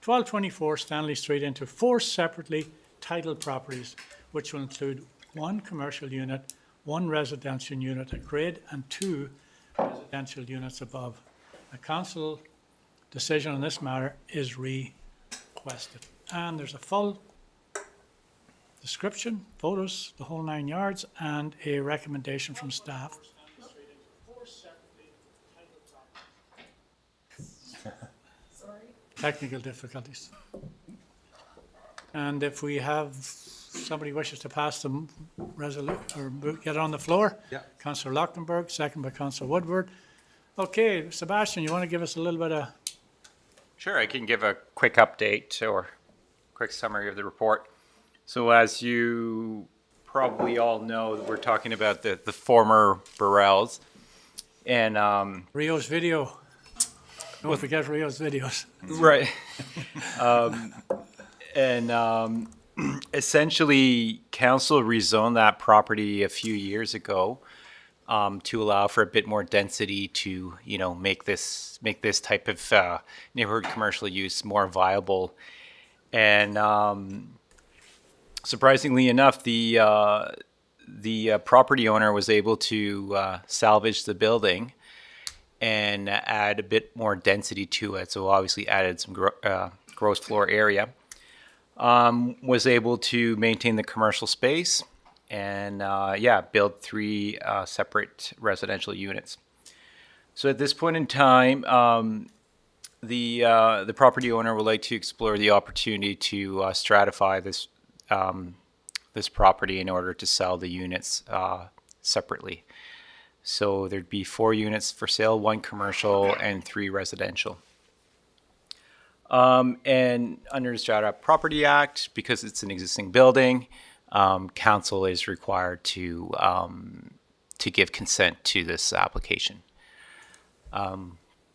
1224 Stanley Street into 4 separately titled properties, which will include 1 commercial unit, 1 residential unit at grade, and 2 residential units above. A council decision on this matter is requested. And there's a full description, photos, the whole 9 yards, and a recommendation from staff. Technical difficulties. And if we have, somebody wishes to pass the resolution, or get it on the floor? Yeah. Councillor Lachtenberg, second by Councillor Woodward. Okay, Sebastian, you want to give us a little bit of... Sure, I can give a quick update or quick summary of the report. So as you probably all know, we're talking about the former Burrells. And Rio's video. Don't forget Rio's videos. right. Essentially, council rezoned that property a few years ago to allow for a bit more density to, make this type of neighborhood commercial use more viable. And surprisingly enough, the property owner was able to salvage the building and add a bit more density to it. So obviously added some gross floor area. Was able to maintain the commercial space and build 3 separate residential units. So at this point in time, the property owner would like to explore the opportunity to stratify this property in order to sell the units separately. So there'd be 4 units for sale, 1 commercial and 3 residential. And under the Strata Property Act, because it's an existing building, council is required to give consent to this application.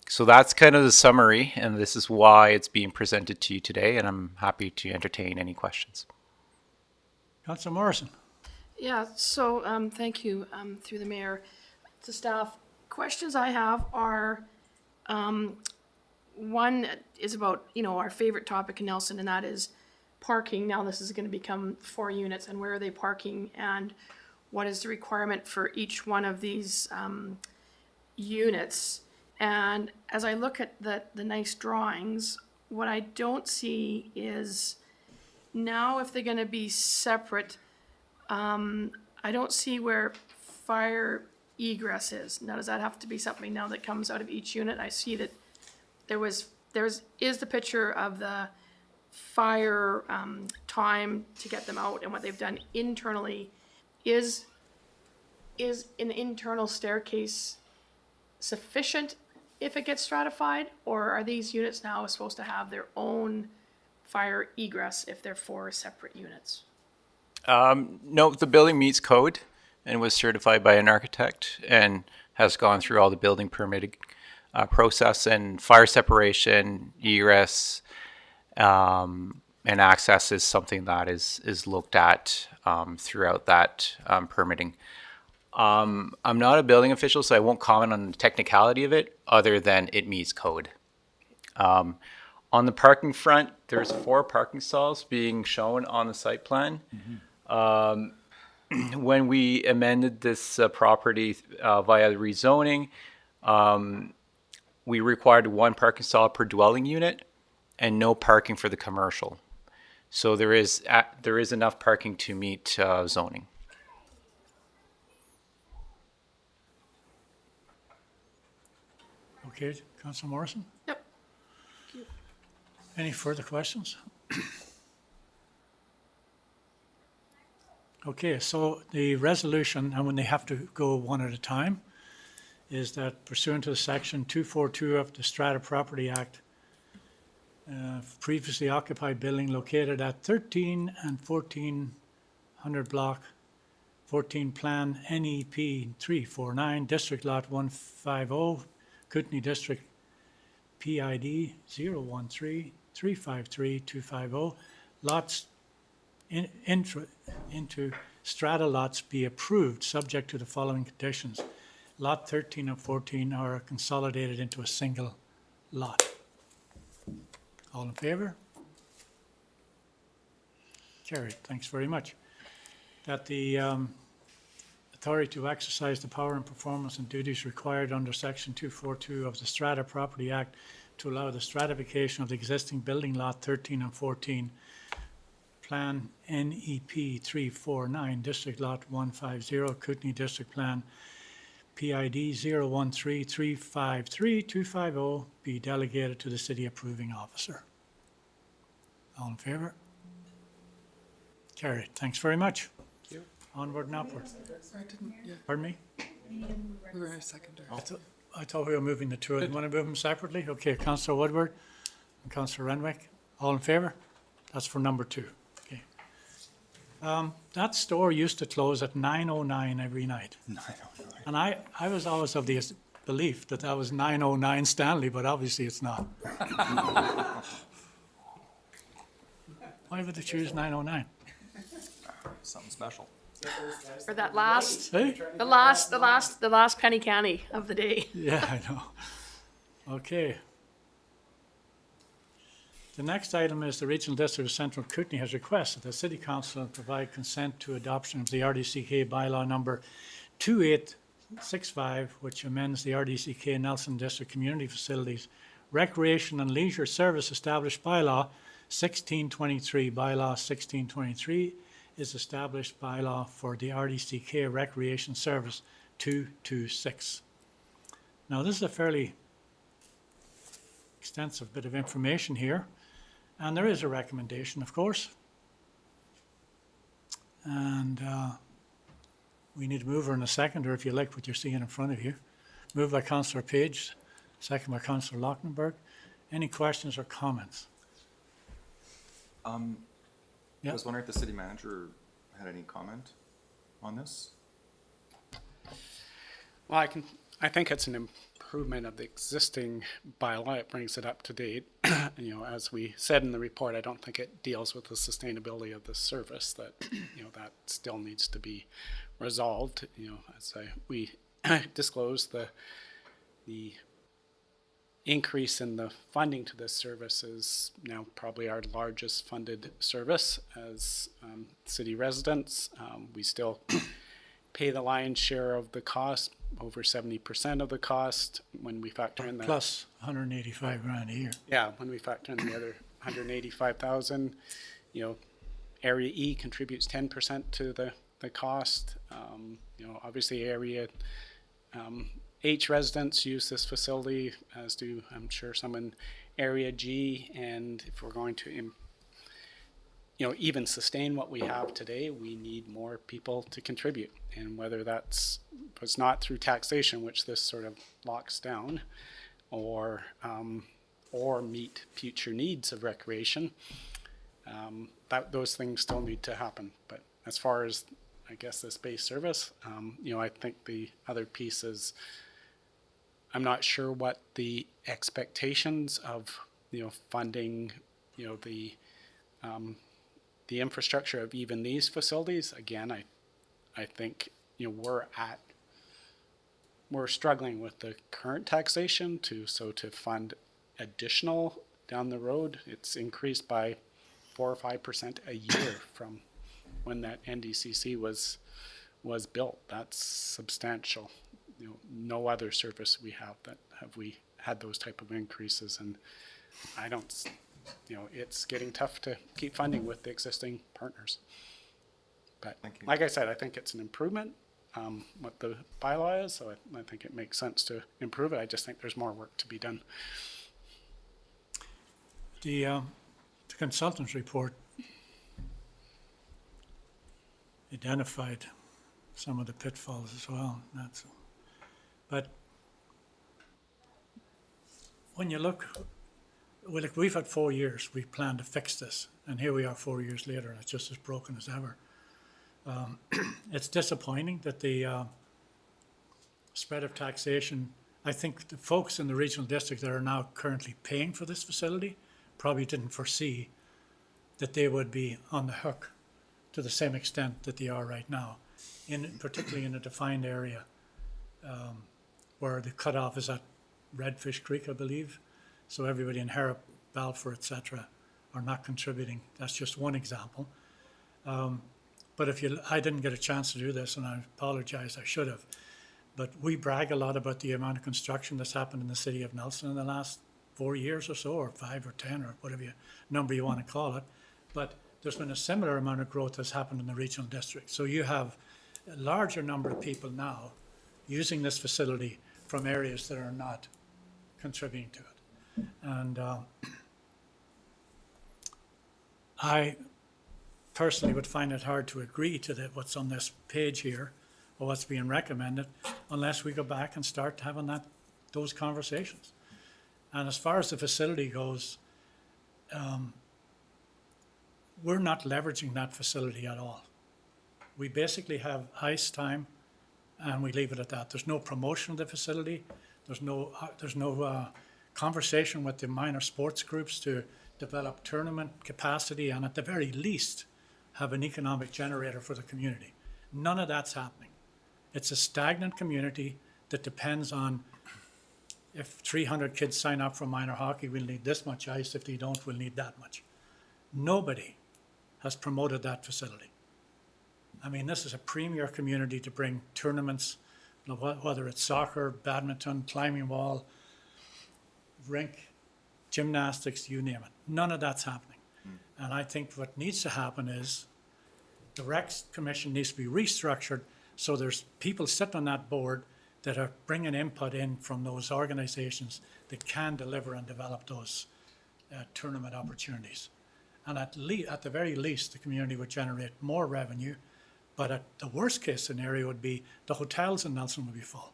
So that's kind of the summary, and this is why it's being presented to you today, and I'm happy to entertain any questions. Councillor Morrison. Yeah, so thank you through the mayor to staff. Questions I have are, one is about, our favorite topic in Nelson, and that is parking. Now this is going to become 4 units, and where are they parking, and what is the requirement for each one of these units? And as I look at the nice drawings, what I don't see is now if they're going to be separate, I don't see where fire egress is. Now, does that have to be something now that comes out of each unit? I see that there is the picture of the fire time to get them out and what they've done internally. Is an internal staircase sufficient if it gets stratified, or are these units now supposed to have their own fire egress if they're 4 separate units? No, the building meets code and was certified by an architect and has gone through all the building permitting process, and fire separation, egress, and access is something that is looked at throughout that permitting. I'm not a building official, so I won't comment on the technicality of it other than it meets code. On the parking front, there's 4 parking stalls being shown on the site plan. When we amended this property via the rezoning, we required 1 parking stall per dwelling unit and no parking for the commercial. So there is enough parking to meet zoning. Okay, Councillor Morrison? Yep. Any further questions? Okay, so the resolution, and when they have to go one at a time, is that pursuant to section 242 of the Strata Property Act, previously occupied building located at 13 and 1400 block 14 plan NEP 349 district lot 150 Kootenay district PID 013 353 250 lots into strata lots be approved subject to the following conditions. Lot 13 and 14 are consolidated into a single lot. All in favor? Carried. Thanks very much. That the authority to exercise the power and performance and duties required under Section 242 of the Strata Property Act to allow the stratification of the existing building lot 13 and 14, Plan NEP 349, District Lot 150, Kootenai District Plan PID 013353250 be delegated to the city approving officer. All in favor? Carried. Thanks very much. Thank you. Onward and upward. I didn't, yeah, Pardon me? we were in a secondary. I thought we were moving the two. You want to move them separately? Okay, Councillor Woodward and Councillor Renwick. All in favor? That's for number 2. Okay. That store used to close at 9:09 every night. 9:09. And I was always of the belief that that was 9:09 Stanley, but obviously it's not. Why would they choose 9:09? Something special. For that last, Hey? the last penny candy of the day. Yeah, I know. Okay. The next item is the Regional District of Central Kootenai has requested that City Council provide consent to adoption of the RDCK bylaw number 2865, which amends the RDCK Nelson District Community Facilities Recreation and Leisure Service Established Bylaw 1623. Bylaw 1623 is established bylaw for the RDCK Recreation Service 226. Now, this is a fairly extensive bit of information here, and there is a recommendation, of course. And we need a mover and a seconder, if you like what you're seeing in front of you. Moved by Councillor Page, second by Councillor Lockenberg. Any questions or comments? I was wondering if the city manager had any comment on this? Well, I think it's an improvement of the existing bylaw. It brings it up to date. You know, as we said in the report, I don't think it deals with the sustainability of the service. That, you know, that still needs to be resolved. You know, as we disclosed, the increase in the funding to this service is now probably our largest funded service as city residents. We still pay the lion's share of the cost, over 70% of the cost when we factor in the Plus 185 grand a year. yeah, when we factor in the other 185,000, you know, Area E contributes 10% to the cost. You know, obviously Area H residents use this facility, as do I'm sure some in Area G, and if we're going to you know, even sustain what we have today, we need more people to contribute. And whether that's, if it's not through taxation, which this sort of locks down, or meet future needs of recreation, those things still need to happen. But as far as, I guess, this base service, you know, I think the other piece is, I'm not sure what the expectations of, you know, funding, you know, the infrastructure of even these facilities. Again, I think, you know, we're struggling with the current taxation to fund additional down the road. It's increased by 4 or 5% a year from when that NDCC was built. That's substantial. You know, no other service we have we had those type of increases, and I don't, you know, it's getting tough to keep funding with the existing partners. But Thank you. like I said, I think it's an improvement, what the bylaw is, so I think it makes sense to improve it. I just think there's more work to be done. The consultant's report identified some of the pitfalls as well. But when you look, well, like, we've had 4 years, we planned to fix this, and here we are 4 years later, and it's just as broken as ever. It's disappointing that the spread of taxation, I think the folks in the regional district that are now currently paying for this facility probably didn't foresee that they would be on the hook to the same extent that they are right now, particularly in a defined area where the cutoff is at Redfish Creek, I believe. So everybody in Harrop Balfour, et cetera, are not contributing. That's just one example. But I didn't get a chance to do this, and I apologize, I should have. But we brag a lot about the amount of construction that's happened in the city of Nelson in the last 4 years or so, or 5 or 10, or whatever number you want to call it. But there's been a similar amount of growth that's happened in the regional district. So you have a larger number of people now using this facility from areas that are not contributing to it. And I personally would find it hard to agree to what's on this page here, or what's being recommended, unless we go back and start having those conversations. And as far as the facility goes, we're not leveraging that facility at all. We basically have ice time, and we leave it at that. There's no promotion of the facility. There's no conversation with the minor sports groups to develop tournament capacity, and at the very least, have an economic generator for the community. None of that's happening. It's a stagnant community that depends on, if 300 kids sign up for minor hockey, we'll need this much ice. If they don't, we'll need that much. Nobody has promoted that facility. I mean, this is a premier community to bring tournaments, whether it's soccer, badminton, climbing wall, rink, gymnastics, you name it. None of that's happening. And I think what needs to happen is the Recs Commission needs to be restructured so there's people sitting on that board that are bringing input in from those organizations that can deliver and develop those tournament opportunities. And at the very least, the community would generate more revenue, but at the worst case scenario would be the hotels in Nelson would be full.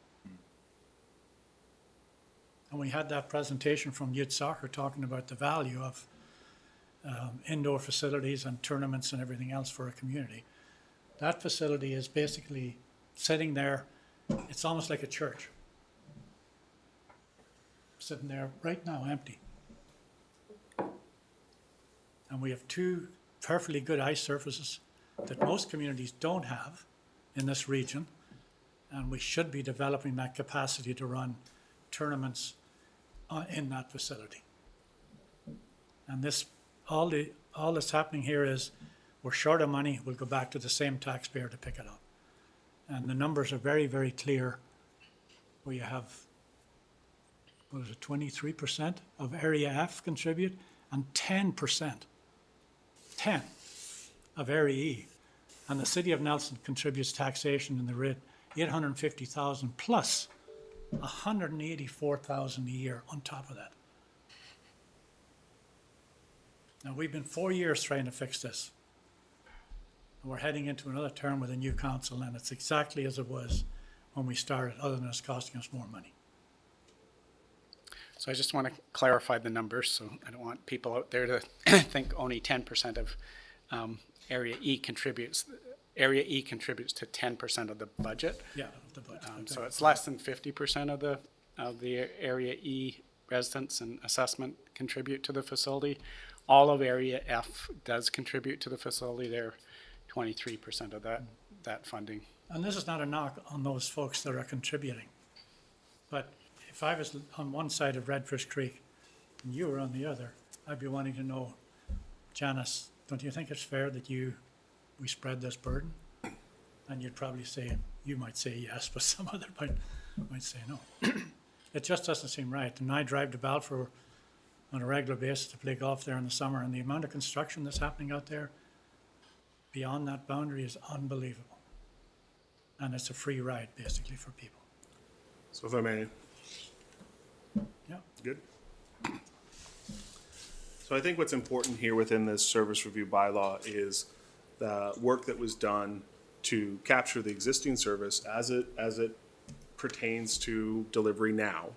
And we had that presentation from Youth Soccer talking about the value of indoor facilities and tournaments and everything else for a community. That facility is basically sitting there, it's almost like a church. Sitting there right now, empty. And we have 2 perfectly good ice surfaces that most communities don't have in this region, and we should be developing that capacity to run tournaments in that facility. And all that's happening here is we're short of money, we'll go back to the same taxpayer to pick it up. And the numbers are very, very clear, where you have, 23% of Area F contribute, and 10% of Area E. And the city of Nelson contributes taxation in the rate $850,000 plus $184,000 a year on top of that. Now, we've been 4 years trying to fix this. And we're heading into another term with a new council, and it's exactly as it was when we started, other than it's costing us more money. So I just want to clarify the numbers, so I don't want people out there to think only 10% of Area E contributes. Area E contributes to 10% of the budget. Yeah, the budget. So it's less than 50% of the Area E residents and assessment contribute to the facility. All of Area F does contribute to the facility. They're 23% of that funding. And this is not a knock on those folks that are contributing. But if I was on one side of Redfish Creek and you were on the other, I'd be wanting to know, Janice, don't you think it's fair that we spread this burden? And you'd probably say, you might say yes, but some other might say no. It just doesn't seem right. And I drive to Balfour on a regular basis to play golf there in the summer, and the amount of construction that's happening out there beyond that boundary is unbelievable. And it's a free ride, basically, for people. So if I may, Yeah. good. So I think what's important here within this service review bylaw is the work that was done to capture the existing service as it pertains to delivery now,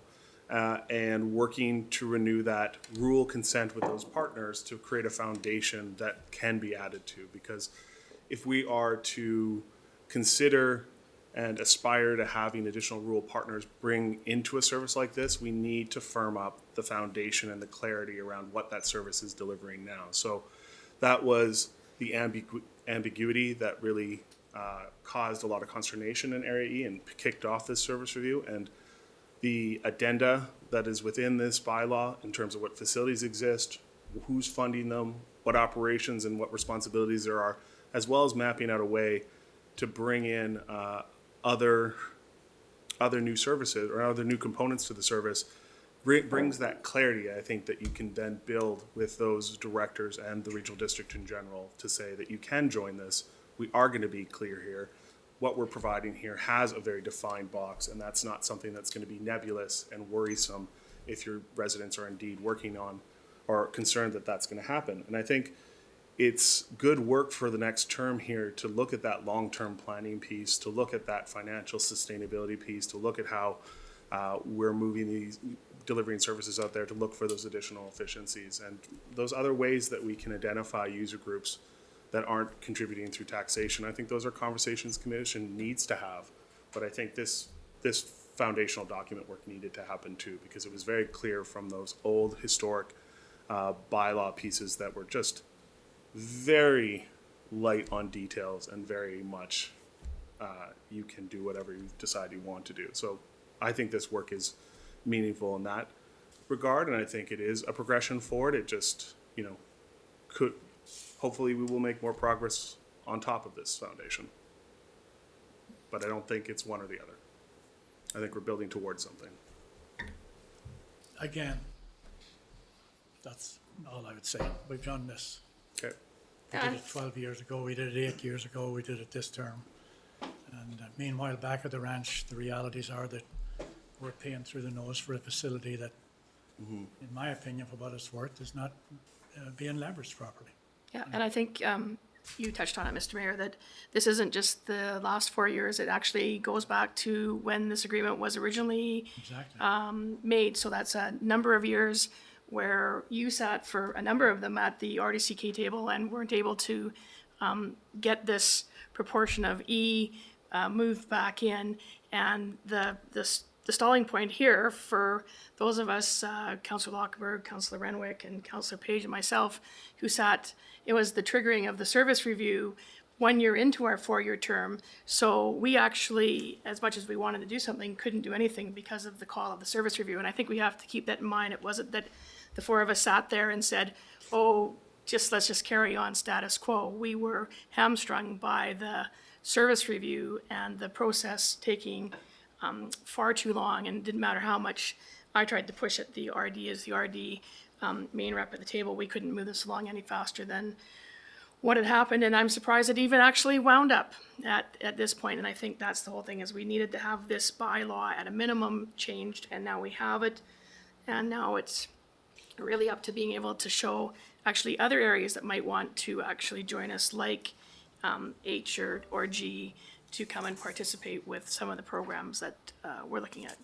and working to renew that rural consent with those partners to create a foundation that can be added to. Because if we are to consider and aspire to having additional rural partners bring into a service like this, we need to firm up the foundation and the clarity around what that service is delivering now. So that was the ambiguity that really caused a lot of consternation in Area E and kicked off this service review. And the addenda that is within this bylaw in terms of what facilities exist, who's funding them, what operations and what responsibilities there are, as well as mapping out a way to bring in other new services or other new components to the service, brings that clarity, I think, that you can then build with those directors and the regional district in general to say that you can join this. We are going to be clear here. What we're providing here has a very defined box, and that's not something that's going to be nebulous and worrisome if your residents are indeed working on or concerned that that's going to happen. And I think it's good work for the next term here to look at that long-term planning piece, to look at that financial sustainability piece, to look at how we're moving these delivering services out there, to look for those additional efficiencies and those other ways that we can identify user groups that aren't contributing through taxation. I think those are conversations commission needs to have, but I think this foundational document work needed to happen too, because it was very clear from those old historic bylaw pieces that were just very light on details and very much you can do whatever you decide you want to do. So I think this work is meaningful in that regard, and I think it is a progression forward. It just, hopefully we will make more progress on top of this foundation. But I don't think it's one or the other. I think we're building towards something. Again, that's all I would say. We've done this. Okay. We did it 12 years ago, we did it 8 years ago, we did it this term. And meanwhile, back at the ranch, the realities are that we're paying through the nose for a facility that, in my opinion, for what it's worth, is not being leveraged properly. Yeah, and I think you touched on it, Mr. Mayor, that this isn't just the last 4 years. It actually goes back to when this agreement was originally Exactly. made. So that's a number of years where you sat for a number of them at the RDCK table and weren't able to get this proportion of E moved back in. And the stalling point here for those of us, Councillor Lockberg, Councillor Renwick, and Councillor Page and myself, who sat, it was the triggering of the service review 1 year into our 4-year term. So we actually, as much as we wanted to do something, couldn't do anything because of the call of the service review. And I think we have to keep that in mind. It wasn't that the four of us sat there and said, oh, let's just carry on status quo. We were hamstrung by the service review and the process taking far too long, and it didn't matter how much I tried to push it. The RD is the RD main rep at the table. We couldn't move this along any faster than what had happened, and I'm surprised it even actually wound up at this point. And I think that's the whole thing, is we needed to have this bylaw at a minimum changed, and now we have it, and now it's really up to being able to show actually other areas that might want to actually join us, like H or G, to come and participate with some of the programs that we're looking at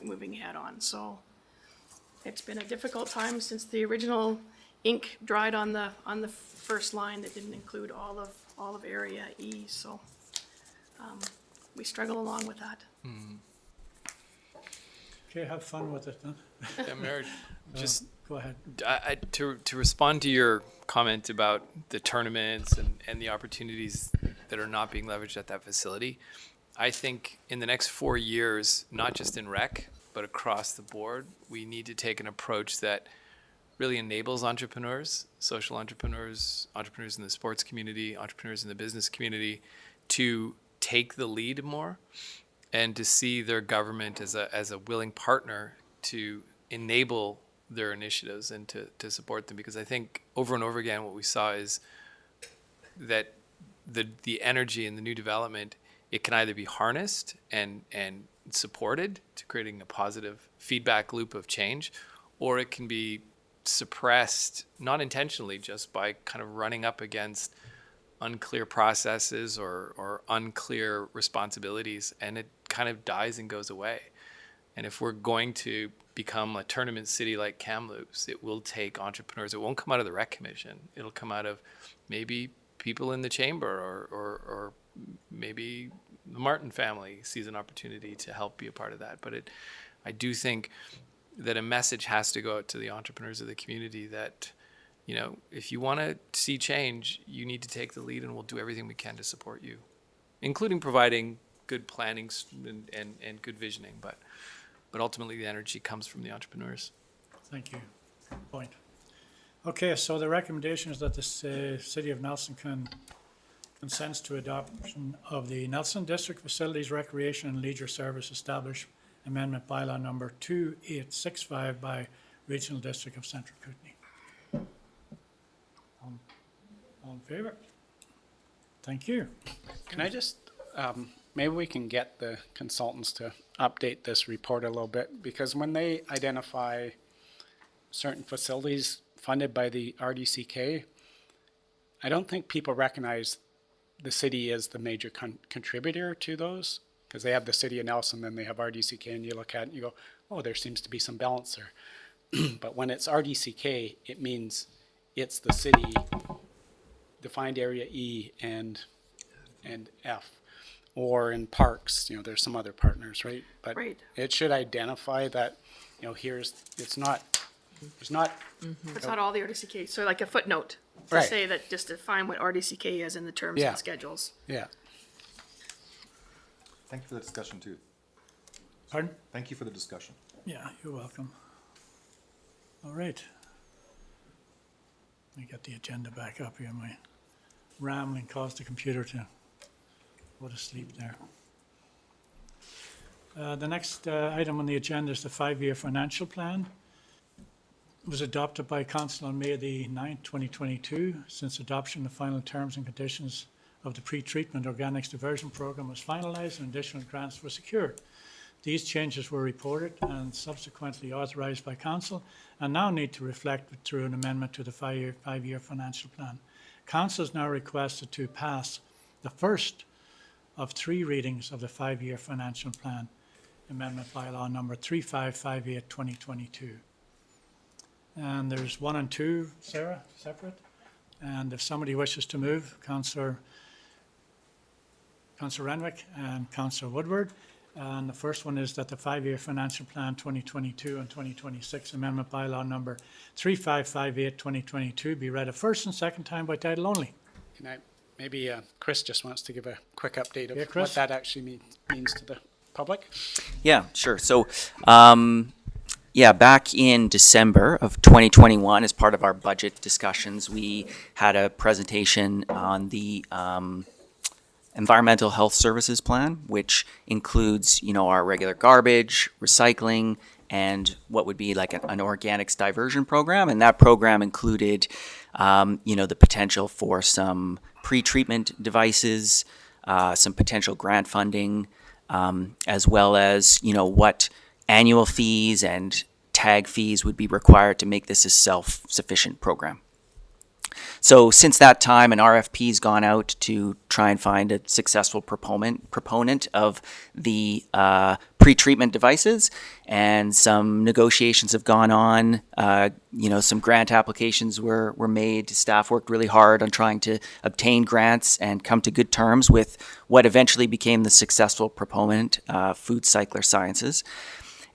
moving ahead on. So it's been a difficult time since the original ink dried on the first line that didn't include all of area E. So we struggle along with that. Okay, have fun with it, huh? Yeah, Mayor, just Go ahead. to respond to your comment about the tournaments and the opportunities that are not being leveraged at that facility, I think in the next 4 years, not just in rec, but across the board, we need to take an approach that really enables entrepreneurs, social entrepreneurs, entrepreneurs in the sports community, entrepreneurs in the business community, to take the lead more and to see their government as a willing partner to enable their initiatives and to support them. Because I think over and over again, what we saw is that the energy and the new development, it can either be harnessed and supported to creating a positive feedback loop of change, or it can be suppressed, not intentionally, just by kind of running up against unclear processes or unclear responsibilities, and it kind of dies and goes away. And if we're going to become a tournament city like Kamloops, it will take entrepreneurs. It won't come out of the Rec Commission. It'll come out of maybe people in the chamber or maybe the Martin family sees an opportunity to help be a part of that. But I do think that a message has to go out to the entrepreneurs of the community that, if you want to see change, you need to take the lead, and we'll do everything we can to support you, including providing good planning and good visioning. But but ultimately the energy comes from the entrepreneurs. Thank you. Good point. Okay, so the recommendation is that the City of Nelson consents to adoption of the Nelson District Facilities Recreation and Leisure Service Established Amendment Bylaw number 2865 by Regional District of Central Kootenay. All in favor? Thank you. Can I just, maybe we can get the consultants to update this report a little bit, because when they identify certain facilities funded by the RDCK, I don't think people recognize the city is the major contributor to those, because they have the City of Nelson, then they have RDCK, and you look at it and you go, oh, there seems to be some balance there. But when it's RDCK, it means it's the city, defined area E and F. Or in parks, there's some other partners, right? But Right. it should identify that, it's not It's not all the RDCK, so like a footnote to Right. say that, just define what RDCK is in the terms Yeah. and schedules. yeah. Thank you for the discussion too. Pardon? Thank you for the discussion. Yeah, you're welcome. All right. Let me get the agenda back up here. My rambling caused the computer to go to sleep there. The next item on the agenda is the 5-year financial plan. It was adopted by Council on May the 9th, 2022. Since adoption, the final terms and conditions of the pre-treatment organics diversion program was finalized and additional grants were secured. These changes were reported and subsequently authorized by Council and now need to reflect through an amendment to the five-year financial plan. Council is now requested to pass the first of 3 readings of the 5-year financial plan amendment bylaw number 3558/2022. And there's 1 and 2, Sarah, separate. And if somebody wishes to move, Councillor Renwick and Councillor Woodward. And the first one is that the 5-year financial plan 2022 and 2026 amendment bylaw number 3558/2022 be read a first and second time by title only. Can I, maybe Chris just wants to give a quick update of Yeah, Chris? what that actually means to the public? Yeah, sure. So, back in December of 2021, as part of our budget discussions, we had a presentation on the Environmental Health Services Plan, which includes, our regular garbage, recycling, and what would be like an organics diversion program. And that program included, the potential for some pre-treatment devices, some potential grant funding, as well as, what annual fees and tag fees would be required to make this a self-sufficient program. So since that time, an RFP's gone out to try and find a successful proponent of the pre-treatment devices, and some negotiations have gone on. Some grant applications were made. Staff worked really hard on trying to obtain grants and come to good terms with what eventually became the successful proponent, Food Cycler Sciences.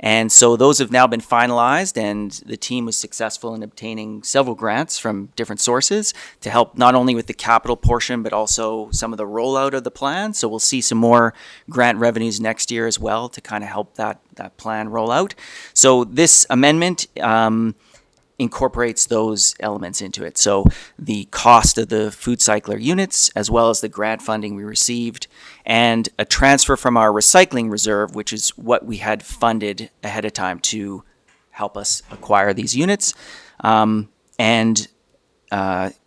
And so those have now been finalized, and the team was successful in obtaining several grants from different sources to help not only with the capital portion, but also some of the rollout of the plan. So we'll see some more grant revenues next year as well to kind of help that plan roll out. So this amendment incorporates those elements into it. So the cost of the food cycler units, as well as the grant funding we received, and a transfer from our recycling reserve, which is what we had funded ahead of time to help us acquire these units, and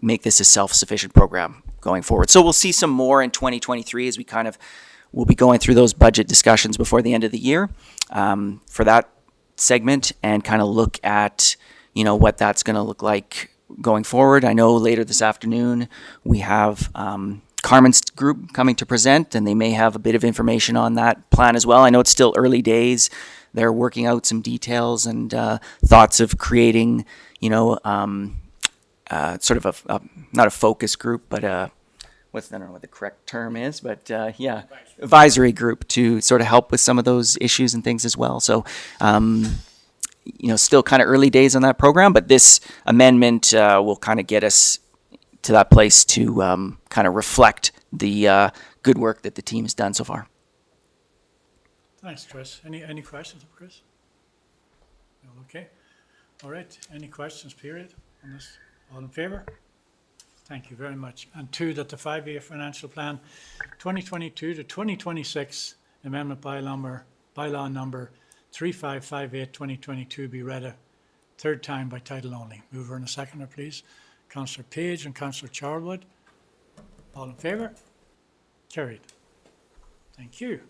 make this a self-sufficient program going forward. So we'll see some more in 2023 as we'll be going through those budget discussions before the end of the year for that segment, and kind of look at what that's going to look like going forward. I know later this afternoon we have Carmen's group coming to present, and they may have a bit of information on that plan as well. I know it's still early days. They're working out some details and thoughts of creating, sort of a not a focus group, but I don't know what the correct term is, but advisory group to sort of help with some of those issues and things as well. So, still kind of early days on that program, but this amendment will kind of get us to that place to kind of reflect the good work that the team has done so far. Thanks, Chris. Any questions of Chris? Okay, all right, any questions, period, on this? All in favor? Thank you very much. And two, that the 5-year financial plan 2022 to 2026 amendment bylaw number 3558-2022 be read a third time by title only. Mover and a seconder, please. Councillor Page and Councillor Charlwood. All in favor? Carried. Thank you.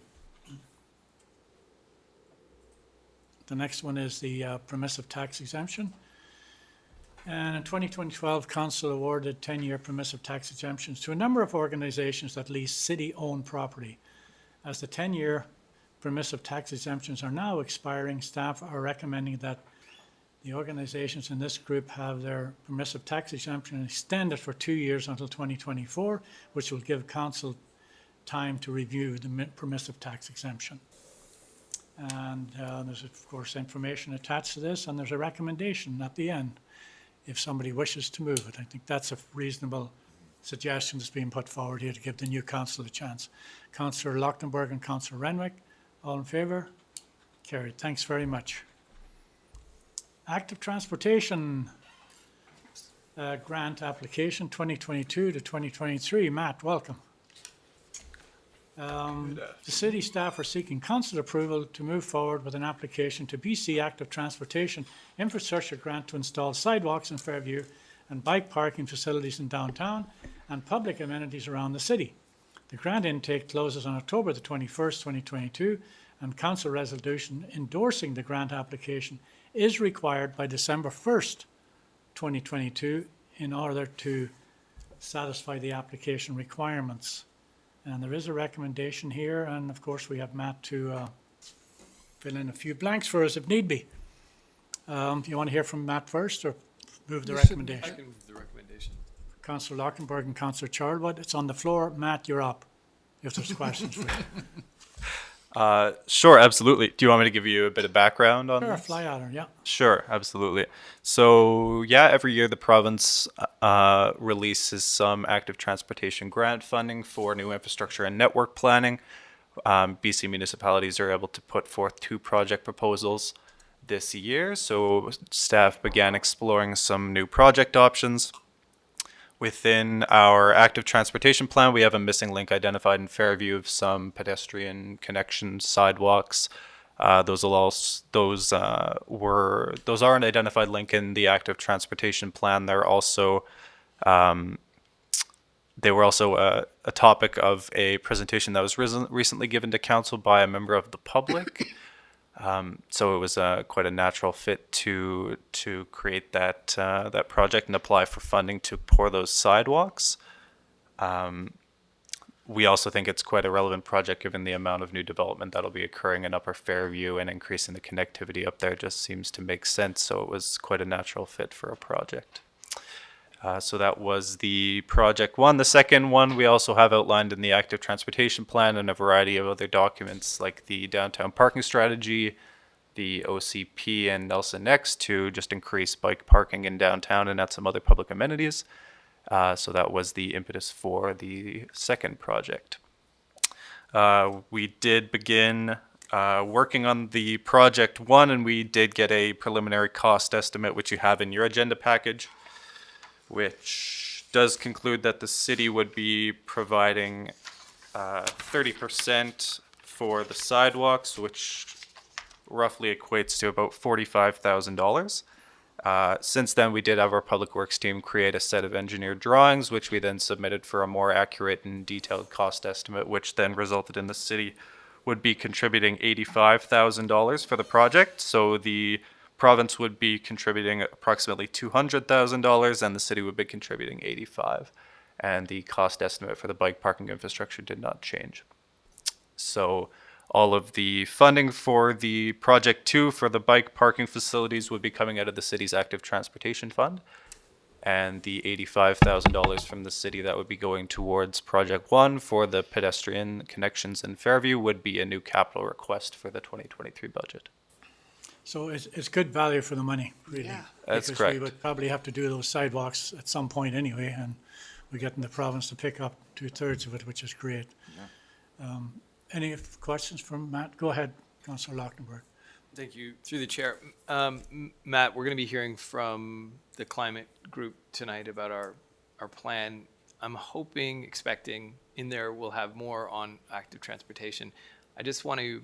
The next one is the permissive tax exemption. And in 2012, Council awarded 10-year permissive tax exemptions to a number of organizations that lease city-owned property. As the 10-year permissive tax exemptions are now expiring, staff are recommending that the organizations in this group have their permissive tax exemption extended for 2 years until 2024, which will give Council time to review the permissive tax exemption. And there's, of course, information attached to this, and there's a recommendation at the end if somebody wishes to move it. I think that's a reasonable suggestion that's being put forward here to give the new council a chance. Councillor Lochtenberg and Councillor Renwick, all in favour? Carried. Thanks very much. Active Transportation Grant Application 2022 to 2023. Matt, welcome. The city staff are seeking council approval to move forward with an application to BC Active Transportation Infrastructure Grant to install sidewalks in Fairview and bike parking facilities in downtown and public amenities around the city. The grant intake closes on October the 21st, 2022, and council resolution endorsing the grant application is required by December 1st, 2022, in order to satisfy the application requirements. And there is a recommendation here, and of course we have Matt to fill in a few blanks for us if need be. Do you want to hear from Matt first, or move the I recommendation? can move the recommendation. Councillor Lochtenberg and Councillor Charlwood, it's on the floor. Matt, you're up, if there's questions for you. Sure, absolutely. Do you want me to give you a bit of background on Sure, this? fly at her, yeah. Sure, absolutely. So, yeah, every year the province releases some active transportation grant funding for new infrastructure and network planning. BC municipalities are able to put forth 2 project proposals this year. So, staff began exploring some new project options. Within our active transportation plan, we have a missing link identified in Fairview of some pedestrian connection sidewalks. Those are an identified link in the active transportation plan. They were also a topic of a presentation that was recently given to council by a member of the public. So it was quite a natural fit to create that project and apply for funding to pour those sidewalks. We also think it's quite a relevant project given the amount of new development that'll be occurring in Upper Fairview, and increasing the connectivity up there just seems to make sense. So it was quite a natural fit for a project. So that was the project one. The second one we also have outlined in the active transportation plan and a variety of other documents like the downtown parking strategy, the OCP, and Nelson Next to just increase bike parking in downtown and at some other public amenities. So that was the impetus for the second project. We did begin working on the project one, and we did get a preliminary cost estimate, which you have in your agenda package, which does conclude that the city would be providing 30% for the sidewalks, which roughly equates to about $45,000. Since then, we did have our public works team create a set of engineered drawings, which we then submitted for a more accurate and detailed cost estimate, which then resulted in the city would be contributing $85,000 for the project. So the province would be contributing approximately $200,000, and the city would be contributing $85,000. And the cost estimate for the bike parking infrastructure did not change. So all of the funding for the project 2 for the bike parking facilities would be coming out of the city's active transportation fund, and the $85,000 from the city that would be going towards project 1 for the pedestrian connections in Fairview would be a new capital request for the 2023 budget. So it's good value for the money, really. Yeah. That's Because correct. we would probably have to do those sidewalks at some point anyway, and we're getting the province to pick up 2/3 of it, which is great. Any questions from Matt? Go ahead, Councillor Lochtenberg. Thank you. Through the chair. Matt, we're going to be hearing from the climate group tonight about our plan. I'm hoping, expecting in there we'll have more on active transportation. I just want to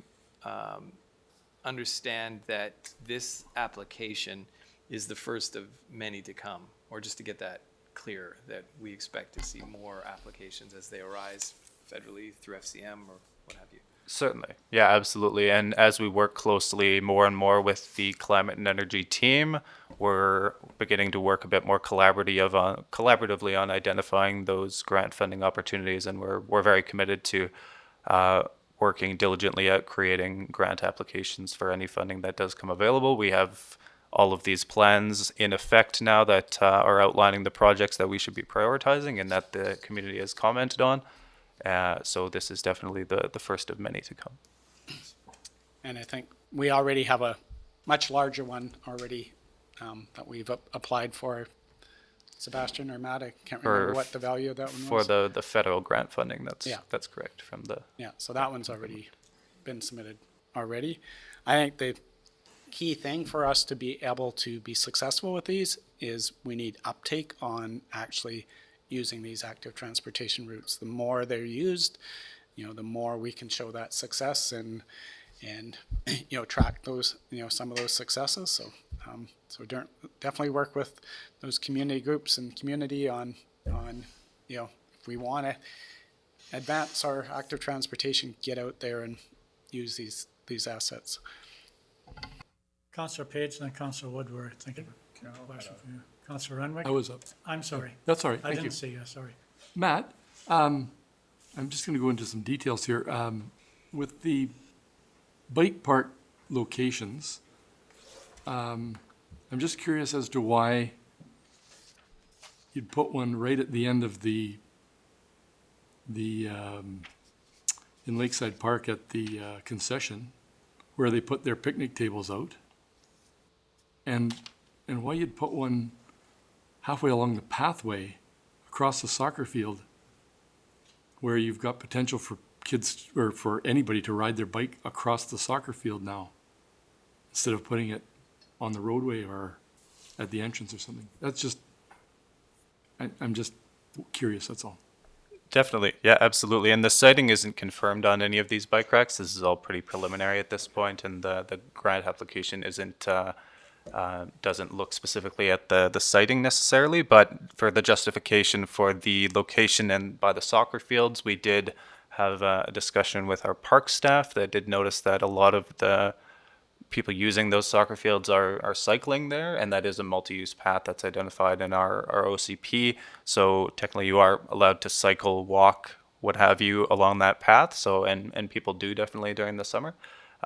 understand that this application is the first of many to come, or just to get that clear, that we expect to see more applications as they arise federally through FCM or what have you. Certainly. Yeah, absolutely. And as we work closely more and more with the climate and energy team, we're beginning to work a bit more collaboratively on identifying those grant funding opportunities. And we're very committed to working diligently at creating grant applications for any funding that does come available. We have all of these plans in effect now that are outlining the projects that we should be prioritizing and that the community has commented on. So this is definitely the first of many to come. And I think we already have a much larger one already that we've applied for. Sebastian or Matt, I can't remember what the value of that one was. For the federal grant funding, Yeah. that's correct. From the Yeah, so that one's already been submitted already. I think the key thing for us to be able to be successful with these is we need uptake on actually using these active transportation routes. The more they're used, the more we can show that success and track those, some of those successes. So definitely work with those community groups and community on if we want to advance our active transportation, get out there and use these assets. Councillor Page and then Councillor Wood were thinking. Question for you. Councillor Renwick? I was up. I'm sorry. That's all right. I Thank you. didn't see you, sorry. Matt, I'm just going to go into some details here. With the bike park locations, I'm just curious as to why you'd put one right at the end of the in Lakeside Park at the concession where they put their picnic tables out, and why you'd put one halfway along the pathway across the soccer field where you've got potential for kids or for anybody to ride their bike across the soccer field now instead of putting it on the roadway or at the entrance or something. That's just, I'm just curious, that's all. Definitely. Yeah, absolutely. And the siting isn't confirmed on any of these bike racks. This is all pretty preliminary at this point, and the grant application isn't doesn't look specifically at the siting necessarily, but for the justification for the location and by the soccer fields, we did have a discussion with our park staff that did notice that a lot of the people using those soccer fields are cycling there, and that is a multi-use path that's identified in our OCP. So technically you are allowed to cycle, walk, what have you along that path. So and people do definitely during the summer.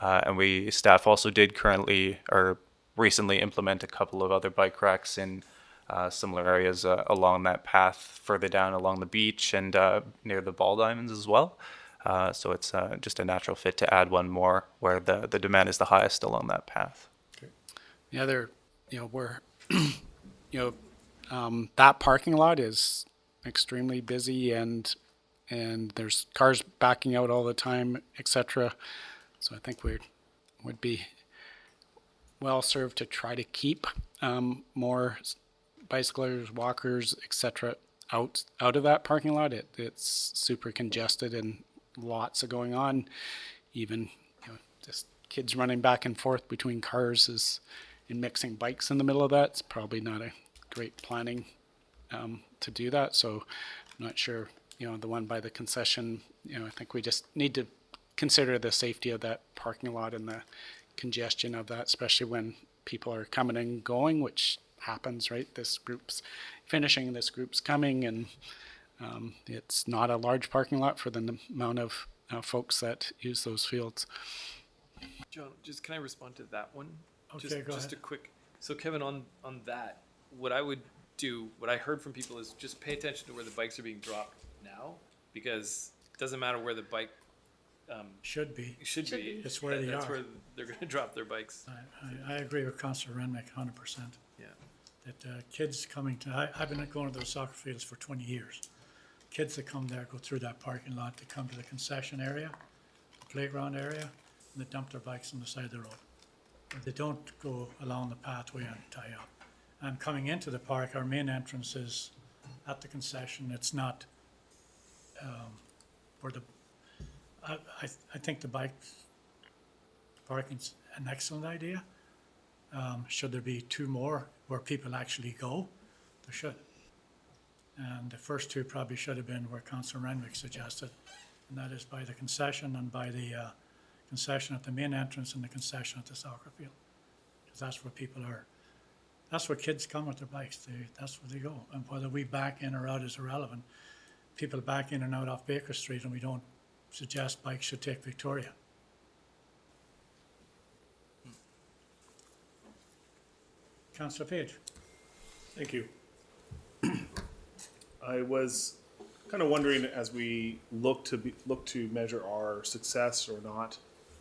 And staff also did recently implement a couple of other bike racks in similar areas along that path further down along the beach and near the ball diamonds as well. So it's just a natural fit to add one more where the demand is the highest along that path. The other, we're, that parking lot is extremely busy and there's cars backing out all the time, etc. So I think we would be well served to try to keep more bicyclers, walkers, etc. out of that parking lot. It's super congested and lots of going on. Even just kids running back and forth between cars and mixing bikes in the middle of that. It's probably not a great planning to do that. So I'm not sure. The one by the concession. I think we just need to consider the safety of that parking lot and the congestion of that, especially when people are coming and going, which happens, right? This group's finishing, this group's coming, and it's not a large parking lot for the amount of folks that use those fields. John, can I respond to that one? Okay, go just ahead. a quick. So Kevin, on that, what I would do, what I heard from people is just pay attention to where the bikes are being dropped now, because it doesn't matter where the bike Should be. should be. It's where they That's are. where they're going to drop their bikes. I agree with Councillor Renwick 100%. Yeah. That kids coming to, I've been going to those soccer fields for 20 years. Kids that come there go through that parking lot to come to the concession area, the playground area, and they dump their bikes on the side of the road. They don't go along the pathway and tie up. And coming into the park, our main entrance is at the concession. It's not where the, I think the bike parking's an excellent idea. Should there be two more where people actually go? There should. And the first two probably should have been where Councillor Renwick suggested, and that is by the concession and by the concession at the main entrance and the concession at the soccer field. Because that's where people are, that's where kids come with their bikes. That's where they go. And whether we back in or out is irrelevant. People back in and out off Baker Street, and we don't suggest bikes should take Victoria. Councillor Page. Thank you. I was kind of wondering, as we look to measure our success or not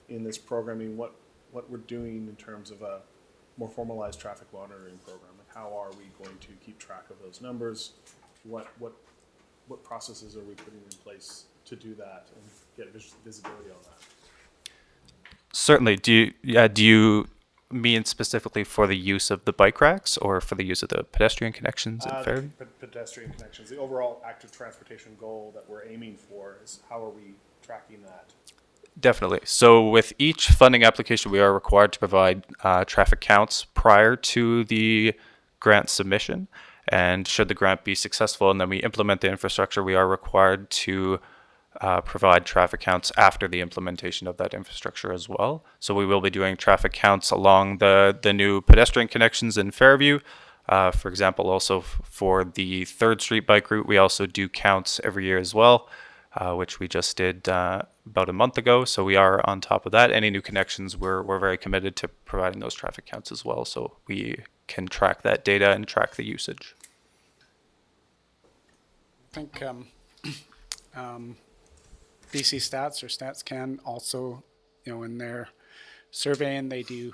in this programming, what we're doing in terms of a more formalized traffic monitoring program. Like, how are we going to keep track of those numbers? What processes are we putting in place to do that and get visibility on that? Certainly. Do you mean specifically for the use of the bike racks or for the use of the pedestrian connections at Fairview? Pedestrian connections. The overall active transportation goal that we're aiming for is how are we tracking that? Definitely. So with each funding application, we are required to provide traffic counts prior to the grant submission. And should the grant be successful and then we implement the infrastructure, we are required to provide traffic counts after the implementation of that infrastructure as well. So we will be doing traffic counts along the new pedestrian connections in Fairview. For example, also for the 3rd Street bike route, we also do counts every year as well, which we just did about a month ago. So we are on top of that. Any new connections, we're very committed to providing those traffic counts as well, so we can track that data and track the usage. I think BC Stats or Stats can also, in their surveying, they do,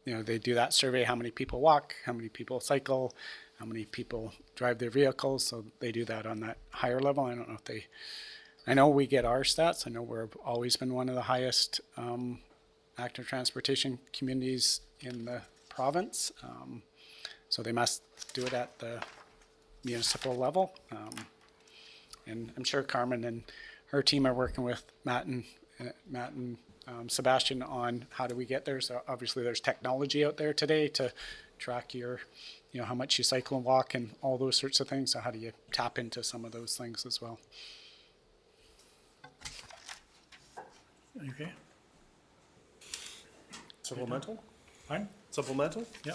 they do that survey, how many people walk, how many people cycle, how many people drive their vehicles. So they do that on that higher level. I don't know if I know we get our stats. I know we've always been one of the highest active transportation communities in the province. So they must do it at the municipal level. And I'm sure Carmen and her team are working with Matt and Sebastian on how do we get there. So obviously there's technology out there today to track your, how much you cycle and walk and all those sorts of things. So how do you tap into some of those things as well? Okay. Supplemental? Fine? Supplemental? Yeah.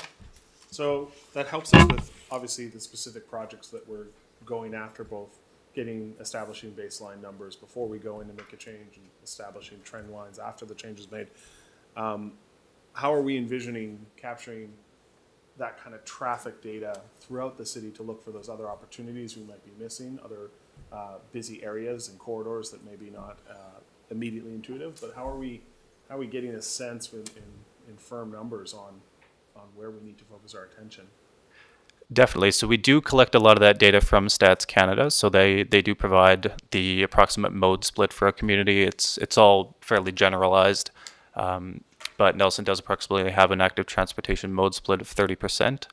So that helps us with obviously the specific projects that we're going after, both establishing baseline numbers before we go in and make a change and establishing trend lines after the change is made. How are we envisioning capturing that kind of traffic data throughout the city to look for those other opportunities we might be missing, other busy areas and corridors that maybe not immediately intuitive, but how are we getting a sense in firm numbers on where we need to focus our attention? Definitely. So we do collect a lot of that data from Stats Canada. So they do provide the approximate mode split for a community. It's all fairly generalized, but Nelson does approximately have an active transportation mode split of 30%.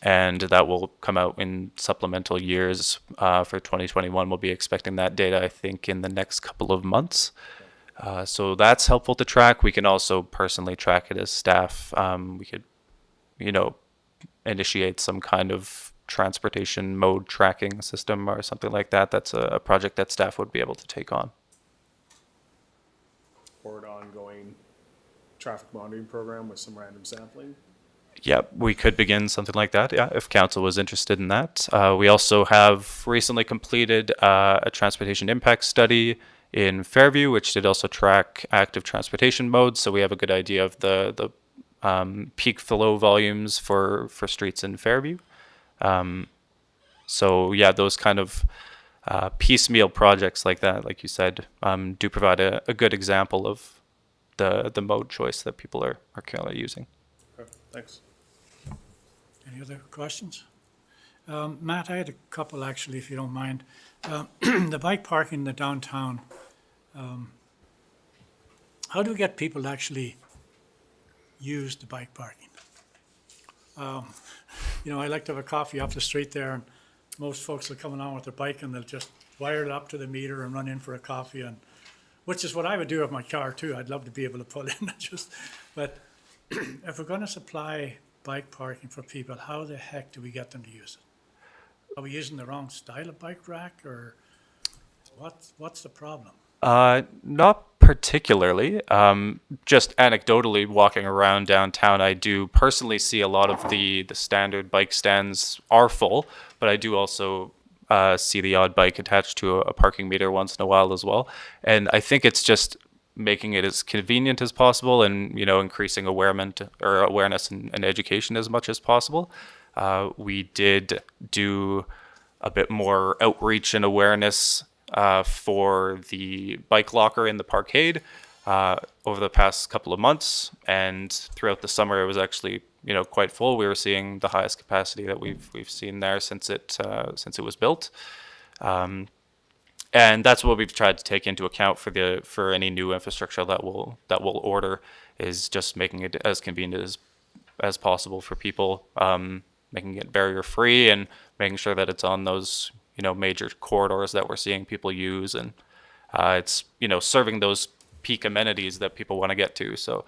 And that will come out in supplemental years. For 2021, we'll be expecting that data, I think, in the next couple of months. So that's helpful to track. We can also personally track it as staff. We could, initiate some kind of transportation mode tracking system or something like that. That's a project that staff would be able to take on. Or an ongoing traffic monitoring program with some random sampling? Yeah, we could begin something like that, yeah, if council was interested in that. We also have recently completed a transportation impact study in Fairview, which did also track active transportation modes. So we have a good idea of the peak flow volumes for streets in Fairview. So yeah, those kind of piecemeal projects like that, like you said, do provide a good example of the mode choice that people are currently using. Okay, thanks. Any other questions? Matt, I had a couple actually, if you don't mind. The bike parking in the downtown, how do we get people to actually use the bike parking. You know, I like to have a coffee off the street there, and most folks will come along with their bike and they'll just wire it up to the meter and run in for a coffee, and which is what I would do with my car too. I'd love to be able to pull in and just, but if we're going to supply bike parking for people, how the heck do we get them to use it? Are we using the wrong style of bike rack, or what's the problem? Not particularly. Just anecdotally, walking around downtown, I do personally see a lot of the standard bike stands are full, but I do also see the odd bike attached to a parking meter once in a while as well. And I think it's just making it as convenient as possible, and increasing awareness and education as much as possible. We did do a bit more outreach and awareness for the bike locker in the parkade over the past couple of months, and throughout the summer it was actually quite full. We were seeing the highest capacity that we've seen there since it was built, and that's what we've tried to take into account for any new infrastructure that we'll order, is just making it as convenient as possible for people, making it barrier free and making sure that it's on those major corridors that we're seeing people use, and it's serving those peak amenities that people want to get to. So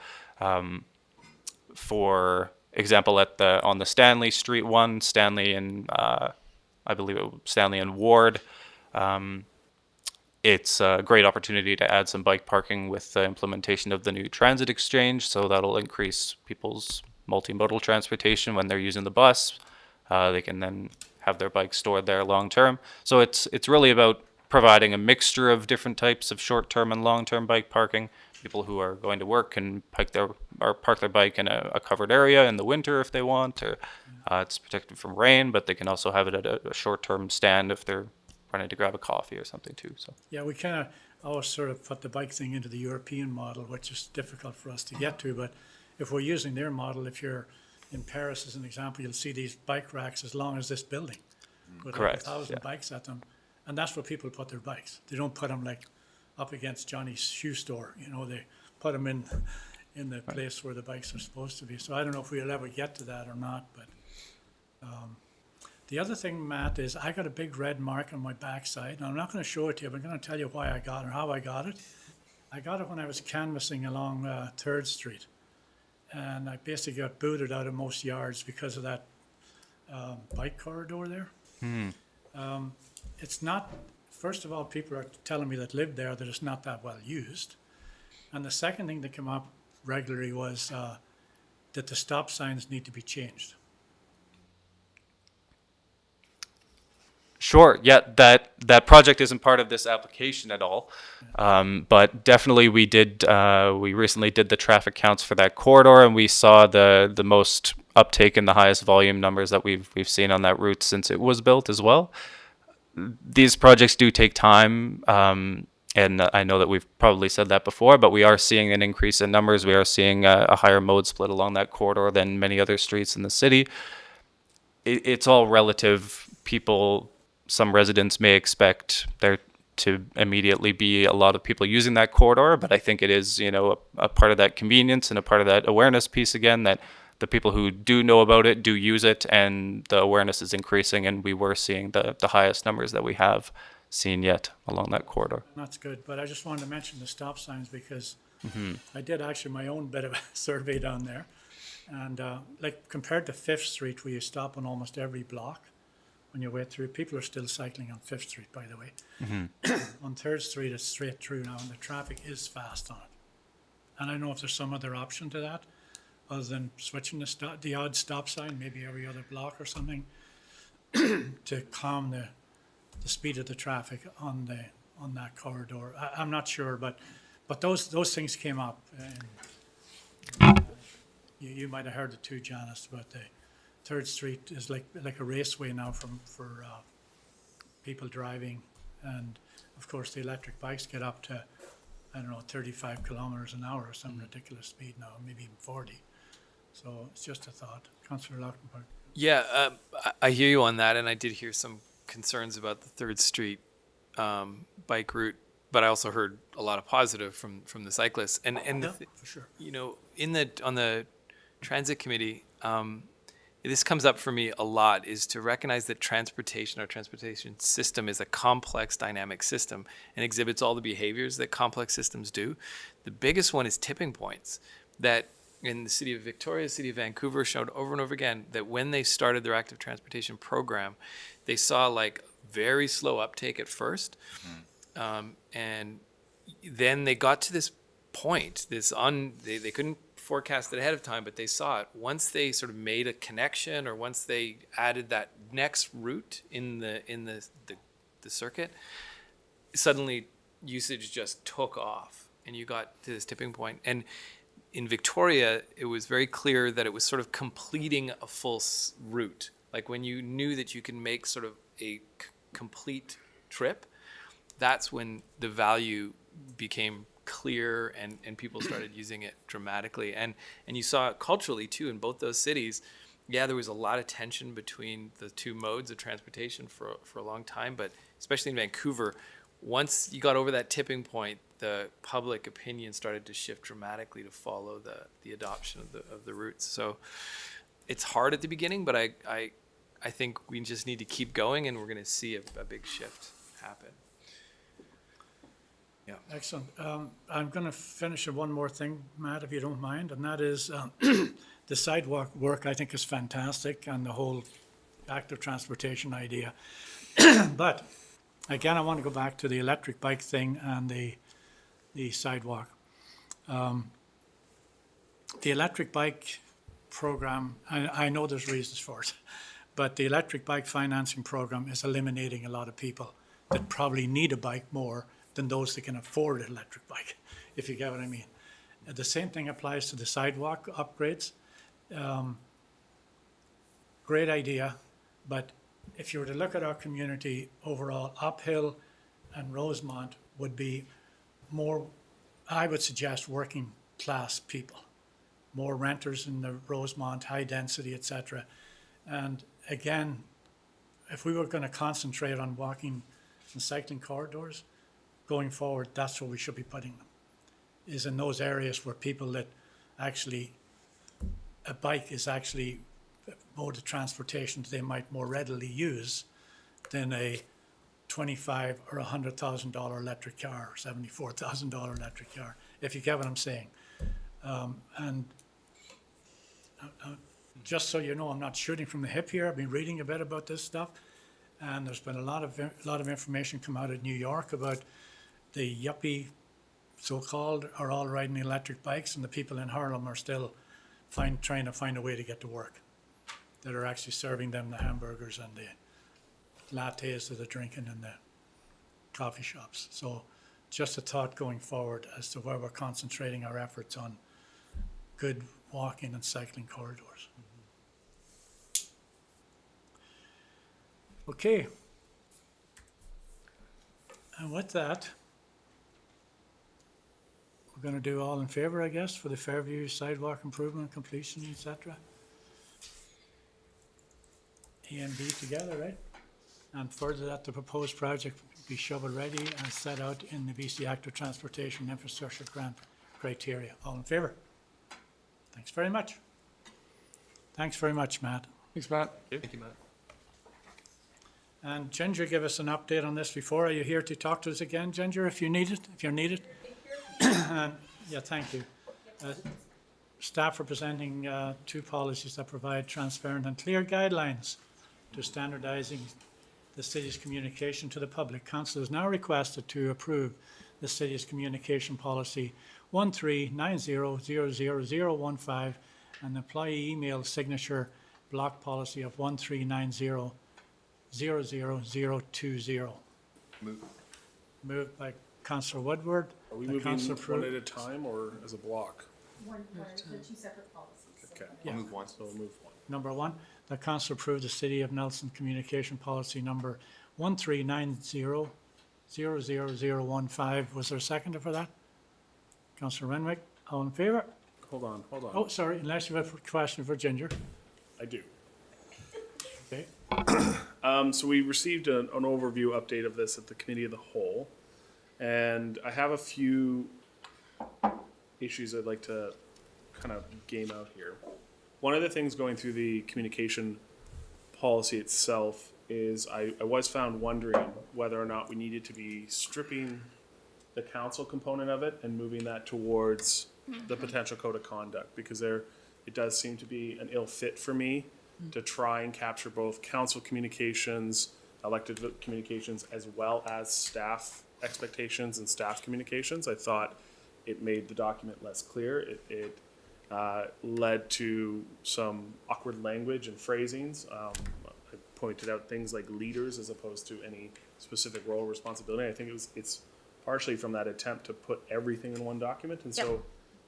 for example, on the Stanley Street one, Stanley and I believe it was Stanley and Ward, it's a great opportunity to add some bike parking with the implementation of the new transit exchange. So that'll increase people's multimodal transportation when they're using the bus. They can then have their bikes stored there long term. So it's really about providing a mixture of different types of short-term and long-term bike parking. People who are going to work can park their bike in a covered area in the winter if they want, or it's protected from rain, but they can also have it at a short-term stand if they're running to grab a coffee or something too. So Yeah, we kind of always sort of put the bike thing into the European model, which is difficult for us to get to. But if we're using their model, if you're in Paris as an example, you'll see these bike racks as long as this building with Correct, like 1,000 yeah. bikes at them. And that's where people put their bikes. They don't put them like up against Johnny's shoe store. They put them in the place where the bikes are supposed to be. So I don't know if we'll ever get to that or not. But the other thing, Matt, is I got a big red mark on my backside. And I'm not going to show it to you, but I'm going to tell you why I got it or how I got it. I got it when I was canvassing along 3rd Street. And I basically got booted out of most yards because of that bike corridor there. It's not, first of all, people are telling me that live there that it's not that well used. And the second thing that came up regularly was that the stop signs need to be changed. Sure. Yeah, that project isn't part of this application at all, but definitely we did. We recently did the traffic counts for that corridor, and we saw the most uptake and the highest volume numbers that we've seen on that route since it was built as well. These projects do take time, and I know that we've probably said that before, but we are seeing an increase in numbers. We are seeing a higher mode split along that corridor than many other streets in the city. It's all relative. Some residents may expect there to immediately be a lot of people using that corridor, but I think it is, a part of that convenience and a part of that awareness piece again, that the people who do know about it do use it, and the awareness is increasing, and we were seeing the highest numbers that we have seen yet along that corridor. That's good, but I just wanted to mention the stop signs because I did actually my own bit of a survey down there. And like compared to 5th Street, where you stop on almost every block, when you wait through, people are still cycling on 5th Street, by the way. On 3rd Street, it's straight through now, and the traffic is fast on it. And I don't know if there's some other option to that, other than switching the odd stop sign, maybe every other block or something, to calm the speed of the traffic on that corridor. I'm not sure, but those things came up. And you might have heard it too, Janice, but the 3rd Street is like a raceway now for people driving, and of course the electric bikes get up to 35 kilometers an hour or some ridiculous speed now, maybe even 40. So it's just a thought. Councillor Lautenberg. Yeah, I hear you on that, and I did hear some concerns about the 3rd Street bike route, but I also heard a lot of positive from the cyclists. And Yeah, for sure. on the transit committee, this comes up for me a lot, is to recognize that transportation, our transportation system, is a complex dynamic system and exhibits all the behaviors that complex systems do. The biggest one is tipping points, that in the city of Victoria, city of Vancouver showed over and over again that when they started their active transportation program, they saw like very slow uptake at first. And then they got to this point, they couldn't forecast it ahead of time, but they saw it. Once they sort of made a connection, or once they added that next route in the circuit, suddenly usage just took off, and you got to this tipping point. And in Victoria, it was very clear that it was sort of completing a full route. Like when you knew that you can make sort of a complete trip, that's when the value became clear, and people started using it dramatically. And you saw it culturally too in both those cities. Yeah, there was a lot of tension between the two modes of transportation for a long time, but especially in Vancouver, once you got over that tipping point, the public opinion started to shift dramatically to follow the adoption of the routes. So it's hard at the beginning, but I think we just need to keep going, and we're going to see a big shift happen. Yeah. Excellent. I'm going to finish with one more thing, Matt, if you don't mind, and that is the sidewalk work I think is fantastic, and the whole active transportation idea. But again, I want to go back to the electric bike thing and the sidewalk. The electric bike program, I know there's reasons for it, but the electric bike financing program is eliminating a lot of people that probably need a bike more than those that can afford an electric bike, if you get what I mean. The same thing applies to the sidewalk upgrades. Great idea, but if you were to look at our community overall, Uphill and Rosemont would be more, I would suggest, working class people, more renters in the Rosemont, high density, etc. And again, if we were going to concentrate on walking and cycling corridors, going forward, that's where we should be putting them, is in those areas where people that actually, a bike is actually a mode of transportation they might more readily use than a $25,000 or $100,000 electric car, or $74,000 electric car, if you get what I'm saying. And just so you know, I'm not shooting from the hip here. I've been reading a bit about this stuff, and there's been a lot of information come out of New York about the yuppie, so-called, are all riding electric bikes, and the people in Harlem are still trying to find a way to get to work, that are actually serving them the hamburgers and the lattes that they're drinking in the coffee shops. So just a thought going forward as to where we're concentrating our efforts on good walking and cycling corridors. Okay. And with that, we're going to do all in favor, I guess, for the Fairview sidewalk improvement, completion, etc. A and B together, right? And further that the proposed project be shovel-ready and set out in the BC Active Transportation Infrastructure Grant criteria. All in favor? Thanks very much. Thanks very much, Matt. Thanks, Matt. Thank you, Matt. And Ginger, give us an update on this before. Are you here to talk to us again, Ginger, if you need it? If you're needed? And, yeah, thank you. Staff are presenting two policies that provide transparent and clear guidelines to standardizing the city's communication to the public. Council is now requested to approve the city's communication policy 1390000015 and the employee email signature block policy of 13900020. Moved by Councillor Woodward. Are we by moving Councillor one Pruitt. at a time or as a block? One part, the two separate policies. Okay, Yeah. I'll move one. so we'll move one. Number one, that council approve the City of Nelson Communication Policy Number 1390000015. Was there a seconder for that? Councillor Renwick, all in favour? Hold on. Oh, sorry, unless you have a question for Ginger. I do. Okay. So we received an overview update of this at the Committee of the Whole, and I have a few issues I'd like to kind of game out here. one of the things going through the communication policy itself is I was found wondering whether or not we needed to be stripping the council component of it and moving that towards the potential code of conduct, because it does seem to be an ill fit for me to try and capture both council communications, elected communications, as well as staff expectations and staff communications. I thought it made the document less clear. It led to some awkward language and phrasings. I pointed out things like leaders as opposed to any specific role or responsibility. I think it's partially from that attempt to put everything in one document. And so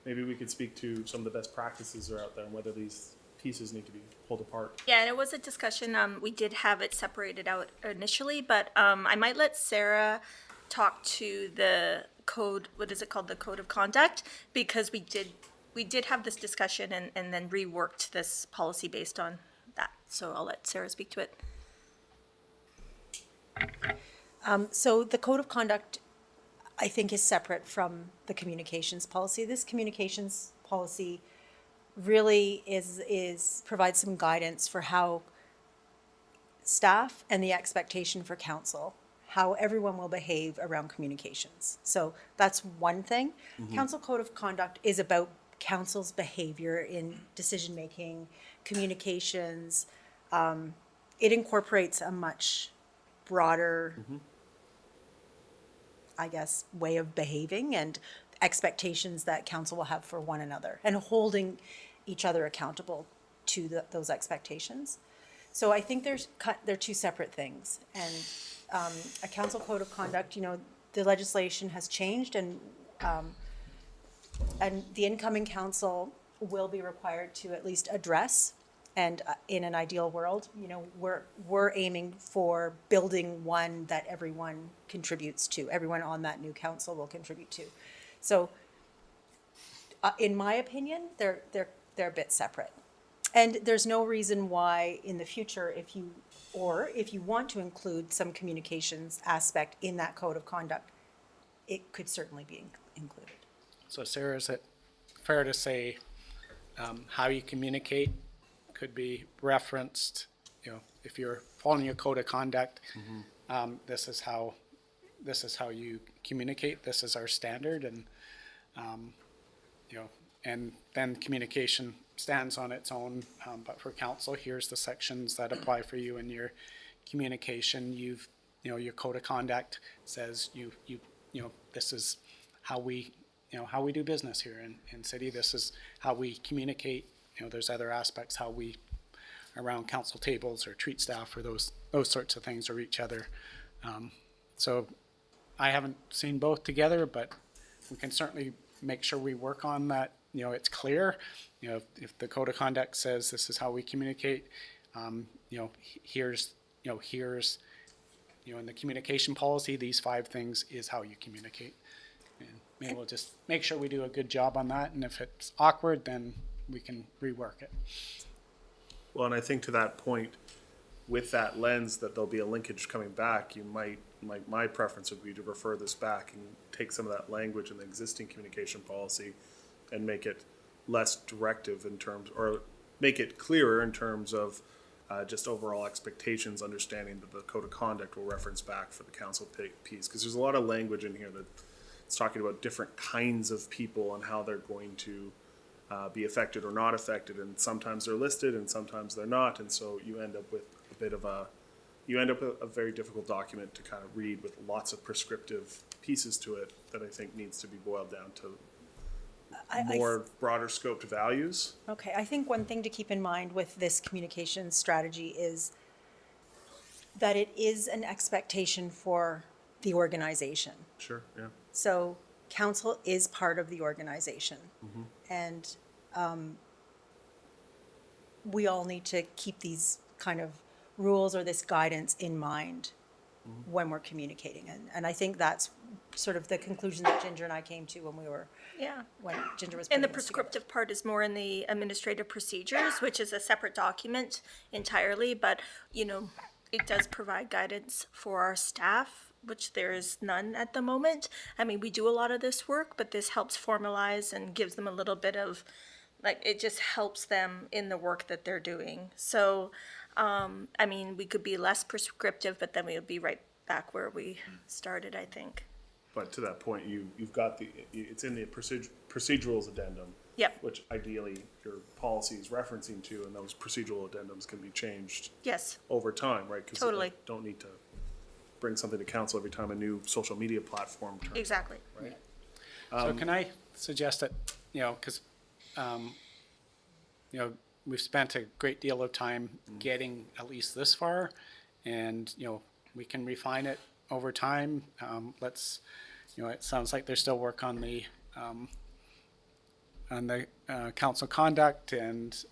maybe we could speak to some of the best practices that are out there and whether these pieces need to be pulled apart. Yeah, and it was a discussion, we did have it separated out initially, but I might let Sarah talk to the code, what is it called, the code of conduct, because we did have this discussion and then reworked this policy based on that. So I'll let Sarah speak to it. So the code of conduct, I think, is separate from the communications policy. This communications policy really provides some guidance for how staff and the expectation for council, how everyone will behave around communications. So that's one thing. Council code of conduct is about council's behavior in decision-making, communications. It incorporates a much broader, I guess, way of behaving and expectations that council will have for one another and holding each other accountable to those expectations. So I think they're two separate things. And a council code of conduct, the legislation has changed, and the incoming council will be required to at least address. And in an ideal world, we're aiming for building one that everyone contributes to. Everyone on that new council will contribute to. So, in my opinion, they're a bit separate. And there's no reason why in the future, if you want to include some communications aspect in that code of conduct, it could certainly be included. So Sarah, is it fair to say how you communicate could be referenced, if you're following your code of conduct, this is how you communicate, this is our standard, and and then communication stands on its own, but for council, here's the sections that apply for you in your communication. Your code of conduct says this is how we do business here in city. This is how we communicate. There's other aspects how we around council tables or treat staff or those sorts of things or each other. So I haven't seen both together, but we can certainly make sure we work on that. It's clear. If the code of conduct says this is how we communicate, here's in the communication policy, these 5 things is how you communicate. And maybe we'll just make sure we do a good job on that. And if it's awkward, then we can rework it. Well, and I think to that point, with that lens that there'll be a linkage coming back, my preference would be to refer this back and take some of that language in the existing communication policy and make it less directive in terms, or make it clearer in terms of just overall expectations, understanding that the code of conduct will reference back for the council piece. Because there's a lot of language in here that it's talking about different kinds of people and how they're going to be affected or not affected, and sometimes they're listed and sometimes they're not, and so you end up with a very difficult document to kind of read with lots of prescriptive pieces to it that I think needs to be boiled down to more broader scoped values. Okay, I think one thing to keep in mind with this communication strategy is that it is an expectation for the organization. Sure, yeah. So council is part of the organization. And we all need to keep these kind of rules or this guidance in mind when we're communicating. And I think that's sort of the conclusion that Ginger and I came to when Ginger was And the putting this prescriptive part is more in the administrative procedures, which is a separate document entirely, but, it does provide guidance for our staff, which there is none at the moment. I mean, we do a lot of this work, but this helps formalize and gives them a little bit of Like, it just helps them in the work that they're doing. So, I mean, we could be less prescriptive, but then we would be right back where we started, I think. But to that point, you've got it's in the procedurals addendum. Yep. Which ideally your policy is referencing to, and those procedural addendums can be changed Yes, over time, right? 'Cause Totally. they don't need to bring something to council every time a new social media platform turns. exactly. Right? So can I suggest that, because, we've spent a great deal of time getting at least this far, and, we can refine it over time. Let's, it sounds like there's still work on the council conduct, and,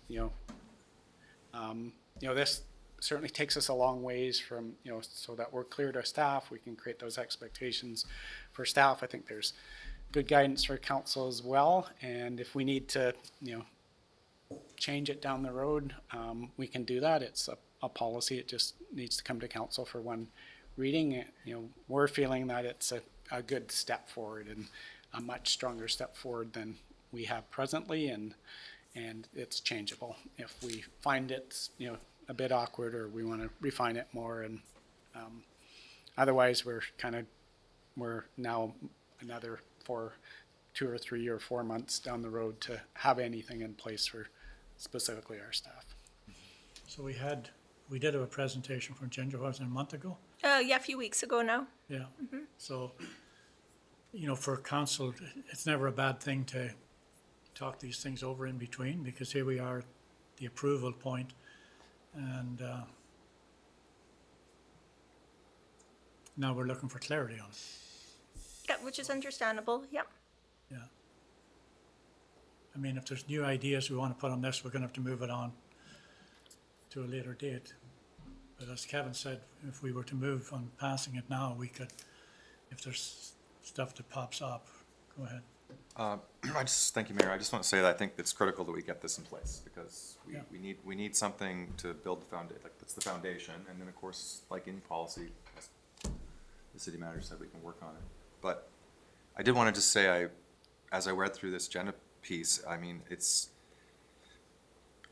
this certainly takes us a long ways from, so that we're clear to staff, we can create those expectations for staff. I think there's good guidance for council as well, and if we need to, change it down the road, we can do that. It's a policy, it just needs to come to council for one reading. We're feeling that it's a good step forward, and a much stronger step forward than we have presently, and it's changeable. If we find it's, a bit awkward, or we want to refine it more, and otherwise we're now another 2 or 3 or 4 months down the road to have anything in place for specifically our staff. So we did have a presentation from Ginger, was it a month ago? Yeah, a few weeks ago now. Yeah. So, for council, it's never a bad thing to talk these things over in between, because here we are, the approval point, and now we're looking for clarity on it. Yeah, which is understandable, yep. Yeah. I mean, if there's new ideas we want to put on this, we're going to have to move it on to a later date. But as Kevin said, if we were to move on passing it now, we could, if there's stuff that pops up, go ahead. Thank you, Mayor. I just want to say that I think it's critical that we get this in place, because Yeah. we need something to build the foundation, like, that's the foundation, and then, of course, like any policy, as the city manager said, we can work on it. But I did want to just say, as I read through this agenda piece, I mean,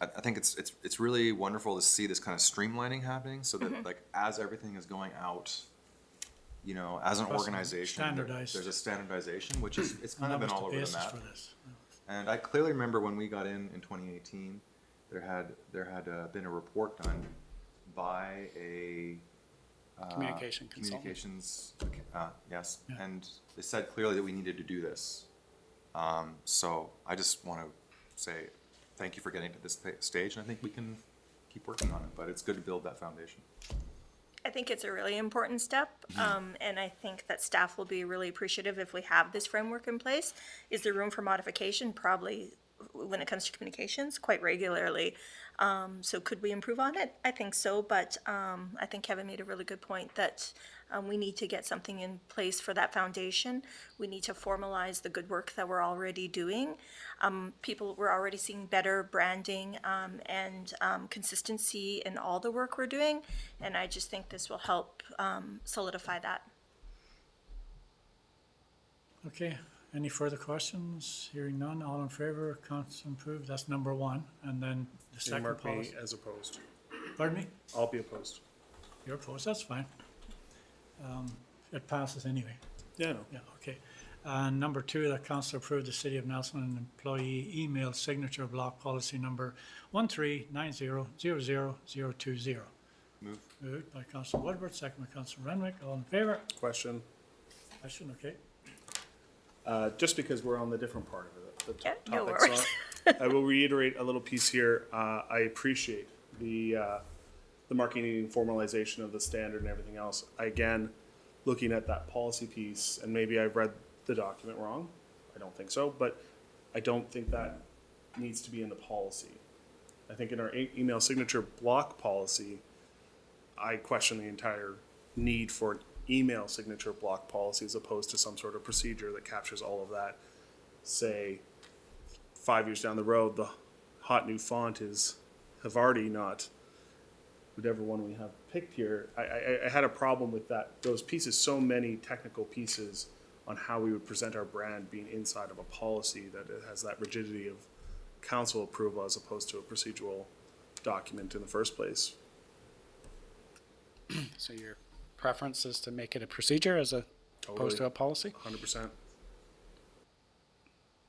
I think it's really wonderful to see this kind of streamlining happening, so that, like, as everything is going out, as an organization, Standardized. there's a standardization, which is, it's kind of been all over the Basis map. for this. And I clearly remember when we got in 2018, there had been a report done by a Communication consultant. communications, yes, Yeah. and they said clearly that we needed to do this. So I just want to say thank you for getting to this stage, and I think we can keep working on it, but it's good to build that foundation. I think it's a really important step, and I think that staff will be really appreciative if we have this framework in place. Is there room for modification? Probably, when it comes to communications, quite regularly. So could we improve on it? I think so, but I think Kevin made a really good point that we need to get something in place for that foundation. We need to formalize the good work that we're already doing. We're already seeing better branding and consistency in all the work we're doing, and I just think this will help solidify that. Okay, any further questions? Hearing none, all in favor, council approved, that's number one, and then the You second mark me policy. as opposed. Pardon me? I'll be opposed. You're opposed, that's fine. It passes anyway. Yeah, no. Yeah, okay. And number two, that council approved the City of Nelson and employee email signature block policy number 13900020. Move. Moved by council Woodward, second by council Renwick, all in favor? Question, Question, okay. just because we're on the different part of it, the Yeah, no topic, worries. so I will reiterate a little piece here. I appreciate the marketing and formalization of the standard and everything else. Again, looking at that policy piece, and maybe I've read the document wrong, I don't think so, but I don't think that needs to be in the policy. I think in our email signature block policy, I question the entire need for an email signature block policy as opposed to some sort of procedure that captures all of that. Say, 5 years down the road, the hot new font is Havarti, not whatever one we have picked here. I had a problem with that, those pieces, so many technical pieces on how we would present our brand being inside of a policy that it has that rigidity of council approval as opposed to a procedural document in the first place. So your preference is to make it a procedure as opposed to a policy? 100%.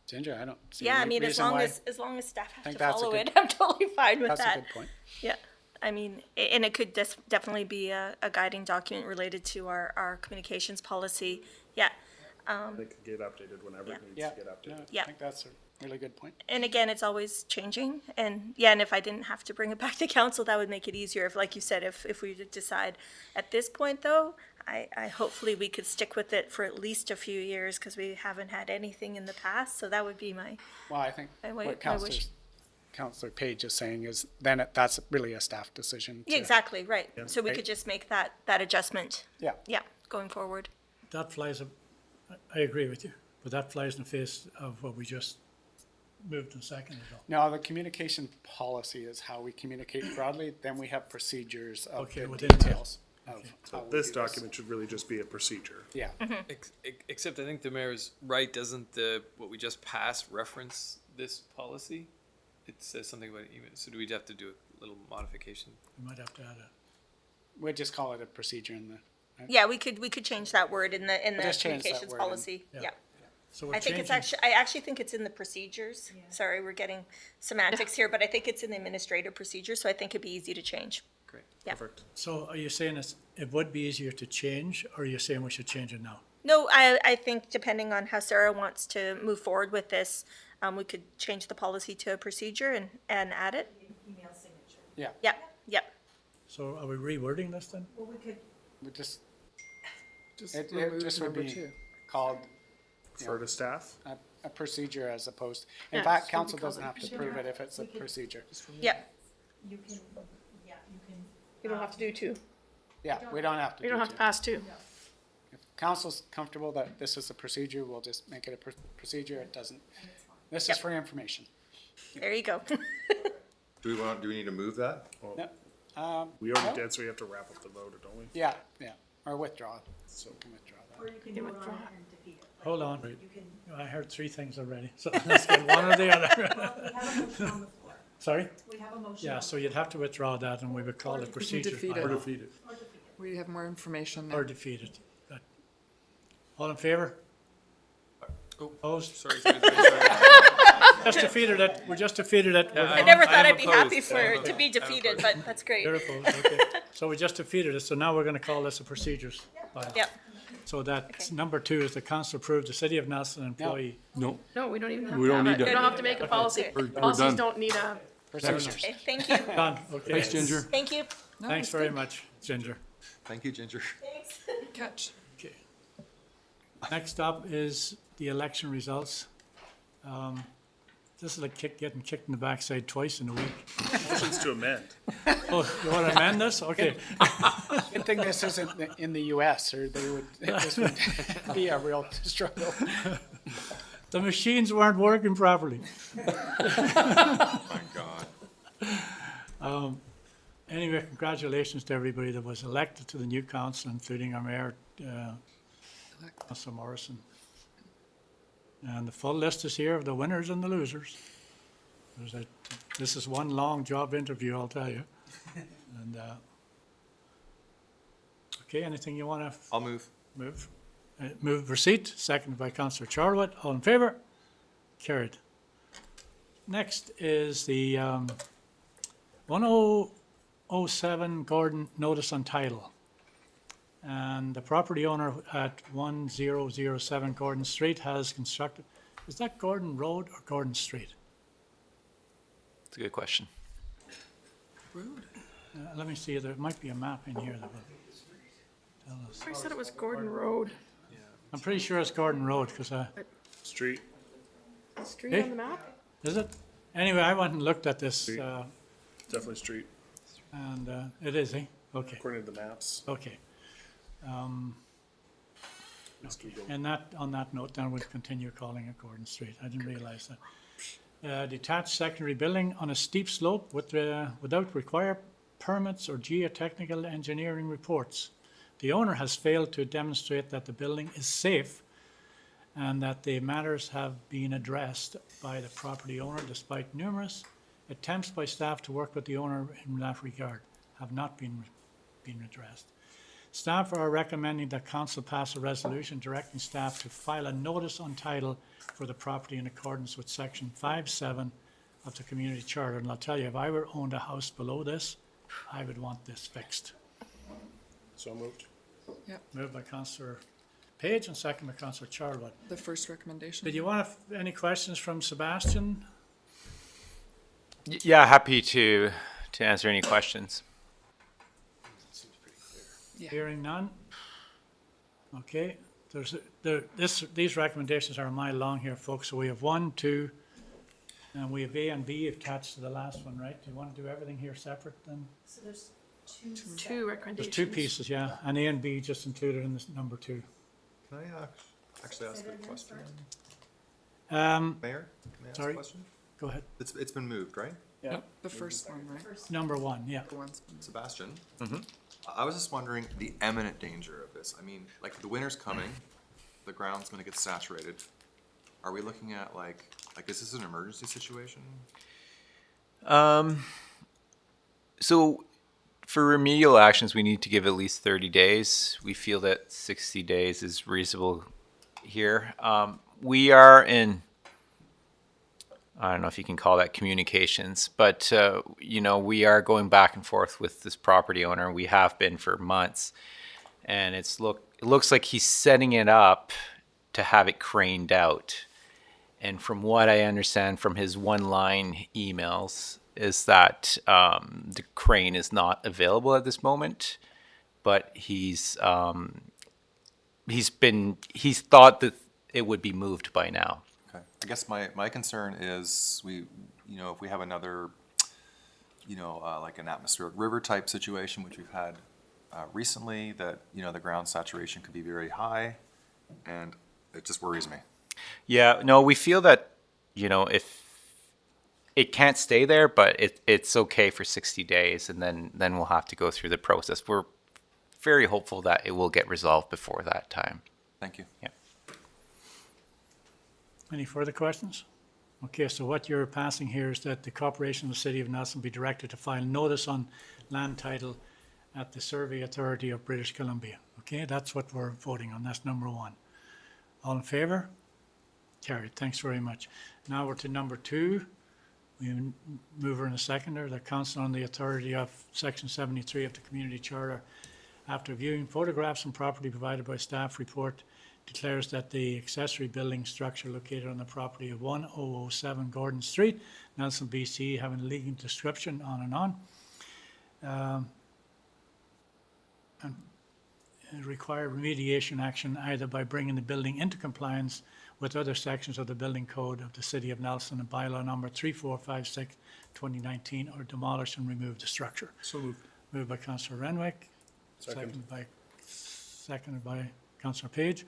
Ginger, I don't see Yeah, I any mean, as reason long why. as long as staff have think to that's a follow good- it, I'm totally fine with That's a that. good point. Yeah, I mean, and it could definitely be a guiding document related to our communications policy. Yeah, It could get updated whenever it needs Yeah, to get no, updated. Yeah. I think that's a really good point. and again, it's always changing. And yeah, and if I didn't have to bring it back to council, that would make it easier. If, like you said, if we did decide at this point, though, I hopefully we could stick with it for at least a few years because we haven't had anything in the past. So that would be my Well, I think my what wish. Councillor Page is saying is then that's really a staff decision. Yeah, to- exactly, right. So we Right. could just make that adjustment. Yeah. Yeah, going forward. That flies, I agree with you, but that flies in the face of what we just moved and seconded on. No, the communication policy is how we communicate broadly, then we have procedures of Okay, the within that. details of how we This do document should really just be a procedure. Yeah, Except I think the mayor is right, doesn't what we just passed reference this policy? It says something about even, so do we have to do a little modification? We might have to add a, we'd just call it a procedure in the, Yeah, we could change that word in the just change that communications word in- policy. yeah. Yeah. so we're I think it's changing, I actually think it's in the procedures. Sorry, we're getting semantics here, but I think it's in the administrative procedures, so I think it'd be easy to change. Great. Yeah. Perfect. so are you saying it would be easier to change, or are you saying we should change it now? No, I think depending on how Sarah wants to move forward with this, we could change the policy to a procedure and add it. Email signature. yeah, Yep, yep. So are we rewording this then? Well, we could, we just, Just it remove just would number be 2. called Refer to staff. a procedure as opposed, in Yeah, fact, so we council call doesn't it have to procedure. prove it if it's a procedure. Yep. you can, yeah, you can. You don't have to do two. Yeah, we don't have to You do don't have to two. pass two. If council's comfortable that this is a procedure, we'll just make it a procedure, it doesn't. This is Yep. for information. There you go. Do we need to move that? Yep. We already did, so we have to wrap up the vote, don't we? Yeah, or withdraw, so we can withdraw that. Or you can You vote on withdraw. it and defeat it. Hold on, You can, I heard three things already, so let's get one or the other. we have a motion on the floor. Sorry? We have a motion. Yeah, on so you'd have to withdraw that and we would call it procedure. defeat Or bylaw. defeat it. We have more information now. Or defeat it. But- All in favor? Oh, Opposed? sorry, Just defeated it, we just defeated it. We're I going- never I thought am I'd be happy opposed. for I it am to be defeated, but that's great. You're opposed, okay. So we just defeated it, so now we're gonna call this a procedures bylaw. Yep. So that's, Okay. number 2 is the council approved the City of Nelson employee. No, No, we don't even have we to don't have need it. We don't to. have to make a policy. We're Policies done. don't need a, Procedures. Okay, thank you. Done, okay. Thanks, Ginger. Thank you. No, Thanks it's very good. much, Ginger. Thank you, Ginger. Thanks. Catch. Okay. Next up is the election results. This is like getting kicked in the backside twice in a week. Motions to amend. Oh, you want to amend this? Okay. Good thing this isn't in the US, or this would be a real struggle. The machines weren't working properly. My God. Anyway, congratulations to everybody that was elected to the new council, including our mayor, Councillor Morrison. And the full list is here of the winners and the losers. This is one long job interview, I'll tell you. And, okay, anything you want to I'll move. move? Move receipt, seconded by Councillor Charlwood. All in favour? Carried. Next is the 1007 Gordon Notice on Title. And the property owner at 1007 Gordon Street has constructed, is that Gordon Road or Gordon Street? It's a good question. Let me see, there might be a map in here that will tell us. I said it was Gordon Road. I'm pretty sure it's Gordon Road, because Street. Street Hey. on the map? is it? Anyway, I went and looked at this, Street. Definitely street, and it is, eh? Okay, according to the maps. okay. Let's keep going. And that, on that note, then we'll continue calling it Gordon Street. I didn't realize that. Detached secondary building on a steep slope without required permits or geotechnical engineering reports. The owner has failed to demonstrate that the building is safe and that the matters have been addressed by the property owner despite numerous attempts by staff to work with the owner in that regard have not been addressed. Staff are recommending that council pass a resolution directing staff to file a notice on title for the property in accordance with section 5.7 of the community charter. And I'll tell you, if I were owned a house below this, I would want this fixed. So moved. Moved by councillor Page and second by councillor Charlwood. The first recommendation. Did you want any questions from Sebastian? Yeah, happy to answer any questions. Yeah. Hearing none? Okay, these recommendations are a mile long here, folks. So we have 1, 2, and we have A and B attached to the last one, right? Do you want to do everything here separate then? So there's Two recommendations. There's 2 pieces, yeah, and A and B just included in this number 2. Can I actually ask a question? Um, Mayor, can I ask a Sorry. question? Go ahead. It's been moved, right? The first one, right? Number 1, yeah. The one's Sebastian? I was just wondering the imminent danger of this. I mean, like the winter's coming, the ground's gonna get saturated. Are we looking at like is this an emergency situation? So for remedial actions, we need to give at least 30 days. We feel that 60 days is reasonable here. We are in, I don't know if you can call that communications, but we are going back and forth with this property owner. We have been for months, and it looks like he's setting it up to have it craned out. And from what I understand from his one-line emails is that the crane is not available at this moment, but he's thought that it would be moved by now. Okay. I guess my concern is if we have another, like an atmospheric river type situation, which we've had recently, that, the ground saturation could be very high, and it just worries me. Yeah, no, we feel that, if it can't stay there, but it's okay for 60 days, and then we'll have to go through the process. We're very hopeful that it will get resolved before that time. Thank you. Yeah. Any further questions? Okay, so what you're passing here is that the corporation of the City of Nelson be directed to file notice on land title at the Survey Authority of British Columbia. Okay, that's what we're voting on. That's number 1. All in favour? Carried. Thanks very much. Now we're to number 2. We mover and a seconder. The council on the authority of section 73 of the community charter, after viewing photographs and property provided by staff report, declares that the accessory building structure located on the property of 1007 Gordon Street, Nelson, BC, having a legal description on and on, and require remediation action either by bringing the building into compliance with other sections of the building code of the City of Nelson and bylaw number 3456 2019, or demolish and remove the structure. So moved. Moved by councillor Renwick, Second. seconded by councillor Page.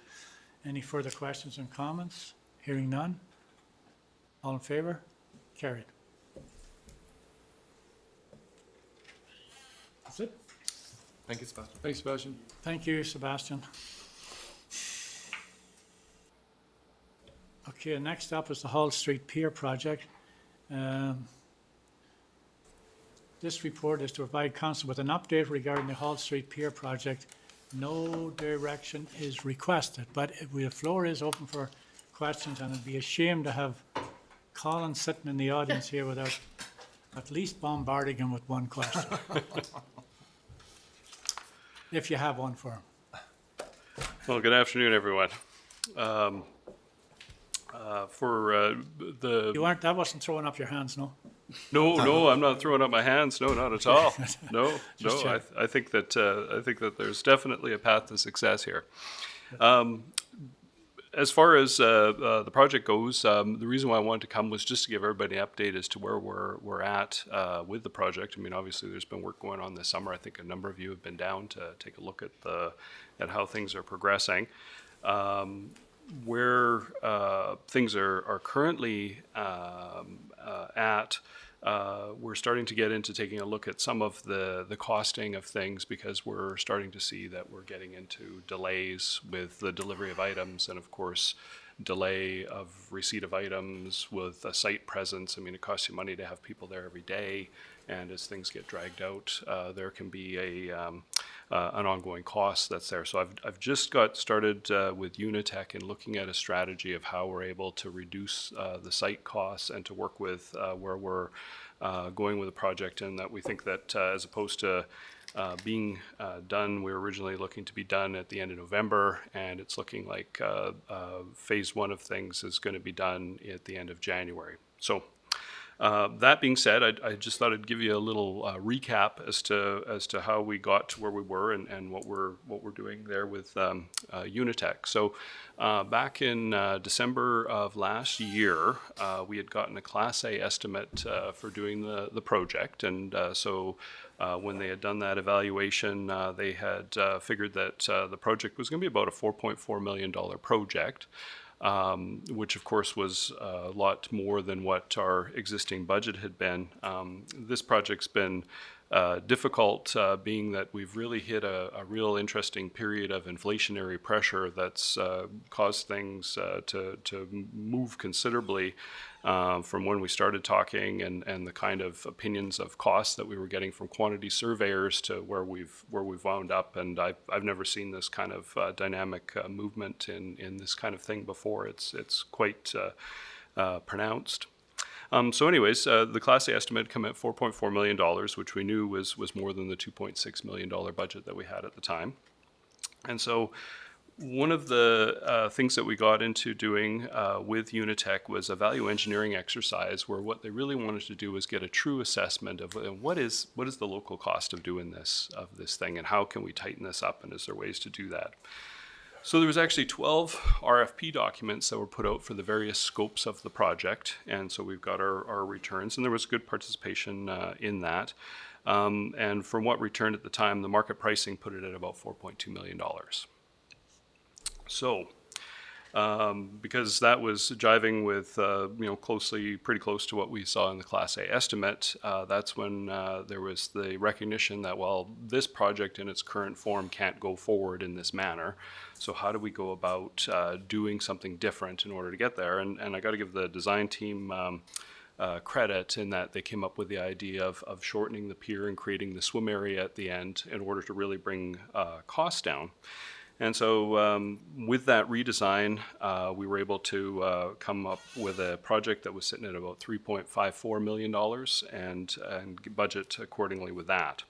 Any further questions and comments? Hearing none. All in favour? Carried. That's it. Thank you, Sebastian. Thanks, Sebastian. Thank you, Sebastian. Okay, next up is the Hall Street Pier project. This report is to provide council with an update regarding the Hall Street Pier project. No direction is requested, but the floor is open for questions, and it'd be a shame to have Colin sitting in the audience here without at least bombarding him with one question. If you have one for him. Well, good afternoon, everyone. That wasn't throwing up your hands, no? No, I'm not throwing up my hands. No, not at all. No. Just check. I think that there's definitely a path to success here. As far as the project goes, the reason why I wanted to come was just to give everybody an update as to where we're at with the project. I mean, obviously, there's been work going on this summer. I think a number of you have been down to take a look at how things are progressing. Where things are currently at, we're starting to get into taking a look at some of the costing of things, because we're starting to see that we're getting into delays with the delivery of items, and of course delay of receipt of items with a site presence. I mean, it costs you money to have people there every day, and as things get dragged out, there can be an ongoing cost that's there. So I've just got started with Unitech and looking at a strategy of how we're able to reduce the site costs and to work with where we're going with the project, and that we think that as opposed to being done, we were originally looking to be done at the end of November, and it's looking like phase one of things is going to be done at the end of January. So that being said, I just thought I'd give you a little recap as to how we got to where we were and what we're doing there with Unitech. So back in December of last year, we had gotten a Class A estimate for doing the project, and so when they had done that evaluation, they had figured that the project was going to be about a $4.4 million project. Which of course was a lot more than what our existing budget had been. This project's been difficult, being that we've really hit a real interesting period of inflationary pressure that's caused things to move considerably from when we started talking, and the kind of opinions of costs that we were getting from quantity surveyors to where we've wound up. And I've never seen this kind of dynamic movement in this kind of thing before. It's quite pronounced. So anyways, the Class A estimate come at $4.4 million, which we knew was more than the $2.6 million budget that we had at the time. And so one of the things that we got into doing with Unitech was a value engineering exercise, where what they really wanted to do was get a true assessment of what is the local cost of doing this thing, and how can we tighten this up, and is there ways to do that. So there was actually 12 RFP documents that were put out for the various scopes of the project, and so we've got our returns, and there was good participation in that. And from what returned at the time, the market pricing put it at about $4.2 million. So, because that was jiving with, pretty close to what we saw in the Class A estimate, that's when there was the recognition that, well, this project in its current form can't go forward in this manner. So how do we go about doing something different in order to get there? And I got to give the design team credit in that they came up with the idea of shortening the pier and creating the swim area at the end in order to really bring costs down. And so with that redesign, we were able to come up with a project that was sitting at about $3.54 million and budget accordingly with that.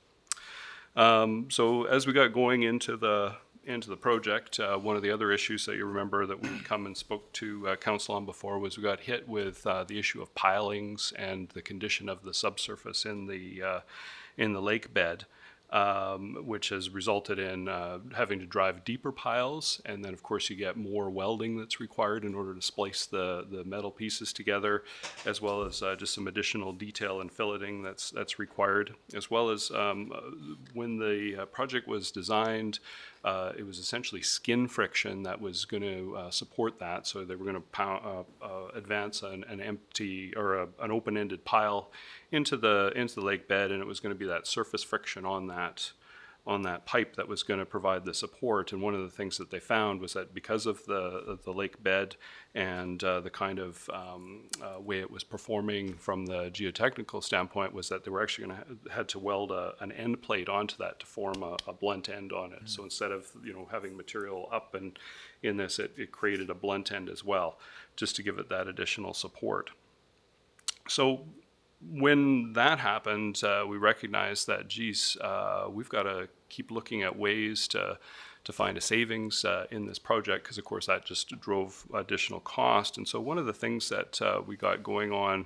So as we got going into the project, one of the other issues that you remember that we come and spoke to council on before was we got hit with the issue of pilings and the condition of the subsurface in the lake bed. Which has resulted in having to drive deeper piles, and then of course you get more welding that's required in order to splice the metal pieces together, as well as just some additional detail and filleting that's required, as well as when the project was designed, it was essentially skin friction that was going to support that. So they were going to advance an empty or an open-ended pile into the lake bed, and it was going to be that surface friction on that pipe that was going to provide the support. And one of the things that they found was that because of the lake bed and the kind of way it was performing from the geotechnical standpoint, was that they were actually going to had to weld an end plate onto that to form a blunt end on it. So instead of having material up and in this, it created a blunt end as well, just to give it that additional support. So when that happened, we recognized that, we've got to keep looking at ways to find a savings in this project, because of course that just drove additional cost. And so one of the things that we got going on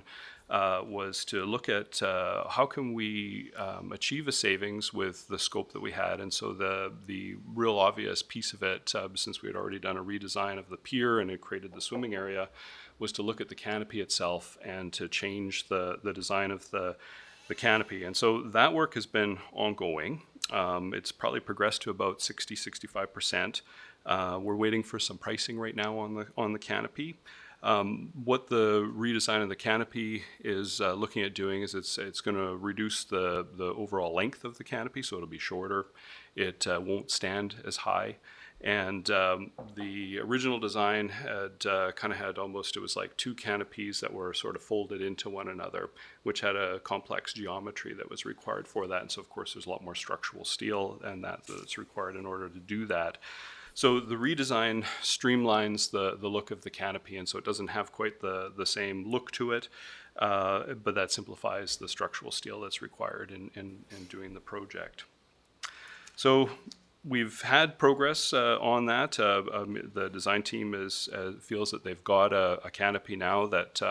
was to look at how can we achieve a savings with the scope that we had. And so the real obvious piece of it, since we had already done a redesign of the pier and it created the swimming area, was to look at the canopy itself and to change the design of the canopy. And so that work has been ongoing. It's probably progressed to about 60-65%. We're waiting for some pricing right now on the canopy. What the redesign of the canopy is looking at doing is it's going to reduce the overall length of the canopy, so it'll be shorter. It won't stand as high. And the original design had kind of had almost, it was like two canopies that were sort of folded into one another, which had a complex geometry that was required for that. And so, of course, there's a lot more structural steel and that's required in order to do that. So the redesign streamlines the look of the canopy, and so it doesn't have quite the same look to it, but that simplifies the structural steel that's required in doing the project. So we've had progress on that. The design team feels that they've got a canopy now that,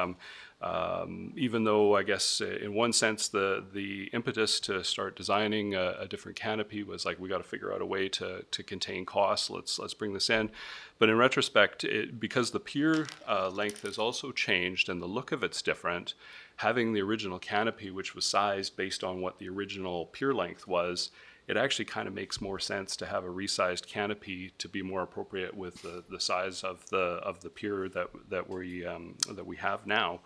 even though I guess in one sense the impetus to start designing a different canopy was like, we got to figure out a way to contain costs. Let's bring this in. But in retrospect, because the pier length has also changed and the look of it's different, having the original canopy, which was sized based on what the original pier length was, it actually kind of makes more sense to have a resized canopy to be more appropriate with the size of the pier that we have now.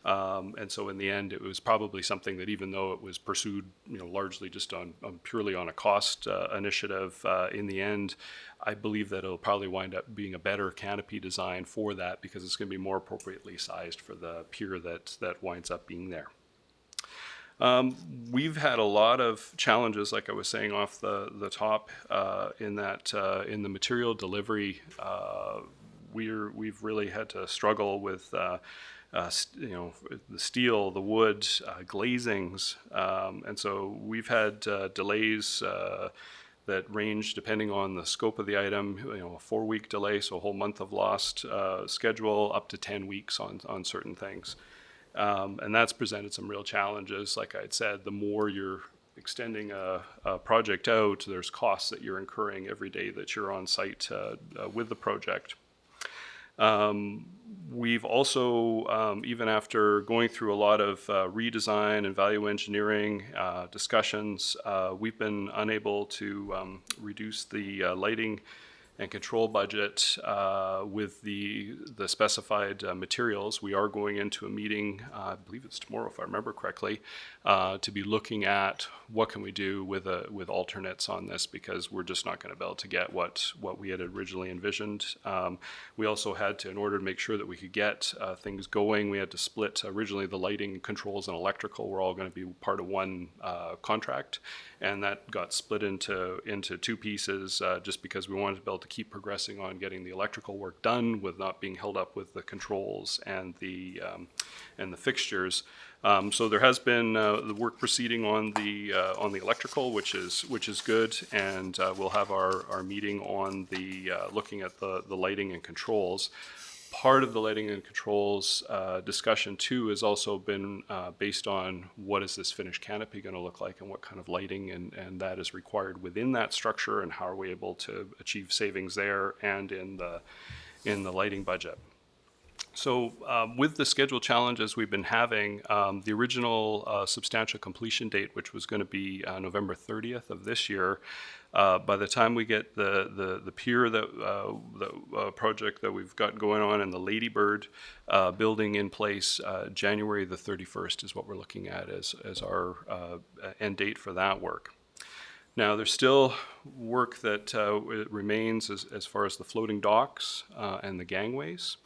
And so in the end, it was probably something that, even though it was pursued, largely just on purely on a cost initiative, in the end, I believe that it'll probably wind up being a better canopy design for that, because it's going to be more appropriately sized for the pier that winds up being there. We've had a lot of challenges, like I was saying off the top, in the material delivery. We've really had to struggle with the steel, the wood, glazings, and so we've had delays that range, depending on the scope of the item, a 4-week delay, so a whole month of lost schedule, up to 10 weeks on certain things. And that's presented some real challenges. Like I'd said, the more you're extending a project out, there's costs that you're incurring every day that you're on site with the project. We've also, even after going through a lot of redesign and value engineering discussions, we've been unable to reduce the lighting and control budget with the specified materials. We are going into a meeting, I believe it's tomorrow if I remember correctly, to be looking at what can we do with alternates on this, because we're just not going to be able to get what we had originally envisioned. We also had to, in order to make sure that we could get things going, we had to split. Originally the lighting, controls, and electrical were all going to be part of one contract, and that got split into two pieces, just because we wanted to be able to keep progressing on getting the electrical work done with not being held up with the controls and the fixtures. So there has been the work proceeding on the electrical, which is good, and we'll have our meeting on the looking at the lighting and controls. Part of the lighting and controls discussion too has also been based on what is this finished canopy going to look like, and what kind of lighting and that is required within that structure, and how are we able to achieve savings there and in the lighting budget. So with the schedule challenges we've been having, the original substantial completion date, which was going to be November 30th of this year, by the time we get the pier the project that we've got going on, and the Ladybird building in place, January the 31st is what we're looking at as our end date for that work. Now, there's still work that remains as far as the floating docks and the gangways,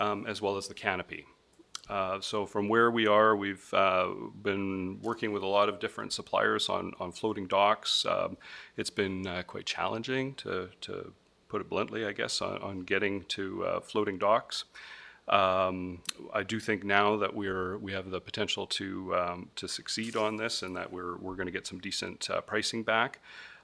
as well as the canopy. So from where we are, we've been working with a lot of different suppliers on floating docks. It's been quite challenging, to put it bluntly, I guess, on getting to floating docks. I do think now that we have the potential to succeed on this, and that we're going to get some decent pricing back.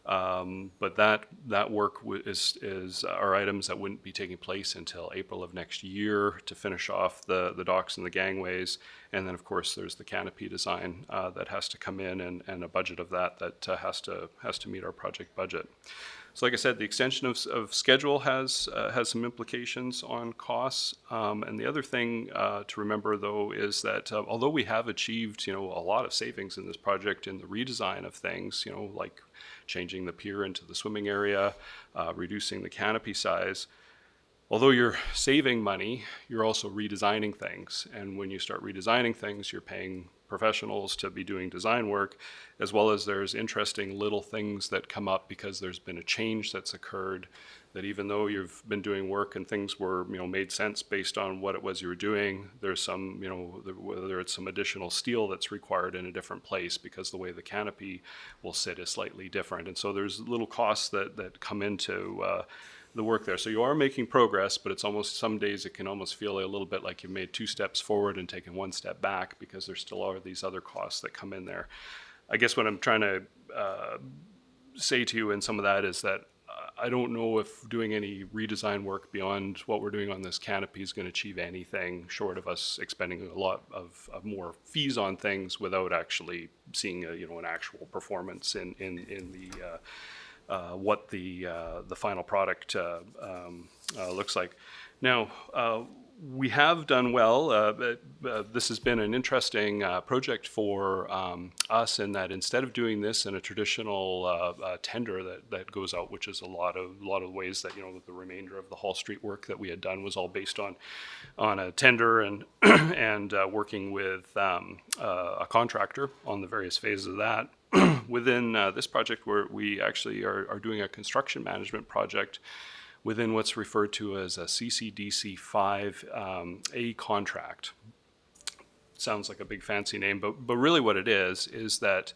But that work is our items that wouldn't be taking place until April of next year to finish off the docks and the gangways. And then, of course, there's the canopy design that has to come in, and a budget of that has to meet our project budget. So like I said, the extension of schedule has some implications on costs. And the other thing to remember, though, is that although we have achieved, a lot of savings in this project in the redesign of things, like changing the pier into the swimming area, reducing the canopy size, although you're saving money, you're also redesigning things. And when you start redesigning things, you're paying professionals to be doing design work, as well as there's interesting little things that come up because there's been a change that's occurred, that even though you've been doing work and things were, made sense based on what it was you were doing, there's some, whether it's some additional steel that's required in a different place because the way the canopy will sit is slightly different. And so there's little costs that come into the work there. So you are making progress, but it's almost, some days it can almost feel a little bit like you've made 2 steps forward and taken 1 step back because there still are these other costs that come in there. I guess what I'm trying to say to you in some of that is that I don't know if doing any redesign work beyond what we're doing on this canopy is going to achieve anything short of us expending a lot of more fees on things without actually seeing an actual performance in the what the final product looks like. Now, we have done well. This has been an interesting project for us in that instead of doing this in a traditional tender that goes out, which is a lot of ways that the remainder of the Hall Street work that we had done was all based on a tender and and working with a contractor on the various phases of that. Within this project, we actually are doing a construction management project within what's referred to as a CCDC 5A contract. Sounds like a big fancy name, but really what it is that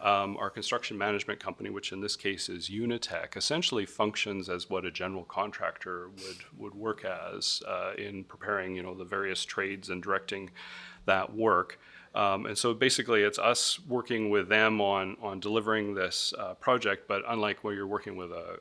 our construction management company, which in this case is Unitech, essentially functions as what a general contractor would work as in preparing the various trades and directing that work. And so basically it's us working with them on delivering this project, but unlike where you're working with a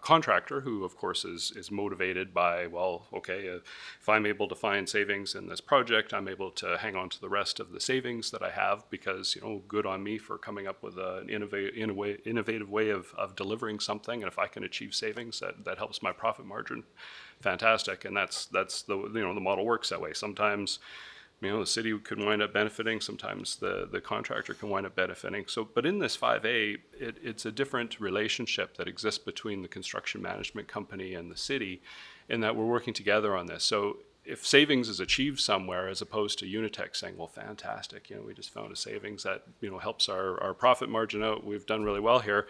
contractor who of course is motivated by, well, okay, if I'm able to find savings in this project, I'm able to hang on to the rest of the savings that I have because, good on me for coming up with an innovative way of delivering something. And if I can achieve savings that helps my profit margin, fantastic. And that's the, the model works that way. Sometimes the city could wind up benefiting, sometimes the contractor can wind up benefiting. So, but in this 5A, it's a different relationship that exists between the construction management company and the city in that we're working together on this. So if savings is achieved somewhere as opposed to Unitech saying, well, fantastic, we just found a savings that, helps our profit margin out, we've done really well here.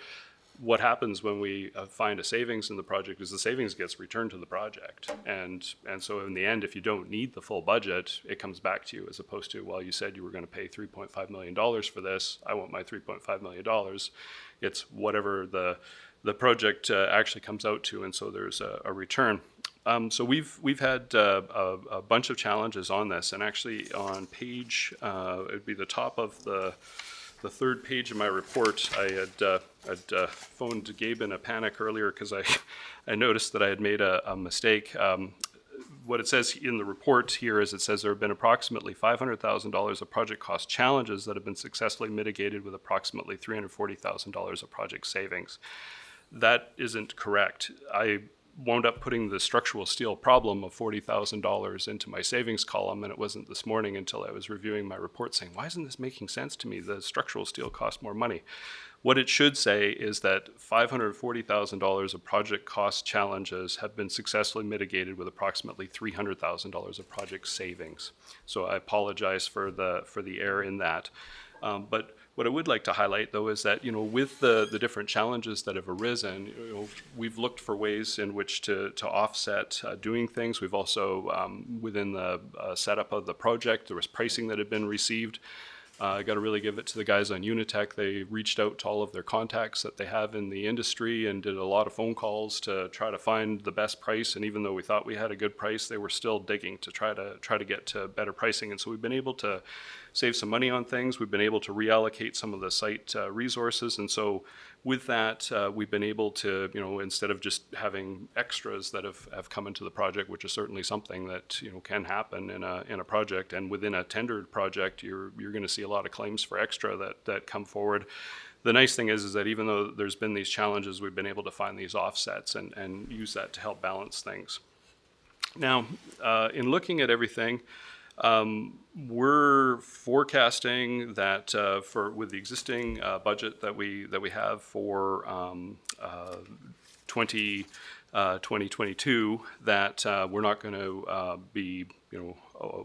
What happens when we find a savings in the project is the savings gets returned to the project. And so in the end, if you don't need the full budget, it comes back to you as opposed to, well, you said you were going to pay $3.5 million for this. I want my $3.5 million. It's whatever the project actually comes out to. And so there's a return. So we've had a bunch of challenges on this. And actually on page, it'd be the top of the 3rd page of my report, I had phoned Gabe in a panic earlier because I noticed that I had made a mistake. What it says in the report here is it says there have been approximately $500,000 of project cost challenges that have been successfully mitigated with approximately $340,000 of project savings. That isn't correct. I wound up putting the structural steel problem of $40,000 into my savings column, and it wasn't this morning until I was reviewing my report saying, why isn't this making sense to me? The structural steel costs more money. What it should say is that $540,000 of project cost challenges have been successfully mitigated with approximately $300,000 of project savings. So I apologize for the error in that. But what I would like to highlight, though, is that, with the different challenges that have arisen, we've looked for ways in which to offset doing things. We've also, within the setup of the project, there was pricing that had been received. I got to really give it to the guys on Unitech. They reached out to all of their contacts that they have in the industry and did a lot of phone calls to try to find the best price. And even though we thought we had a good price, they were still digging to try to get to better pricing. And so we've been able to save some money on things. We've been able to reallocate some of the site resources. And so with that, we've been able to, instead of just having extras that have come into the project, which is certainly something that, can happen in a project, and within a tendered project, you're going to see a lot of claims for extra that come forward. The nice thing is that even though there's been these challenges, we've been able to find these offsets and use that to help balance things. Now, in looking at everything, we're forecasting that with the existing budget that we have for 2022, that we're not going to be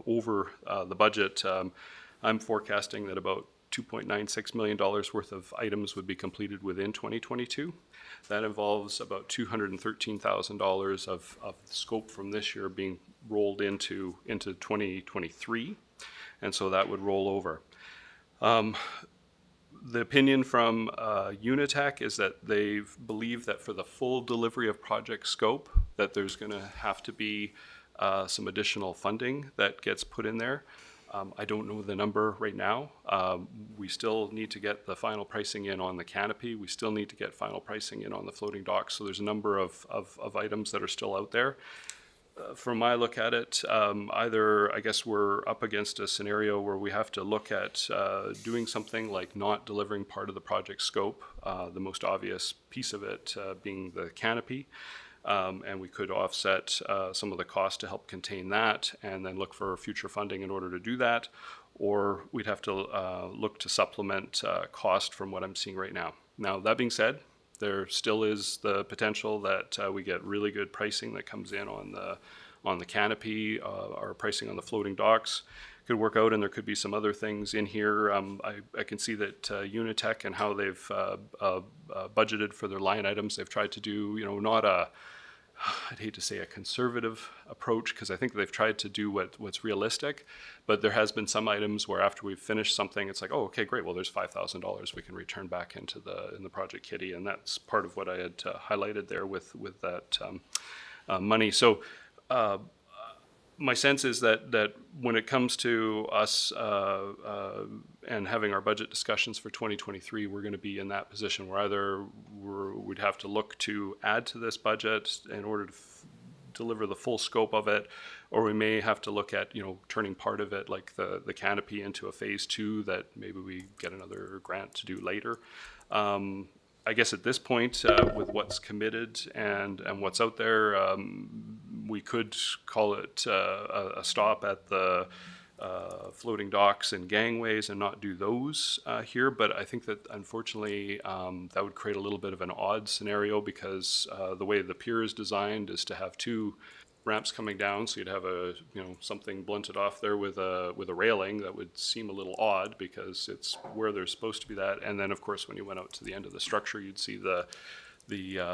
over the budget. I'm forecasting that about $2.96 million worth of items would be completed within 2022. That involves about $213,000 of scope from this year being rolled into 2023, and so that would roll over. The opinion from Unitech is that they believe that for the full delivery of project scope, that there's going to have to be some additional funding that gets put in there. I don't know the number right now. We still need to get the final pricing in on the canopy. We still need to get final pricing in on the floating docks. So there's a number of items that are still out there. From my look at it, either I guess we're up against a scenario where we have to look at doing something like not delivering part of the project scope, the most obvious piece of it being the canopy. And we could offset some of the cost to help contain that and then look for future funding in order to do that. Or we'd have to look to supplement cost from what I'm seeing right now. Now, that being said, there still is the potential that we get really good pricing that comes in on the canopy, our pricing on the floating docks could work out, and there could be some other things in here. I can see that Unitech and how they've budgeted for their line items, they've tried to do, not I'd hate to say a conservative approach, because I think they've tried to do what's realistic, but there has been some items where after we've finished something, it's like, oh, okay, great, well, there's $5,000 we can return back in the project kitty, and that's part of what I had highlighted there with that money. So my sense is that when it comes to us and having our budget discussions for 2023, we're going to be in that position where either we'd have to look to add to this budget in order to deliver the full scope of it, or we may have to look at turning part of it, like the canopy, into a phase 2 that maybe we get another grant to do later. I guess at this point, with what's committed and what's out there, we could call it a stop at the floating docks and gangways and not do those here. But I think that unfortunately that would create a little bit of an odd scenario, because the way the pier is designed is to have 2 ramps coming down, so you'd have something blunted off there with a railing. That would seem a little odd because it's where there's supposed to be that. And then of course when you went out to the end of the structure, you'd see the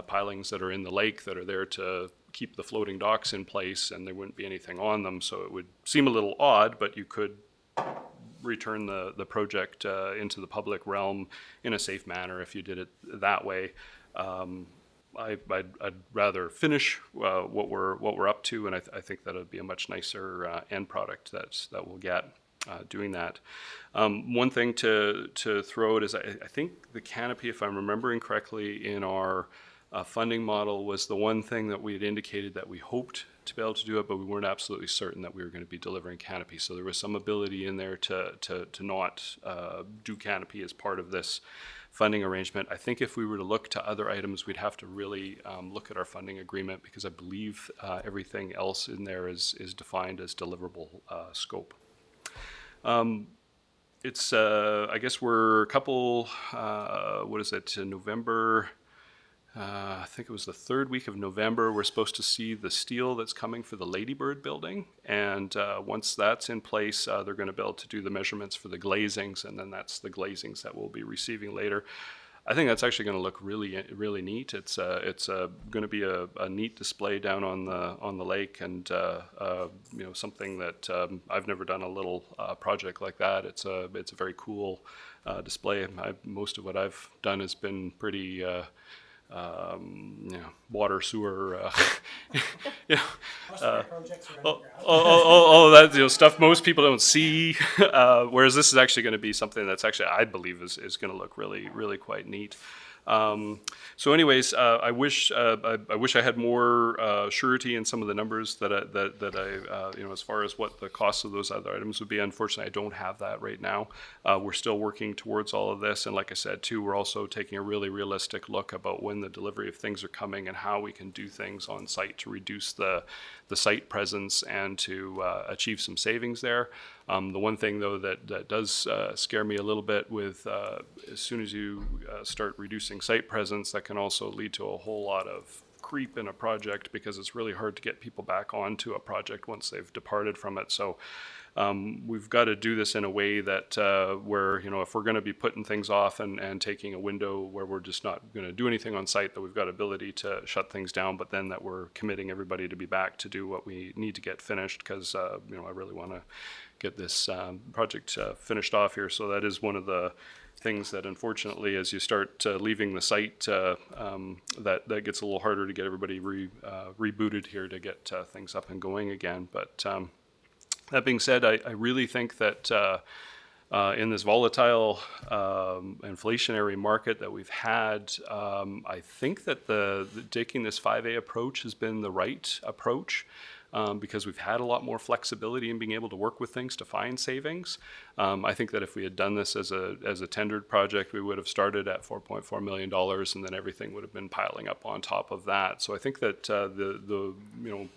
pilings that are in the lake that are there to keep the floating docks in place, and there wouldn't be anything on them, so it would seem a little odd, but you could return the project into the public realm in a safe manner if you did it that way. I'd rather finish what we're up to, and I think that would be a much nicer end product that we'll get doing that. One thing to throw out is I think the canopy, if I'm remembering correctly, in our funding model was the one thing that we had indicated that we hoped to be able to do it, but we weren't absolutely certain that we were going to be delivering canopy. So there was some ability in there to not do canopy as part of this funding arrangement. I think if we were to look to other items, we'd have to really look at our funding agreement, because I believe everything else in there is defined as deliverable scope. It's, I guess we're a couple, November, I think it was the 3rd week of November, we're supposed to see the steel that's coming for the Ladybird building. And once that's in place, they're going to be able to do the measurements for the glazings, and then that's the glazings that we'll be receiving later. I think that's actually going to look really, really neat. It's going to be a neat display down on the lake, and something that I've never done a little project like that. It's a very cool display. Most of what I've done has been pretty water, sewer, that's stuff most people don't see. Whereas this is actually going to be something that's actually, I believe, is going to look really, really quite neat. So anyways, I wish I had more surety in some of the numbers that I as far as what the cost of those other items would be. Unfortunately, I don't have that right now. We're still working towards all of this, and like I said too, we're also taking a really realistic look about when the delivery of things are coming and how we can do things on site to reduce the site presence and to achieve some savings there. The one thing though that does scare me a little bit with as soon as you start reducing site presence, that can also lead to a whole lot of creep in a project because it's really hard to get people back onto a project once they've departed from it. So we've got to do this in a way that where, you know, if we're going to be putting things off and taking a window where we're just not going to do anything on site, that we've got ability to shut things down, but then that we're committing everybody to be back to do what we need to get finished, because, you know, I really want to get this project finished off here. So that is one of the things that, unfortunately, as you start leaving the site, that gets a little harder to get everybody rebooted here to get things up and going again. But that being said, I really think that in this volatile inflationary market that we've had, I think that the taking this 5A approach has been the right approach. Because we've had a lot more flexibility in being able to work with things to find savings. I think that if we had done this as a tendered project, we would have started at $4.4 million, and then everything would have been piling up on top of that. So I think that you know,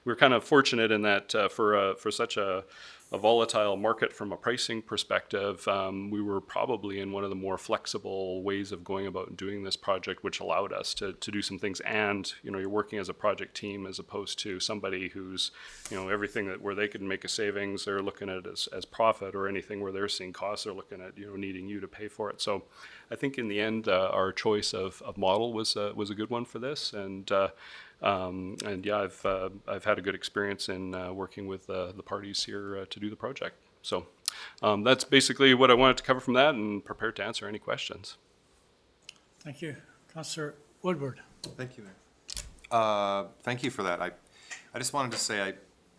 we're kind of fortunate in that for such a volatile market from a pricing perspective, we were probably in one of the more flexible ways of going about doing this project, which allowed us to do some things. And, you know, you're working as a project team as opposed to somebody who's, you know, everything that where they can make a savings, they're looking at it as profit, or anything where they're seeing costs, they're looking at, you know, needing you to pay for it. So I think in the end, our choice of model was a good one for this. And yeah, I've had a good experience in working with the parties here to do the project. So that's basically what I wanted to cover from that, and prepared to answer any questions. Thank you. Councillor Woodward. Thank you, Mayor. Thank you for that. I just wanted to say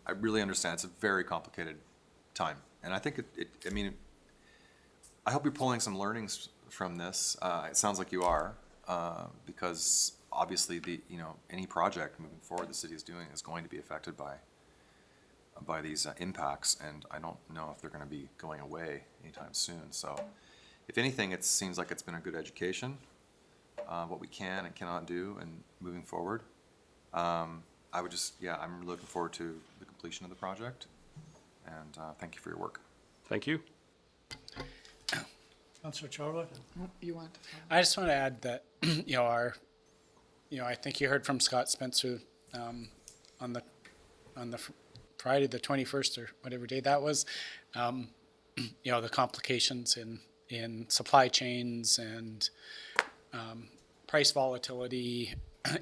I really understand it's a very complicated time, and I think I mean, I hope you're pulling some learnings from this. It sounds like you are, because obviously you know, any project moving forward the city is doing is going to be affected by these impacts, and I don't know if they're going to be going away anytime soon. So if anything, it seems like it's been a good education, what we can and cannot do and moving forward. I would just, yeah, I'm really looking forward to the completion of the project, and thank you for your work. Thank you. Councillor Charlotte. You want? I just want to add that, you know, I think you heard from Scott Spencer on the Friday the 21st or whatever day that was, you know, the complications in supply chains and price volatility,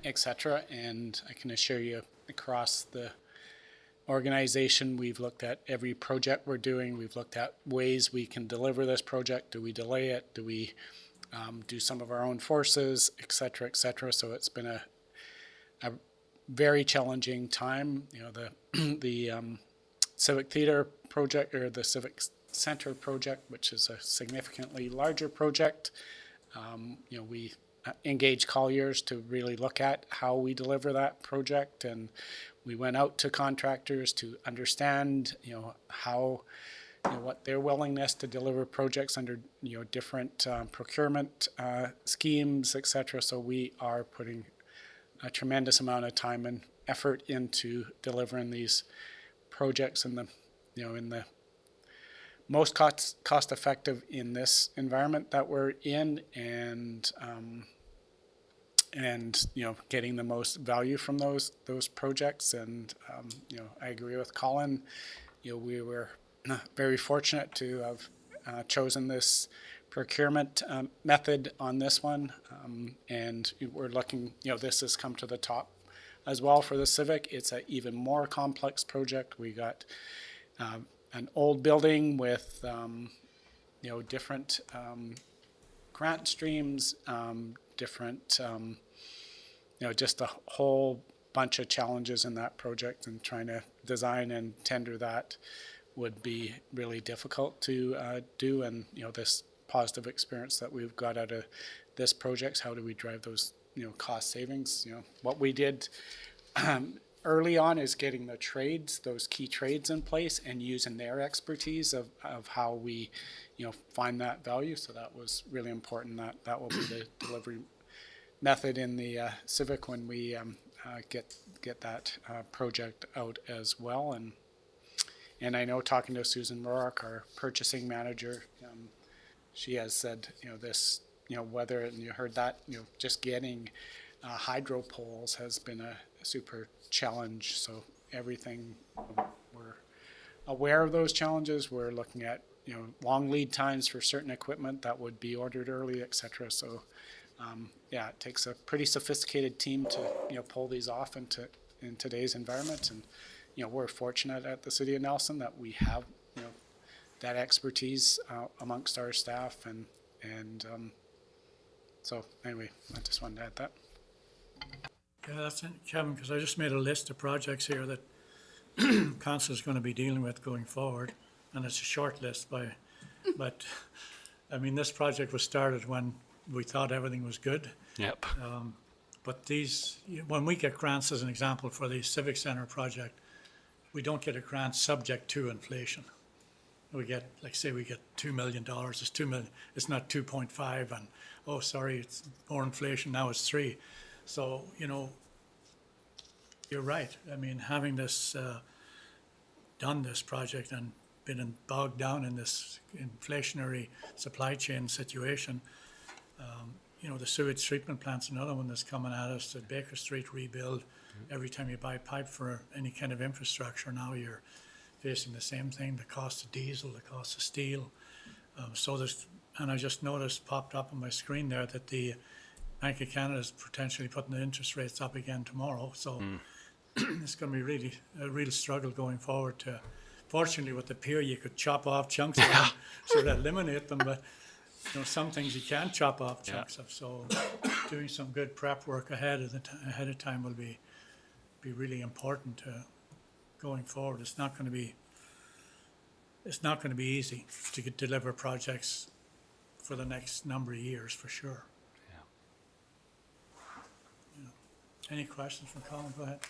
etc. And I can assure you, across the organization, we've looked at every project we're doing. We've looked at ways we can deliver this project. Do we delay it? Do we do some of our own forces, et cetera, et cetera. So it's been a very challenging time. You know, the Civic Theatre project, or the Civic Center project, which is a significantly larger project. You know, we engaged Colliers to really look at how we deliver that project, and we went out to contractors to understand, you know, how, you know, what their willingness to deliver projects under, you know, different procurement schemes, et cetera. So we are putting a tremendous amount of time and effort into delivering these projects in the, you know, in the most cost effective in this environment that we're in, and you know, getting the most value from those projects. And you know, I agree with Colin. You know, we were very fortunate to have chosen this procurement method on this one, and we're looking, you know, this has come to the top as well for the Civic. It's an even more complex project. We got an old building with you know, different grant streams, different you know, just a whole bunch of challenges in that project, and trying to design and tender that would be really difficult to do. And you know, this positive experience that we've got out of this project, how do we drive those, you know, cost savings? You know, what we did early on is getting the trades, those key trades in place, and using their expertise of how we, you know, find that value. So that was really important. That will be the delivery method in the Civic when we get that project out as well. And I know, talking to Susan Rourke, our purchasing manager, she has said, you know, this, you know, whether, and you heard that, you know, just getting hydro poles has been a super challenge. So everything, we're aware of those challenges. We're looking at, long lead times for certain equipment that would be ordered early, et cetera. So, yeah, it takes a pretty sophisticated team to, pull these off in today's environment. And, we're fortunate at the City of Nelson that we have, that expertise amongst our staff. And so anyway, I just wanted to add that. Yeah, that's it, Kevin, because I just made a list of projects here that council is going to be dealing with going forward, and it's a short list but I mean, this project was started when we thought everything was good. Yep. But when we get grants, as an example, for the Civic Center project, we don't get a grant subject to inflation. We get, like, say we get $2 million, it's 2 million, it's not 2.5, and, oh, sorry, it's more inflation, now it's 3. So, you're right. I mean, having done this project and been bogged down in this inflationary supply chain situation, the sewage treatment plant's another one that's coming at us, the Baker Street rebuild. Every time you buy pipe for any kind of infrastructure now, you're facing the same thing, the cost of diesel, the cost of steel. And I just noticed, popped up on my screen there, that the Bank of Canada is potentially putting the interest rates up again tomorrow. So it's going to be really a real struggle going forward. Fortunately, with the Pier, you could chop off chunks of them, sort of eliminate them. But some things you can't chop off chunks of. So doing some good prep work ahead of time will be really important going forward. It's not going to be easy to deliver projects for the next number of years, for sure. Any questions from Colin? Go ahead.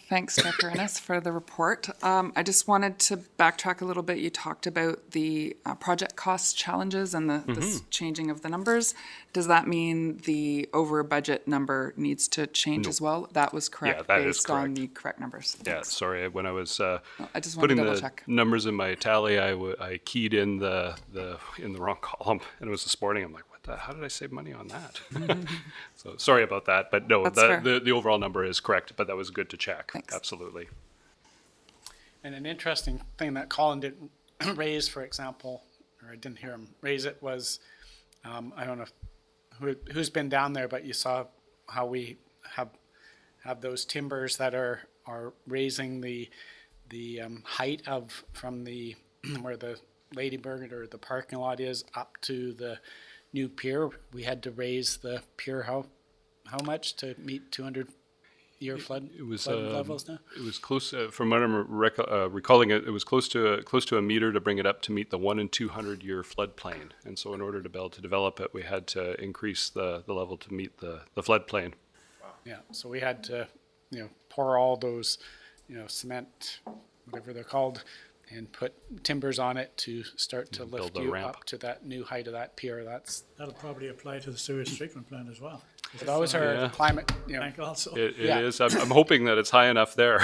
Thanks, Dr. Ennis, for the report. I just wanted to backtrack a little bit. You talked about the project cost challenges and the changing of the numbers. Does that mean the over budget number needs to change as well? That was correct, that is based on correct. the correct numbers. Yeah, Thanks. sorry, when I was I just wanted to putting double the check. numbers in my tally, I keyed in the in the wrong column, and it was this morning. I'm like, how did I save money on that? So sorry about that, but no, That's fair. the overall number is correct, but that was good to check. Thanks. Absolutely. And an interesting thing that Colin didn't raise, for example, or I didn't hear him raise it, was, I don't know who's been down there, but you saw how we have those timbers that are raising the height from the where the Ladybird or the parking lot is up to the new pier. We had to raise the pier how much to meet 200-year flood levels now? It was close, from what I'm recalling, it was close to a meter to bring it up to meet the 1 in 200-year floodplain. And so in order to be able to develop it, we had to increase the level to meet the floodplain. Yeah, so we had to, pour all those, cement, whatever they're called, and put timbers on it to start to lift the you ramp. up to that new height of that pier. That'll probably apply to the sewage treatment plant as well. Those are Yeah. climate, Bank also. It Yeah. is. I'm hoping that it's high enough there.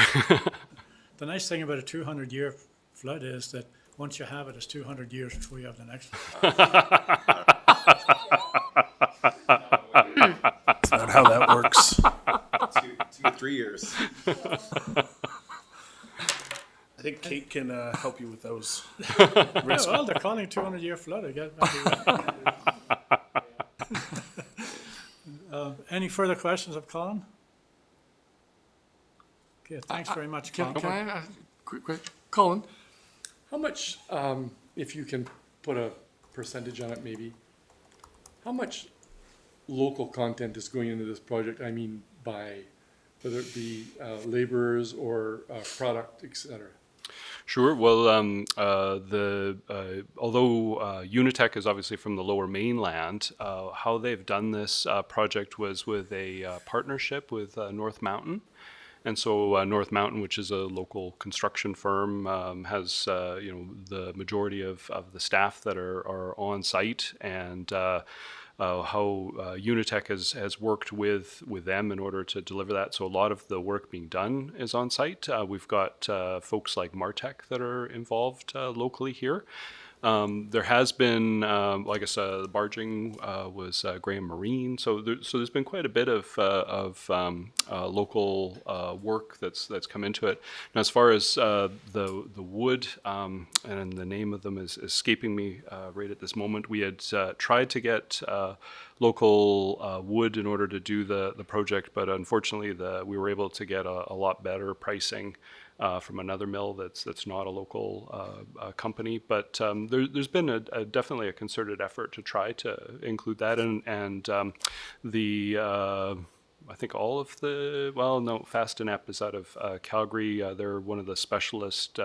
The nice thing about a 200-year flood is that once you have it, it's 200 years before you have the next one. That's not how that works. 2 or 3 years. I think Kate can help you with those. Yeah, well, they're calling 200-year flood. I guess. Any further questions of Colin? Okay, thanks very much, Can Colin. I ask quick, Colin, how much, if you can put a percentage on it maybe, how much local content is going into this project? I mean, by whether it be laborers or product, et cetera. Sure. Well, although Unitech is obviously from the Lower Mainland, how they've done this project was with a partnership with North Mountain. And so North Mountain, which is a local construction firm, has the majority of the staff that are on site, and how Unitech has worked with them in order to deliver that. So a lot of the work being done is on site. We've got folks like Martech that are involved locally here. There has been, like I said, the barging was Graham Marine. So there's been quite a bit of local work that's come into it. And as far as the wood, and the name of them is escaping me right at this moment, we had tried to get local wood in order to do the project, but unfortunately we were able to get a lot better pricing from another mill that's not a local company. But there's been definitely a concerted effort to try to include that, and I think all of the, well, no, Fast and Ep is out of Calgary. They're one of the specialist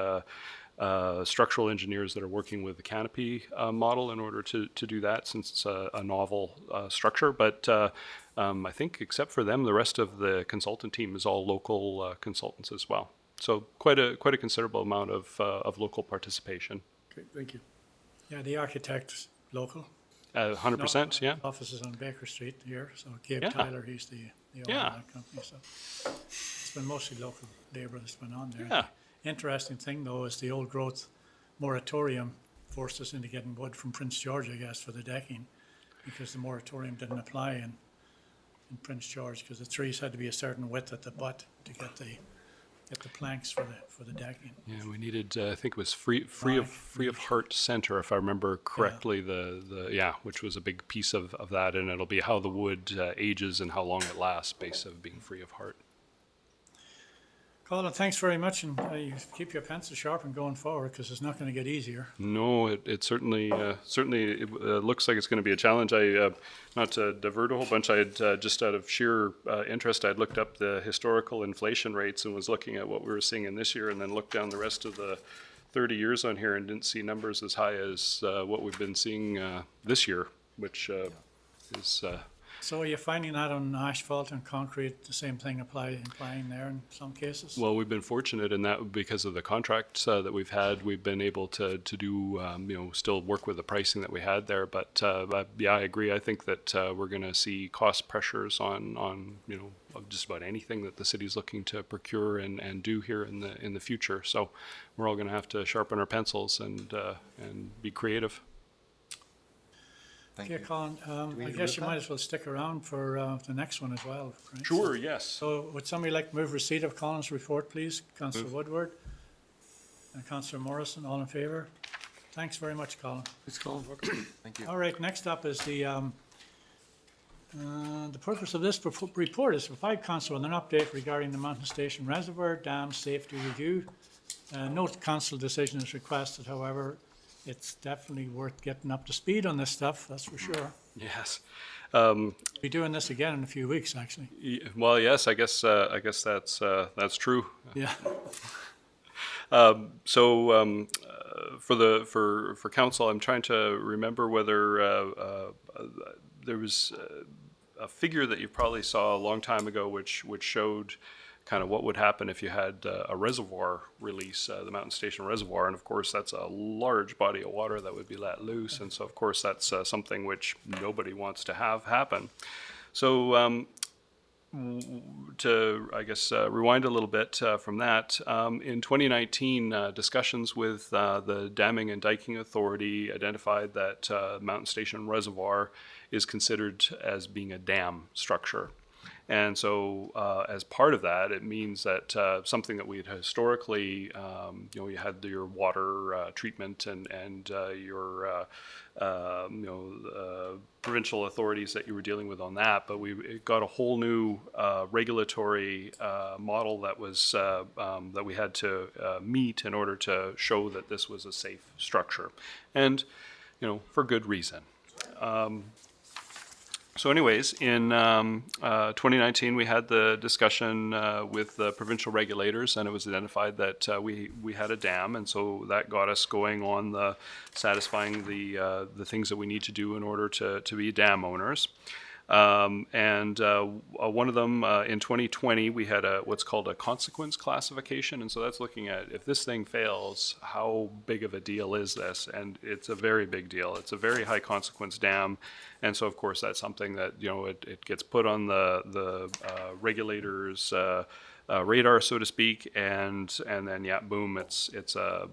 structural engineers that are working with the canopy model in order to do that, since it's a novel structure. But I think except for them, the rest of the consultant team is all local consultants as well. So quite a considerable amount of local participation. Okay, thank you. Yeah, the architect's local. 100%, yeah. Office is on Baker Street here, so Gabe Yeah. Tyler, he's the owner Yeah. of that company. So it's been mostly local labor that's been on there. Yeah. Interesting thing though is the old growth moratorium forced us into getting wood from Prince George, I guess, for the decking, because the moratorium didn't apply in Prince George, because the trees had to be a certain width at the butt to get the planks for the decking. Yeah, we needed, I think it was free of heart center, if I remember correctly, which was a big piece of that, and it'll be how the wood ages and how long it lasts based on being free of heart. Colin, thanks very much, and you keep your pencil sharp and going forward, because it's not going to get easier. No, it certainly looks like it's going to be a challenge. Not to divert a whole bunch, I had just out of sheer interest, I'd looked up the historical inflation rates and was looking at what we were seeing in this year, and then looked down the rest of the 30 years on here and didn't see numbers as high as what we've been seeing this year, which is... So are you finding that on asphalt and concrete, the same thing applying there in some cases? Well, we've been fortunate in that because of the contracts that we've had, we've been able to do, still work with the pricing that we had there. But yeah, I agree. I think that we're going to see cost pressures on just about anything that the city's looking to procure and do here in the future. So we're all going to have to sharpen our pencils and be creative. Thank Okay, you. Colin, I guess you might as well stick around for the next one as well. Right? Sure, yes. So would somebody like to move receipt of Colin's report, please? Councillor Woodward and Councillor Morrison, all in favour? Thanks very much, Colin. It's Colin. Thank you. All right, next up is the purpose of this report is to provide council with an update regarding the Mountain Station Reservoir Dam Safety Review. No council decision is requested, however, it's definitely worth getting up to speed on this stuff, that's for sure. Yes. We'll be doing this again in a few weeks, actually. Well, yes, I guess that's true. Yeah. For council, I'm trying to remember whether there was a figure that you probably saw a long time ago, which showed kind of what would happen if you had a reservoir release, the Mountain Station Reservoir, and of course that's a large body of water that would be let loose, and so of course that's something which nobody wants to have happen. So to, I guess, rewind a little bit from that, in 2019, discussions with the Damming and Diking Authority identified that Mountain Station Reservoir is considered as being a dam structure. And so as part of that, it means that something that we had historically, you had your water treatment and your, provincial authorities that you were dealing with on that, but we got a whole new regulatory model that was that we had to meet in order to show that this was a safe structure, and for good reason. So anyways, in 2019, we had the discussion with the provincial regulators, and it was identified that we had a dam, and so that got us going on the satisfying the things that we need to do in order to be dam owners. And one of them in 2020, we had what's called a consequence classification. And so that's looking at if this thing fails, how big of a deal is this? And it's a very big deal. It's a very high consequence dam. And so, of course, that's something that, it gets put on the regulators' radar, so to speak. And then, yeah, boom, it's a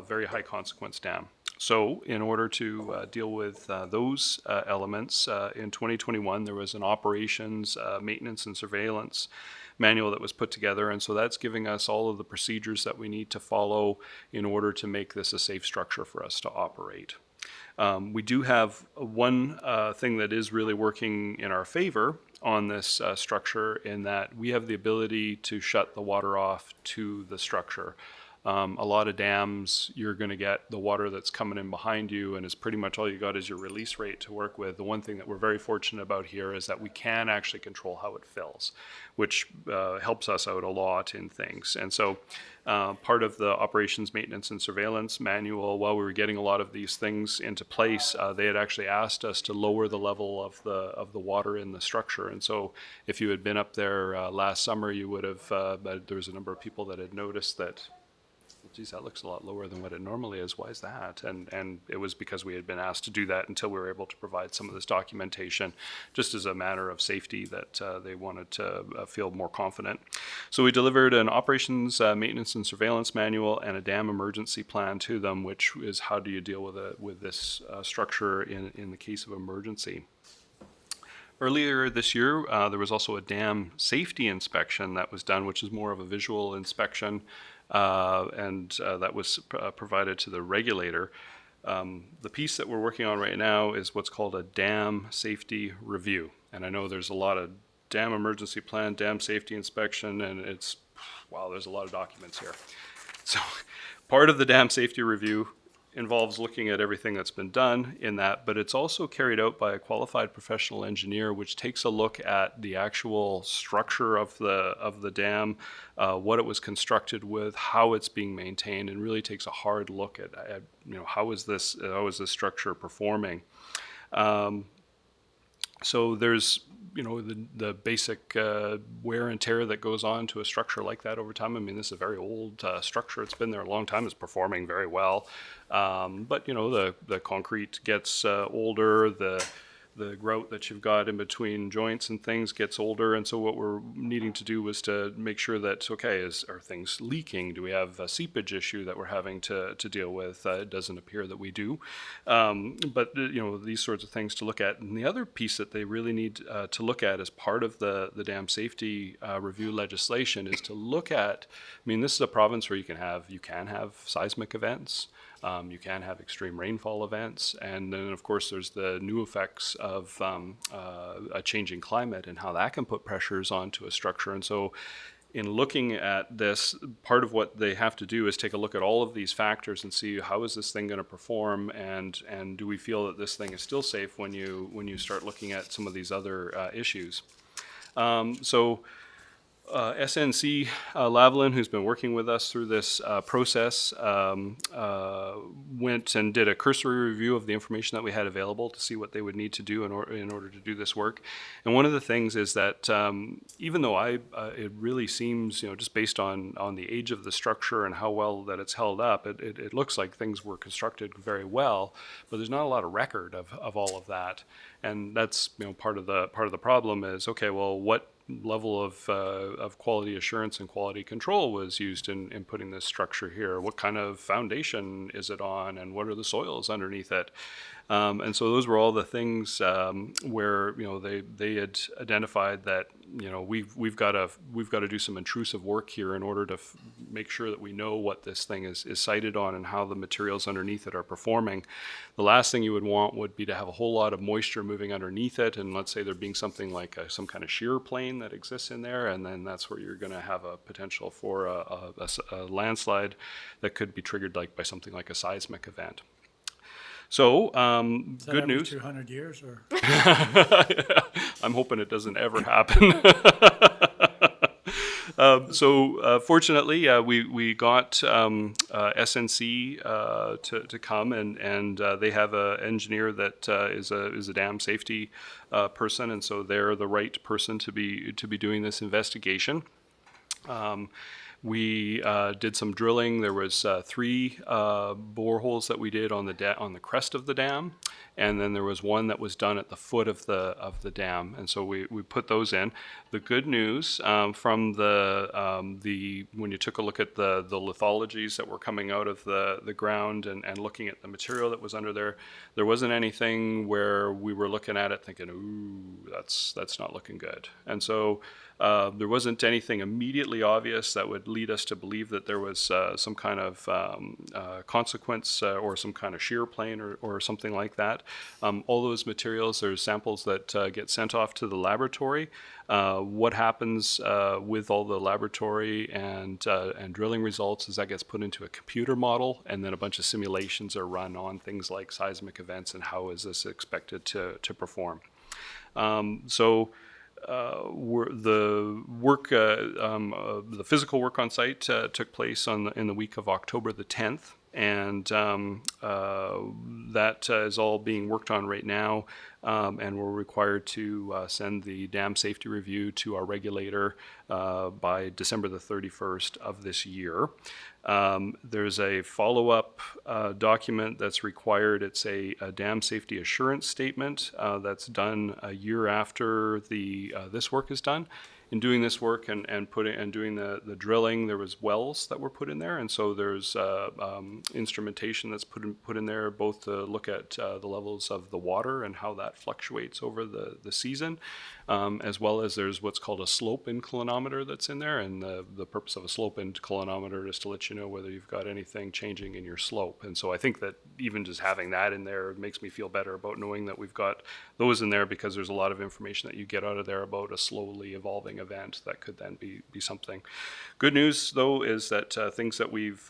very high consequence dam. So in order to deal with those elements, in 2021, there was an operations, maintenance, and surveillance manual that was put together. And so that's giving us all of the procedures that we need to follow in order to make this a safe structure for us to operate. We do have one thing that is really working in our favor on this structure, in that we have the ability to shut the water off to the structure. A lot of dams, you're going to get the water that's coming in behind you, and it's pretty much all you got is your release rate to work with. The one thing that we're very fortunate about here is that we can actually control how it fills, which helps us out a lot in things. And so part of the operations, maintenance, and surveillance manual, while we were getting a lot of these things into place, they had actually asked us to lower the level of the water in the structure. And so if you had been up there last summer, you would have, there was a number of people that had noticed that, geez, that looks a lot lower than what it normally is. Why is that? And it was because we had been asked to do that until we were able to provide some of this documentation, just as a matter of safety, that they wanted to feel more confident. So we delivered an operations, maintenance, and surveillance manual and a dam emergency plan to them, which is how do you deal with this structure in the case of emergency. Earlier this year, there was also a dam safety inspection that was done, which is more of a visual inspection. And that was provided to the regulator. The piece that we're working on right now is what's called a dam safety review. And I know there's a lot of dam emergency plan, dam safety inspection, and it's, wow, there's a lot of documents here. So part of the dam safety review involves looking at everything that's been done in that, but it's also carried out by a qualified professional engineer, which takes a look at the actual structure of the dam, what it was constructed with, how it's being maintained, and really takes a hard look at how is this structure performing. So there's the basic wear and tear that goes on to a structure like that over time. I mean, this is a very old structure. It's been there a long time. It's performing very well. But the concrete gets older. The grout that you've got in between joints and things gets older. And so what we're needing to do was to make sure that, okay, are things leaking? Do we have a seepage issue that we're having to deal with? It doesn't appear that we do. But these sorts of things to look at. And the other piece that they really need to look at as part of the dam safety review legislation is to look at, this is a province where you can have seismic events. You can have extreme rainfall events, and then of course there's the new effects of a changing climate and how that can put pressures onto a structure. And so in looking at this, part of what they have to do is take a look at all of these factors and see how is this thing going to perform, and do we feel that this thing is still safe when you start looking at some of these other issues. SNC Lavalin, who's been working with us through this process, went and did a cursory review of the information that we had available to see what they would need to do in order to do this work. And one of the things is that even though it really seems, just based on the age of the structure and how well that it's held up, it looks like things were constructed very well, but there's not a lot of record of all of that. And that's part of the problem is, okay, well, what level of quality assurance and quality control was used in putting this structure here? What kind of foundation is it on, and what are the soils underneath it? And so those were all the things where they had identified that we've got to do some intrusive work here in order to make sure that we know what this thing is sited on and how the materials underneath it are performing. The last thing you would want would be to have a whole lot of moisture moving underneath it, and let's say there being something like some kind of shear plane that exists in there, and then that's where you're going to have a potential for a landslide that could be triggered by something like a seismic event. So, good news. 200 years, or? I'm hoping it doesn't ever happen. Fortunately, we got SNC to come, and they have an engineer that is a dam safety person, and so they're the right person to be doing this investigation. We did some drilling. There was 3 boreholes that we did on the crest of the dam, and then there was one that was done at the foot of the dam, and so we put those in. The good news from the when you took a look at the lithologies that were coming out of the ground and looking at the material that was under there, there wasn't anything where we were looking at it thinking, ooh, that's not looking good. And so there wasn't anything immediately obvious that would lead us to believe that there was some kind of consequence or some kind of shear plane or something like that. All those materials, there's samples that get sent off to the laboratory. What happens with all the laboratory and drilling results is that gets put into a computer model, and then a bunch of simulations are run on things like seismic events and how is this expected to perform. The physical work on site took place in the week of October the 10th, and that is all being worked on right now, and we're required to send the dam safety review to our regulator by December the 31st of this year. There's a follow-up document that's required. It's a dam safety assurance statement that's done a year after this work is done. In doing this work and doing the drilling, there was wells that were put in there, and so there's instrumentation that's put in there, both to look at the levels of the water and how that fluctuates over the season, as well as there's what's called a slope inclinometer that's in there, and the purpose of a slope inclinometer is to let you know whether you've got anything changing in your slope. And so I think that even just having that in there makes me feel better about knowing that we've got those in there, because there's a lot of information that you get out of there about a slowly evolving event that could then be something. Good news, though, is that things that we've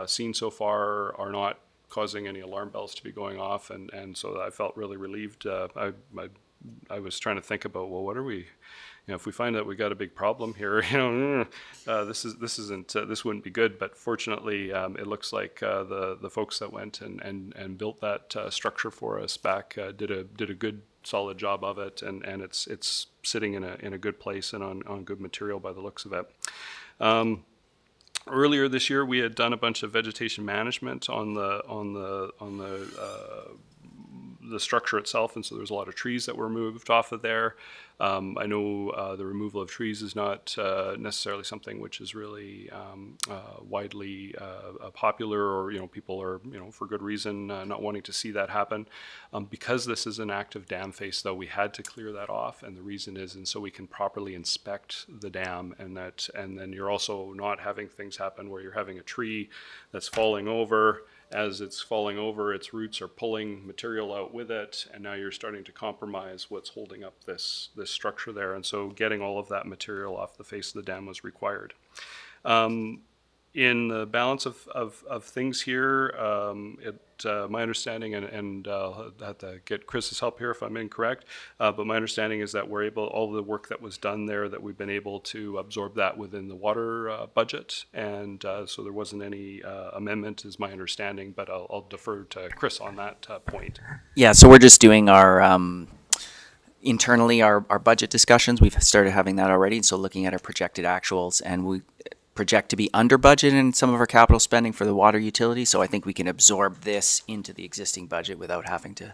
seen so far are not causing any alarm bells to be going off, and so I felt really relieved. I was trying to think about, well, what are we, if we find that we got a big problem here, this wouldn't be good. But fortunately, it looks like the folks that went and built that structure for us back did a good solid job of it, and it's sitting in a good place and on good material by the looks of it. Earlier this year, we had done a bunch of vegetation management on the structure itself, and so there's a lot of trees that were moved off of there. I know the removal of trees is not necessarily something which is really widely popular, or people are for good reason not wanting to see that happen. Because this is an active dam face, though, we had to clear that off, and the reason is so we can properly inspect the dam, and then you're also not having things happen where you're having a tree that's falling over. As it's falling over, its roots are pulling material out with it, and now you're starting to compromise what's holding up this structure there. And so getting all of that material off the face of the dam was required. In the balance of things here, my understanding, and I'll have to get Chris's help here if I'm incorrect, but my understanding is that all the work that was done there, that we've been able to absorb that within the water budget, and so there wasn't any amendment, is my understanding, but I'll defer to Chris on that point. Yeah, so we're just doing our internally our budget discussions. We've started having that already, so looking at our projected actuals, and we project to be under budget in some of our capital spending for the water utility. So I think we can absorb this into the existing budget without having to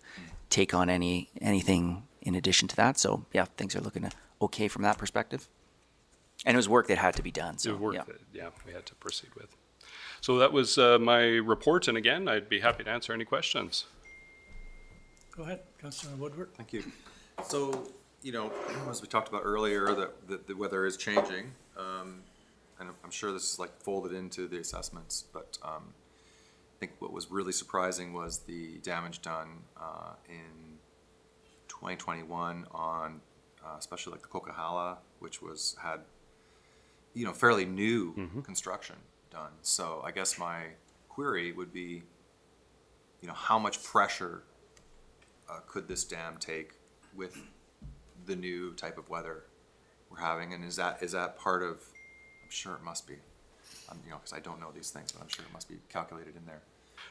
take on anything in addition to that. So yeah, things are looking okay from that perspective. And it was work that had to be done. So, it was work that we had to proceed with. So that was my report. And again, I'd be happy to answer any questions. Go ahead, Councillor Woodward. Thank you. So, as we talked about earlier, that the weather is changing. And I'm sure this is folded into the assessments, but I think what was really surprising was the damage done in 2021 on especially the Coquihalla, which had fairly new construction done. So I guess my query would be, how much pressure could this dam take with the new type of weather we're having, and is that part of? I'm sure it must be, because I don't know these things, but I'm sure it must be calculated in there.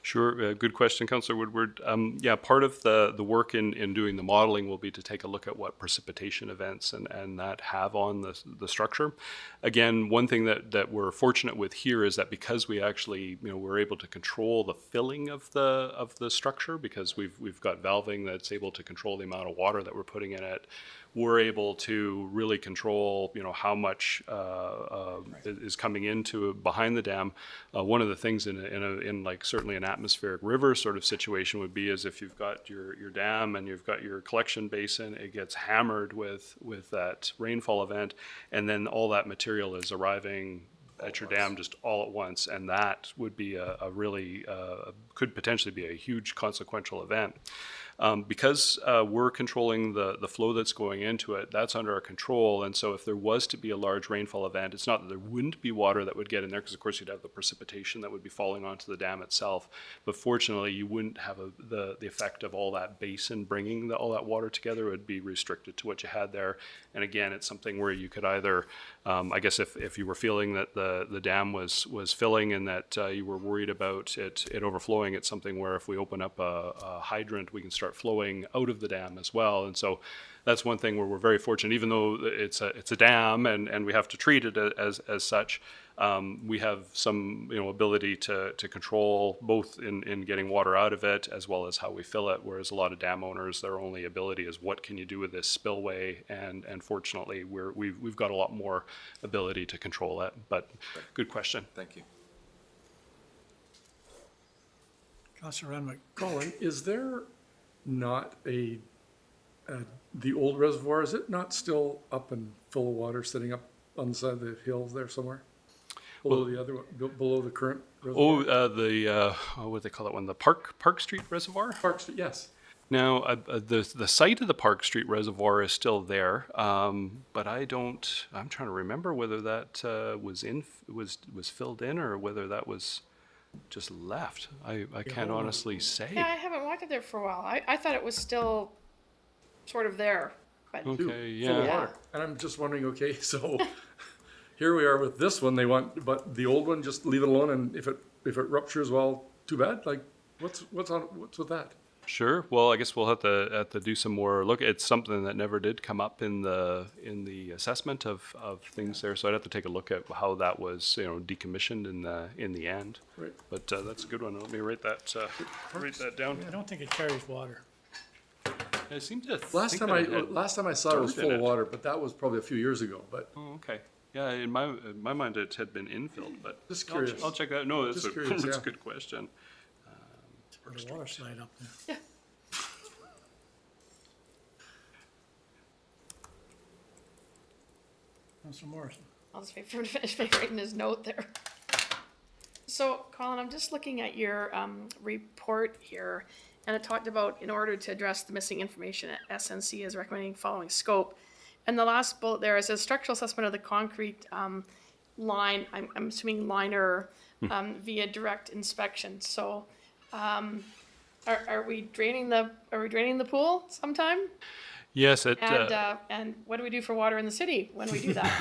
Sure. Good question, Councillor Woodward. Yeah, part of the work in doing the modeling will be to take a look at what precipitation events and that have on the structure. Again, one thing that we're fortunate with here is that because we actually, we're able to control the filling of the structure, because we've got valving that's able to control the amount of water that we're putting in it, we're able to really control, how much is coming into behind the dam. One of the things in like certainly an atmospheric river sort of situation would be is if you've got your dam and you've got your collection basin, it gets hammered with that rainfall event, and then all that material is arriving at your dam just all at once, and that would be a really could potentially be a huge consequential event. Because we're controlling the flow that's going into it, that's under our control. And so if there was to be a large rainfall event, it's not that there wouldn't be water that would get in there, because of course you'd have the precipitation that would be falling onto the dam itself. But fortunately, you wouldn't have the effect of all that basin bringing all that water together. It would be restricted to what you had there. And again, it's something where you could either, I guess if you were feeling that the dam was filling and that you were worried about it overflowing, it's something where if we open up a hydrant, we can start flowing out of the dam as well. And so that's one thing where we're very fortunate, even though it's a dam and we have to treat it as such. We have some ability to control both in getting water out of it as well as how we fill it, whereas a lot of dam owners, their only ability is what can you do with this spillway, and fortunately we've got a lot more ability to control it. But good question. Thank you. Councillor Renwick. Colin, is there not the old reservoir, is it not still up and full of water sitting up on the side of the hills there somewhere? Below the other one, below the current reservoir? What do they call that one? The Park Street Reservoir? Park Street, yes. Now, the site of the Park Street Reservoir is still there, but I'm trying to remember whether that was filled in or whether that was just left. I can't honestly say. Yeah, I haven't walked up there for a while. I thought it was still sort of there, but Okay, Full of yeah. water. And I'm just wondering, okay, so here we are with this one, but the old one, just leave it alone, and if it ruptures, well, too bad. Like, what's with that? Sure. Well, I guess we'll have to do some more look. It's something that never did come up in the assessment of things there. So I'd have to take a look at how that was decommissioned in the end. Right. But that's a good one. Let me write that down. I don't think it carries water. I seem to Last think time that it had I saw it was dirt in full of it. water, but that was probably a few years ago. But Oh, okay. Yeah, in my mind it had been infilled, but Just I'll curious. I'll check that. No, that's Just curious, that's a yeah. good question. There's a water slide up there. Councillor Morrison. I'll just wait for him to finish writing his note there. So, Colin, I'm just looking at your report here, and it talked about in order to address the missing information, SNC is recommending following scope. And the last bullet there, it says structural assessment of the concrete line, I'm assuming liner, via direct inspection. So, are we draining the pool sometime? Yes, And what do we do for water in the city when we do that?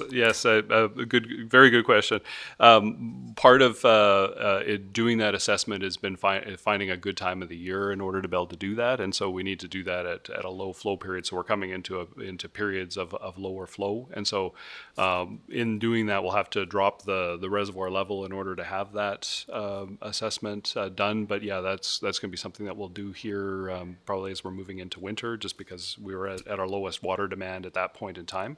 yes, a very good question. Part of doing that assessment has been finding a good time of the year in order to be able to do that, and so we need to do that at a low flow period. So we're coming into periods of lower flow, and so in doing that, we'll have to drop the reservoir level in order to have that assessment done. But yeah, that's going to be something that we'll do here probably as we're moving into winter, just because we were at our lowest water demand at that point in time.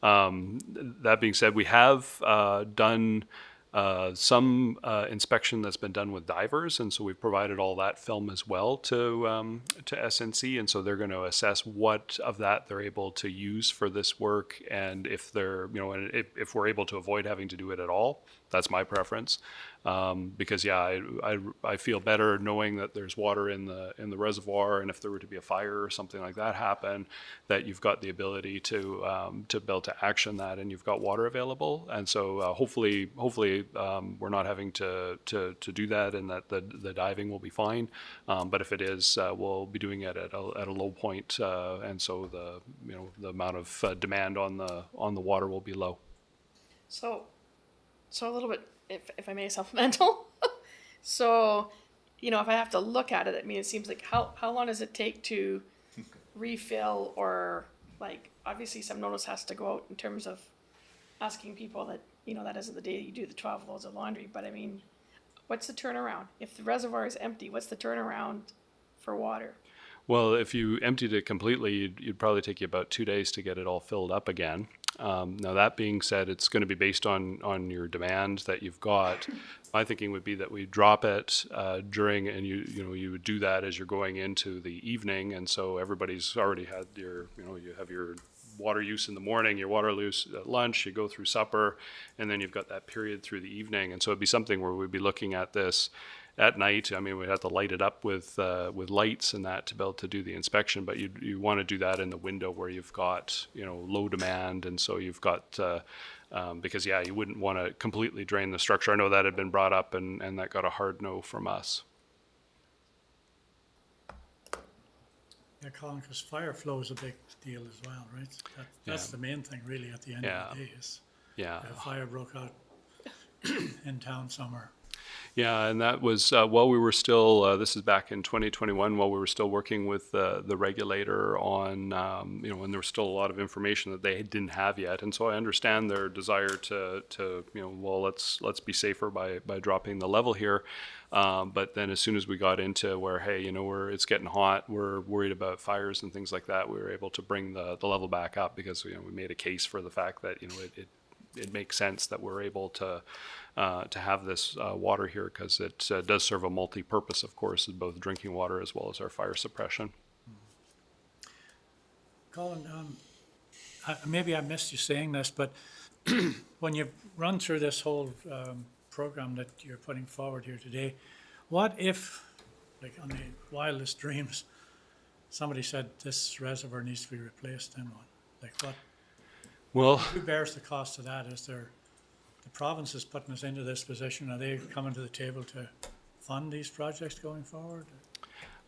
That being said, we have done some inspection that's been done with divers, and so we've provided all that film as well to SNC, and so they're going to assess what of that they're able to use for this work, and if they're and if we're able to avoid having to do it at all. That's my preference, because yeah, I feel better knowing that there's water in the reservoir, and if there were to be a fire or something like that happen, that you've got the ability to be able to action that, and you've got water available. And so hopefully we're not having to do that, and that the diving will be fine. But if it is, we'll be doing it at a low point, and so the amount of demand on the water will be low. So a little bit, if I may, supplemental. So, you know, if I have to look at it, I mean, it seems like how long does it take to refill, or like, obviously some notice has to go out in terms of asking people that, you know, that isn't the day you do the 12 loads of laundry, but I mean, what's the turnaround? If the reservoir is empty, what's the turnaround for water? Well, if you emptied it completely, you'd probably take you about 2 days to get it all filled up again. Now, that being said, it's going to be based on your demand that you've got. My thinking would be that we drop it during, and you would do that as you're going into the evening, and so everybody's already had you have your water use in the morning, your water use at lunch, you go through supper, and then you've got that period through the evening. And so it'd be something where we'd be looking at this at night. I mean, we'd have to light it up with lights and that to be able to do the inspection, but you want to do that in the window where you've got, low demand. And so you've got, because you wouldn't want to completely drain the structure. I know that had been brought up and that got a hard no from us. Yeah, Colin, because fire flow is a big deal as well, right? That's the main thing really at the end of the day is if a fire broke out in town somewhere. Yeah, and that was while we were still, this is back in 2021, while we were still working with the regulator on, when there was still a lot of information that they didn't have yet. And so I understand their desire to let's be safer by dropping the level here. But then as soon as we got into where, hey, it's getting hot, we're worried about fires and things like that, we were able to bring the level back up because, we made a case for the fact that, it makes sense that we're able to have this water here because it does serve a multi-purpose, of course, of both drinking water as well as our fire suppression. Colin, maybe I missed you saying this, but when you run through this whole program that you're putting forward here today, what if, like on the wildest dreams, somebody said this reservoir needs to be replaced, then what? Like what? Well, who bears the cost of that? Is there the province is putting us into this position? Are they coming to the table to fund these projects going forward?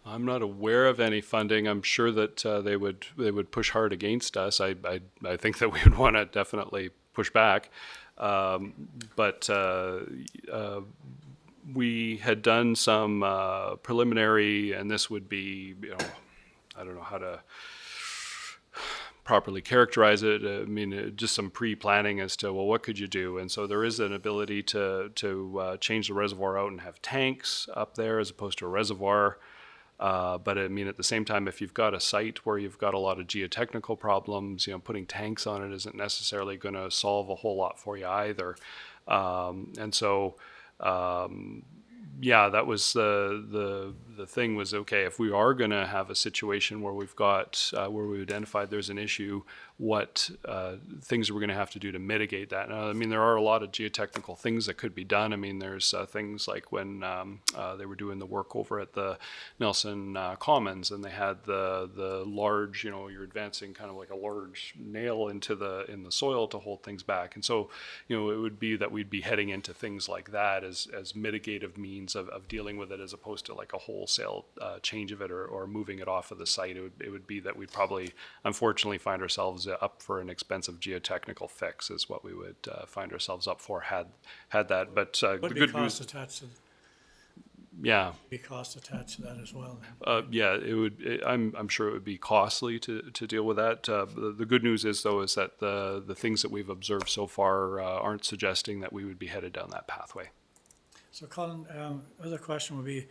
I'm not aware of any funding. I'm sure that they would push hard against us. I think that we would want to definitely push back, but we had done some preliminary, and this would be, I don't know how to properly characterize it. I mean, just some pre-planning as to, well, what could you do? And so there is an ability to change the reservoir out and have tanks up there as opposed to a reservoir. But I mean, at the same time, if you've got a site where you've got a lot of geotechnical problems, putting tanks on it isn't necessarily going to solve a whole lot for you either. And so, that was the thing was, okay, if we are going to have a situation where we've got, where we identified there's an issue, what things we're going to have to do to mitigate that. Now, I mean, there are a lot of geotechnical things that could be done. I mean, there's things like when they were doing the work over at the Nelson Commons, and they had the large, you're advancing kind of like a large nail in the soil to hold things back. And so, it would be that we'd be heading into things like that as mitigative means of dealing with it, as opposed to like a wholesale change of it or moving it off of the site. It would be that we'd probably, unfortunately, find ourselves up for an expensive geotechnical fix is what we would find ourselves up for had that. But the good news, attached to, be cost attached to that as well. It would. I'm sure it would be costly to deal with that. The good news is though is that the things that we've observed so far aren't suggesting that we would be headed down that pathway. So Colin, other question would be,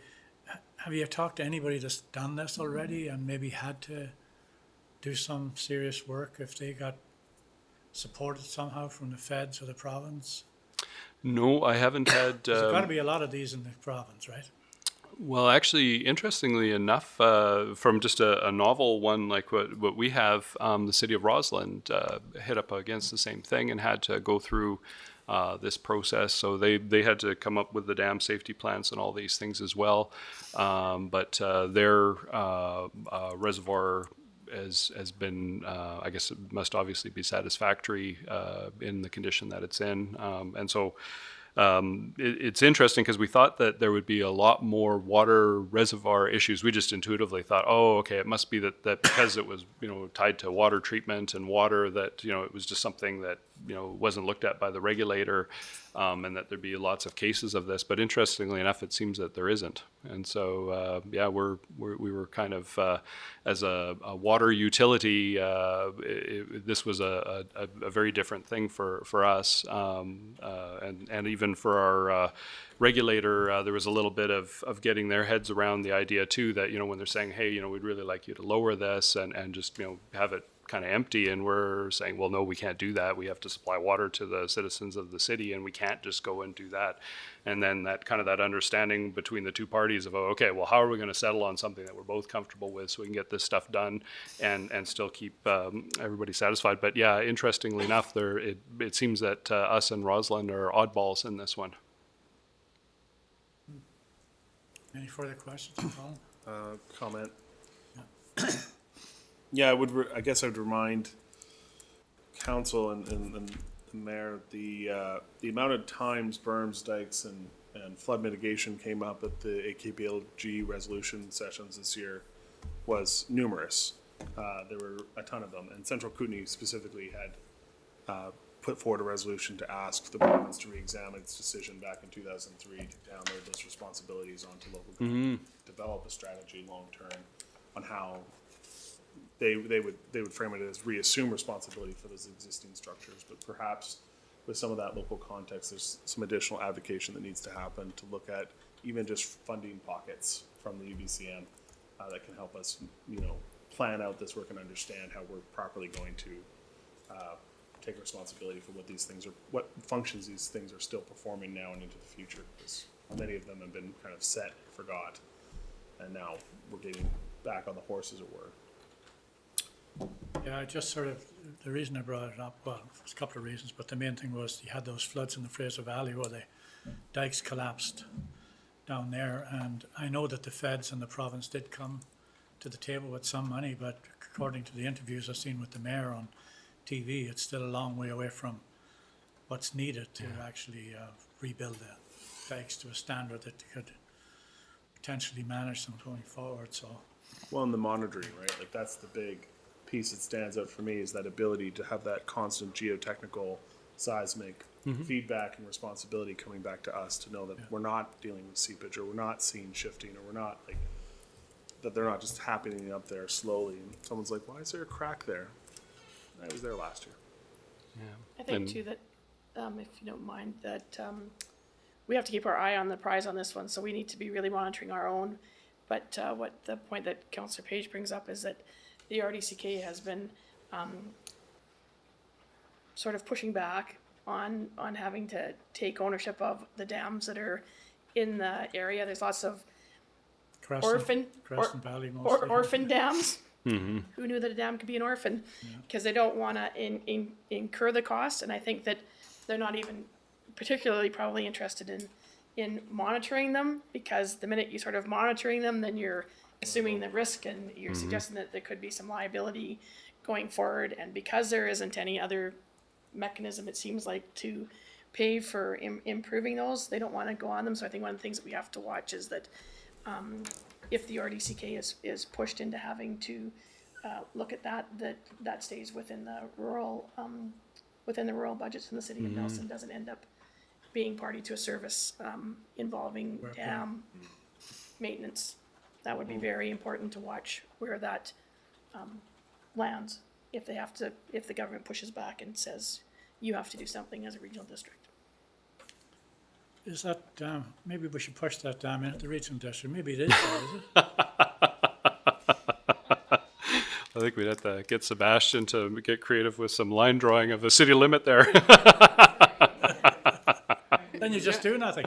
have you talked to anybody that's done this already and maybe had to do some serious work if they got supported somehow from the feds or the province? No, I haven't had. There's got to be a lot of these in the province, right? Well, actually, interestingly enough, from just a novel one like what we have, the city of Rossland hit up against the same thing and had to go through this process. So they had to come up with the dam safety plans and all these things as well. But their reservoir has been, I guess it must obviously be satisfactory in the condition that it's in. And so it's interesting because we thought that there would be a lot more water reservoir issues. We just intuitively thought, oh, okay, it must be that because it was, tied to water treatment and water, that, it was just something that wasn't looked at by the regulator, and that there'd be lots of cases of this. But interestingly enough, it seems that there isn't. And so, we were kind of, as a water utility, this was a very different thing for us. And even for our regulator, there was a little bit of getting their heads around the idea too, that, when they're saying, hey, we'd really like you to lower this and just, have it kind of empty, and we're saying, well, no, we can't do that. We have to supply water to the citizens of the city, and we can't just go and do that. And then that understanding between the two parties of, okay, well, how are we going to settle on something that we're both comfortable with so we can get this stuff done and still keep everybody satisfied. But yeah, interestingly enough, it seems that us and Roslyn are oddballs in this one. Any further questions, Colin? Comment. Yeah, I guess I would remind council and the mayor, the amount of times berms, dikes, and flood mitigation came up at the AKBLG resolution sessions this year was numerous. There were a ton of them, and Central Kootenay specifically had put forward a resolution to ask the province to re-examine its decision back in 2003 to download those responsibilities onto local government, develop a strategy long-term on how they would frame it as reassume responsibility for those existing structures. But perhaps with some of that local context, there's some additional advocation that needs to happen to look at even just funding pockets from the UBCM that can help us, plan out this work and understand how we're properly going to take responsibility for what these things are, what functions these things are still performing now and into the future, because many of them have been kind of set and forgot, and now we're getting back on the horse, as it were. Yeah, I just the reason I brought it up, well, there's a couple of reasons, but the main thing was you had those floods in the Fraser Valley where the dikes collapsed down there, and I know that the feds and the province did come to the table with some money, but according to the interviews I've seen with the mayor on TV, it's still a long way away from what's needed to actually rebuild the dikes to a standard that could potentially manage them going forward. So, well, and the monitoring, right? Like, that's the big piece that stands out for me, is that ability to have that constant geotechnical seismic feedback and responsibility coming back to us to know that we're not dealing with seepage, or we're not seeing shifting, or we're not that they're not just happening up there slowly. And someone's like, why is there a crack there? I was there last year. I think too that, if you don't mind, that we have to keep our eye on the prize on this one, so we need to be really monitoring our own. But what the point that Councillor Page brings up is that the RDCK has been sort of pushing back on having to take ownership of the dams that are in the area. There's lots of Crescent Valley mostly. orphan dams. Who knew that a dam could be an orphan? Because they don't want to incur the cost, and I think that they're not even particularly probably interested in monitoring them, because the minute you sort of monitoring them, then you're assuming the risk, and you're suggesting that there could be some liability going forward. And because there isn't any other mechanism, it seems like, to pay for improving those, they don't want to go on them. So I think one of the things that we have to watch is that if the RDCK is pushed into having to look at that stays within the rural budgets in the city of Nelson, doesn't end up being party to a service involving dam maintenance. That would be very important to watch where that lands if the government pushes back and says you have to do something as a regional district. Is that maybe we should push that dam into the regional district? Maybe it is, is it? I think we'd have to get Sebastian to get creative with some line drawing of the city limit there. Then you just do nothing.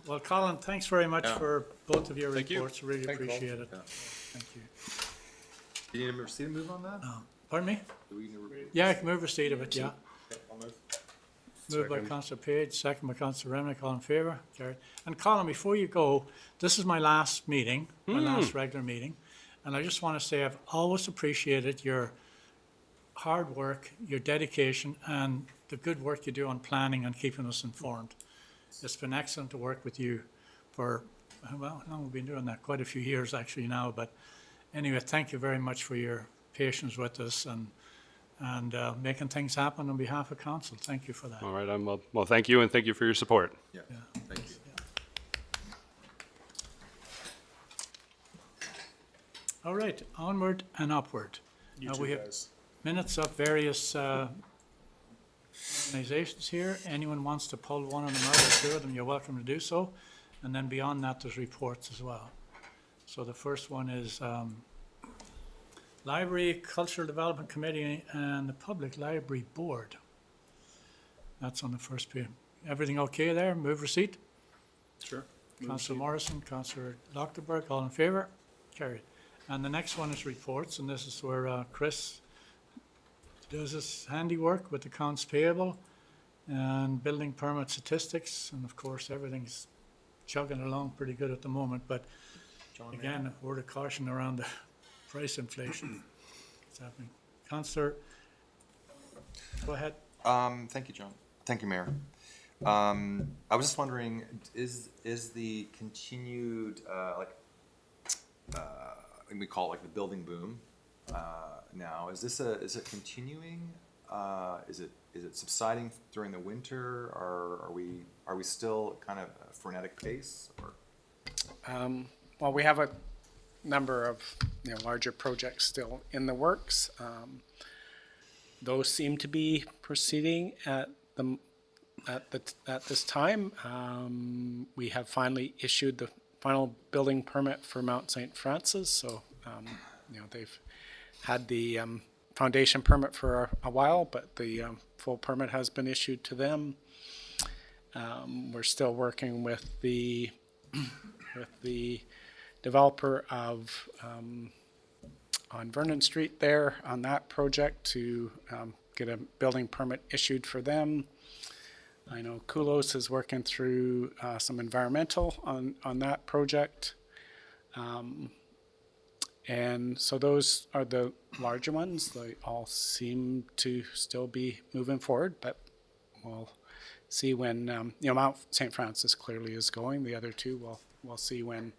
Well, Colin, thanks very much for both of your reports. Really appreciate it. Thank you. Do you need a receipt to move on that? Pardon me? Yeah, I can move receipt of it, yeah. Moved by Councillor Page, second by Councillor Remedial. All in favour? Carried. And Colin, before you go, this is my last meeting, my last regular meeting, and I just want to say I've always appreciated your hard work, your dedication, and the good work you do on planning and keeping us informed. It's been excellent to work with you for, well, how long have we been doing that? Quite a few years actually now, but anyway, thank you very much for your patience with us and making things happen on behalf of council. Thank you for that. All right, well, thank you, and thank you for your support. Yeah, thank you. All right, onward and upward. You Now two we have guys. minutes of various organizations here. Anyone wants to pull one of them out or two of them, you're welcome to do so. And then beyond that, there's reports as well. So the first one is Library Cultural Development Committee and the Public Library Board. That's on the first page. Everything okay there? Move receipt? Sure. Councillor Morrison, Councillor Lochtenberg, all in favour? Carried. And the next one is reports, and this is where Chris does his handiwork with accounts payable and building permit statistics, and of course, everything's chugging along pretty good at the moment, but again, a word of caution around the price inflation. It's happening. Councillor, go ahead. Thank you, John. Thank you, Mayor. I was just wondering, is the continued, we call it like the building boom, now, is it continuing? Is it subsiding during the winter, or are we still kind of a frenetic pace, or? Well, we have a number of, larger projects still in the works. Those seem to be proceeding at this time. We have finally issued the final building permit for Mount St. Francis, so they've had the foundation permit for a while, but the full permit has been issued to them. We're still working with the developer of on Vernon Street there on that project to get a building permit issued for them. I know Kulos is working through some environmental on that project. And so those are the larger ones. They all seem to still be moving forward, but we'll see when, Mount St. Francis clearly is going. The other two, we'll see when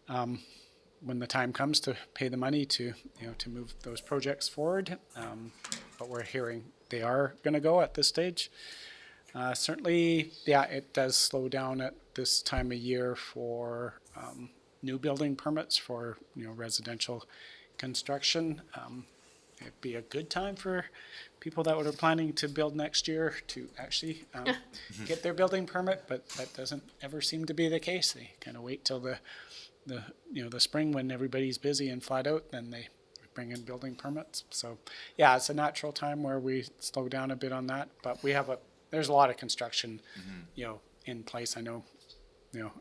the time comes to pay the money to move those projects forward. But we're hearing they are going to go at this stage. Certainly, it does slow down at this time of year for new building permits for residential construction. It'd be a good time for people that are planning to build next year to actually get their building permit, but that doesn't ever seem to be the case. They kind of wait till the spring when everybody's busy and flat out, then they bring in building permits. So yeah, it's a natural time where we slow down a bit on that, but there's a lot of construction, in place. I know,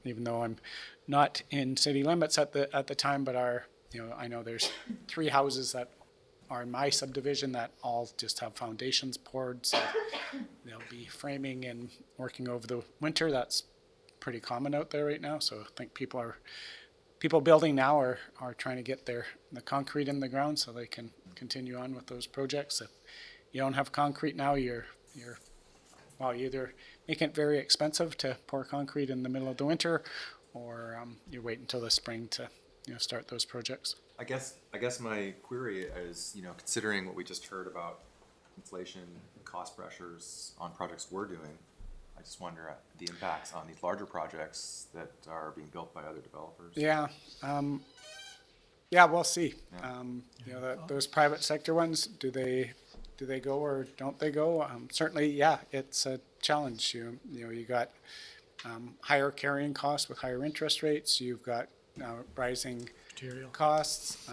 even though I'm not in city limits at the time, but I know there's 3 houses that are in my subdivision that all just have foundations poured, so they'll be framing and working over the winter. That's pretty common out there right now. So I think people building now are trying to get the concrete in the ground so they can continue on with those projects. If you don't have concrete now, you're either making it very expensive to pour concrete in the middle of the winter, or you wait until the spring to start those projects. I guess my query is, considering what we just heard about inflation, cost pressures on projects we're doing, I just wonder the impacts on these larger projects that are being built by other developers. Yeah, we'll see. Yeah. Those private sector ones, do they go or don't they go? Certainly, yeah, it's a challenge. You got higher carrying costs with higher interest rates. You've got rising Material. costs,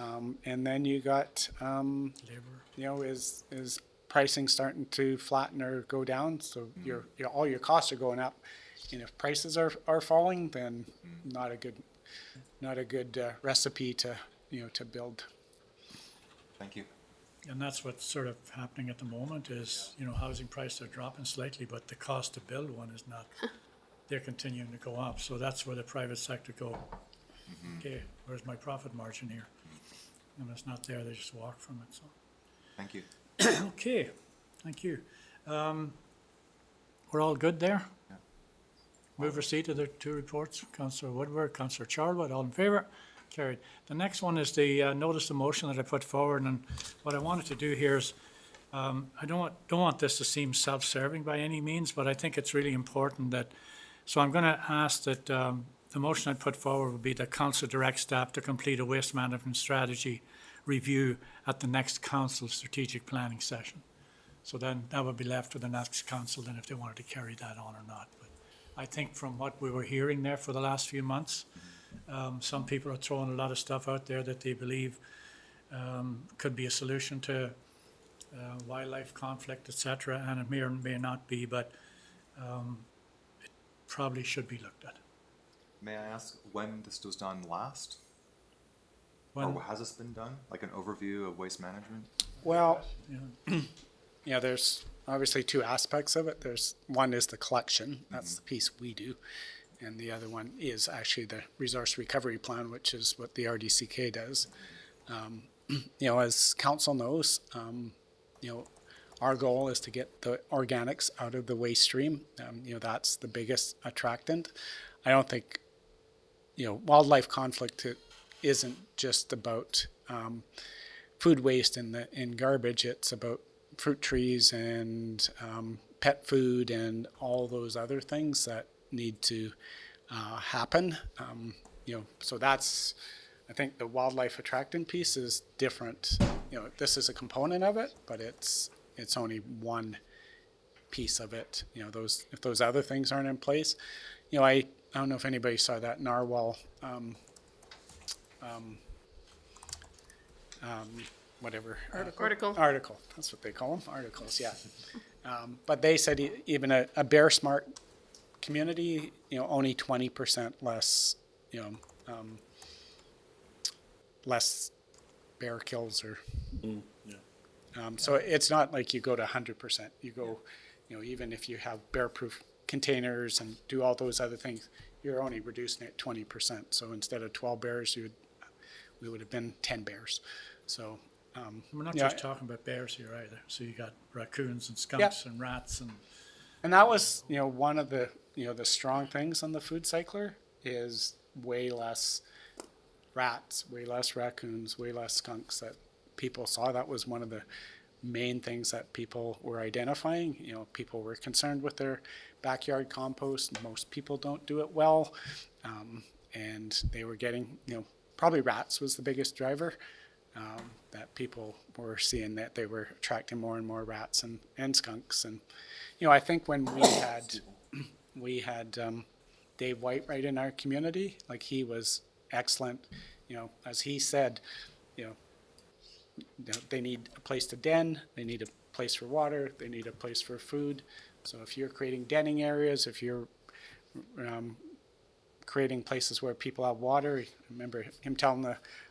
and then you got Labor. is pricing starting to flatten or go down? So all your costs are going up, and if prices are falling, then not a good recipe to build. Thank you. And that's what's sort of happening at the moment is, housing prices are dropping slightly, but the cost to build one is not. They're continuing to go up. So that's where the private sector go, okay, where's my profit margin here? And it's not there, they just walk from it, so. Thank you. Okay, thank you. We're all good there? Yeah. Move receipt of the 2 reports. Councillor Woodward, Councillor Charlwood, all in favour? Carried. The next one is the notice of motion that I put forward, and what I wanted to do here is, I don't want this to seem self-serving by any means, but I think it's really important that, so I'm gonna ask that the motion I put forward would be that council direct staff to complete a waste management strategy review at the next council strategic planning session. So then that would be left to the next council then if they wanted to carry that on or not. But I think from what we were hearing there for the last few months, some people are throwing a lot of stuff out there that they believe could be a solution to wildlife conflict, et cetera, and it may or may not be, but it probably should be looked at. May I ask when this was done last? When- Or has this been done? Like an overview of waste management? Well, Yeah. yeah, there's obviously two aspects of it. There's, one is the collection, that's the piece we do. And the other one is actually the resource recovery plan, which is what the RDCK does. You know, as council knows, you know, our goal is to get the organics out of the waste stream. You know, that's the biggest attractant. I don't think, you know, wildlife conflict isn't just about food waste in garbage. It's about fruit trees and pet food and all those other things that need to happen. You know, so that's, I think the wildlife attractant piece is different. You know, this is a component of it, but it's only one piece of it. You know, if those other things aren't in place, you know, I don't know if anybody saw that narwhal, whatever. Article, that's what they call them, articles, yeah. But they said even a bear smart community, you know, only 20% less, you know, less bear kills or, so it's not like you go to 100%. You go, you know, even if you have bear-proof containers and do all those other things, you're only reducing it 20%. So instead of 12 bears, we would have been 10 bears. So, We're not yeah, just talking about bears here either. So you got raccoons and skunks and rats and that was, you know, one of the, you know, the strong things on the food cycler is way less rats, way less raccoons, way less skunks that people saw. That was one of the main things that people were identifying. You know, people were concerned with their backyard compost. Most people don't do it well. And they were getting, you know, probably rats was the biggest driver, that people were seeing that they were attracting more and more rats and skunks. And, you know, I think when we had Dave White right in our community, like he was excellent, you know, as he said, you know, they need a place to den, they need a place for water, they need a place for food. So if you're creating denning areas, if you're creating places where people have water, I remember him telling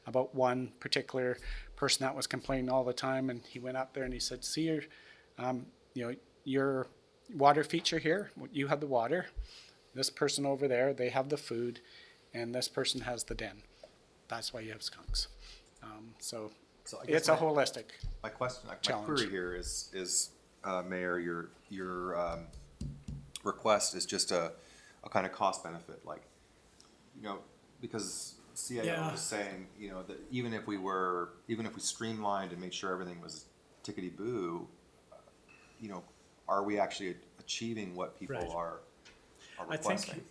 about one particular person that was complaining all the time, and he went up there and he said, see your, you know, your water feature here, you have the water, this person over there, they have the food, and this person has the den. That's why you have skunks. So I guess it's a holistic My question, my challenge. query here is, Mayor, your request is just a kind of cost benefit, like, you know, because CIO was saying, you know, that even if we streamlined and made sure everything was tickety-boo, you know, are we actually achieving what people are requesting?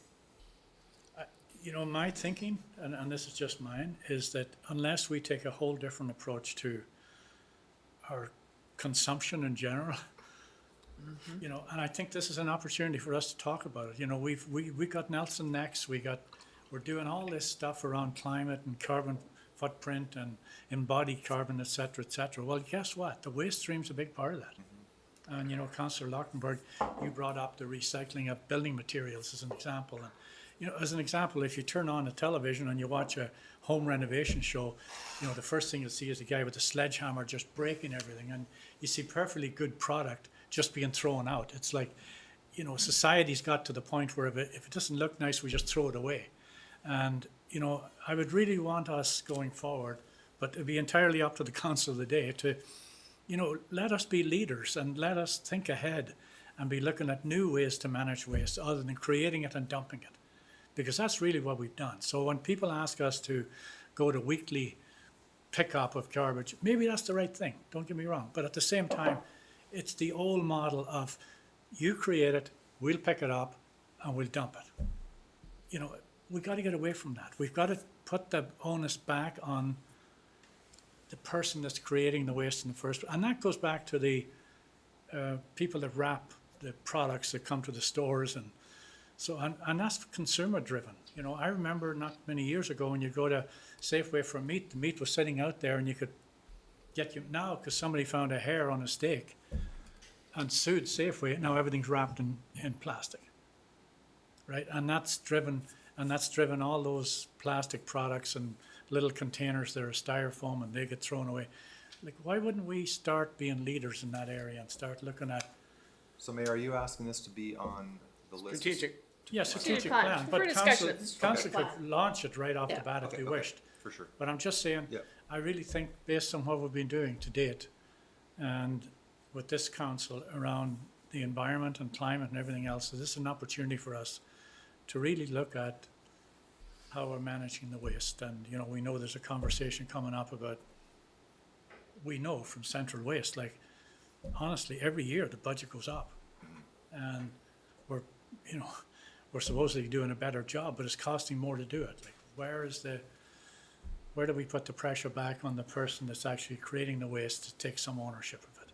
I think, you know, my thinking, and this is just mine, is that unless we take a whole different approach to our consumption in general, you know, and I think this is an opportunity for us to talk about it. You know, we got Nelson next, we're doing all this stuff around climate and carbon footprint and embodied carbon, et cetera, et cetera. Well, guess what? The waste stream's a big part of that. And, you know, Councillor Lockenberg, you brought up the recycling of building materials as an example. And, you know, as an example, if you turn on the television and you watch a home renovation show, you know, the first thing you'll see is a guy with a sledgehammer just breaking everything. And you see perfectly good product just being thrown out. It's like, you know, society's got to the point where if it doesn't look nice, we just throw it away. And, you know, I would really want us going forward, but it'd be entirely up to the council of the day to, you know, let us be leaders and let us think ahead and be looking at new ways to manage waste other than creating it and dumping it. Because that's really what we've done. So when people ask us to go to weekly pickup of garbage, maybe that's the right thing, don't get me wrong. But at the same time, it's the old model of you create it, we'll pick it up, and we'll dump it. You know, we got to get away from that. We've got to put the onus back on the person that's creating the waste in the first place. And that goes back to the people that wrap the products that come to the stores. And so, and that's consumer driven. You know, I remember not many years ago when you go to Safeway for meat, the meat was sitting out there and you could get you now because somebody found a hair on a steak and sued Safeway. Now everything's wrapped in plastic, right? And that's driven all those plastic products and little containers that are styrofoam and they get thrown away. Like, why wouldn't we start being leaders in that area and start looking at, So Mayor, are you asking this to be on the list? Strategic. yeah, strategic plan, plan, for but council, discussion. council could launch it right off the Yeah. bat if they wished. For sure. But I'm just saying, Yeah. I really think based on what we've been doing to date and with this council around the environment and climate and everything else, this is an opportunity for us to really look at how we're managing the waste. And, you know, we know there's a conversation coming up about, we know from Central Waste, like, honestly, every year the budget goes up. And we're, you know, we're supposedly doing a better job, but it's costing more to do it. Like, where do we put the pressure back on the person that's actually creating the waste to take some ownership of it?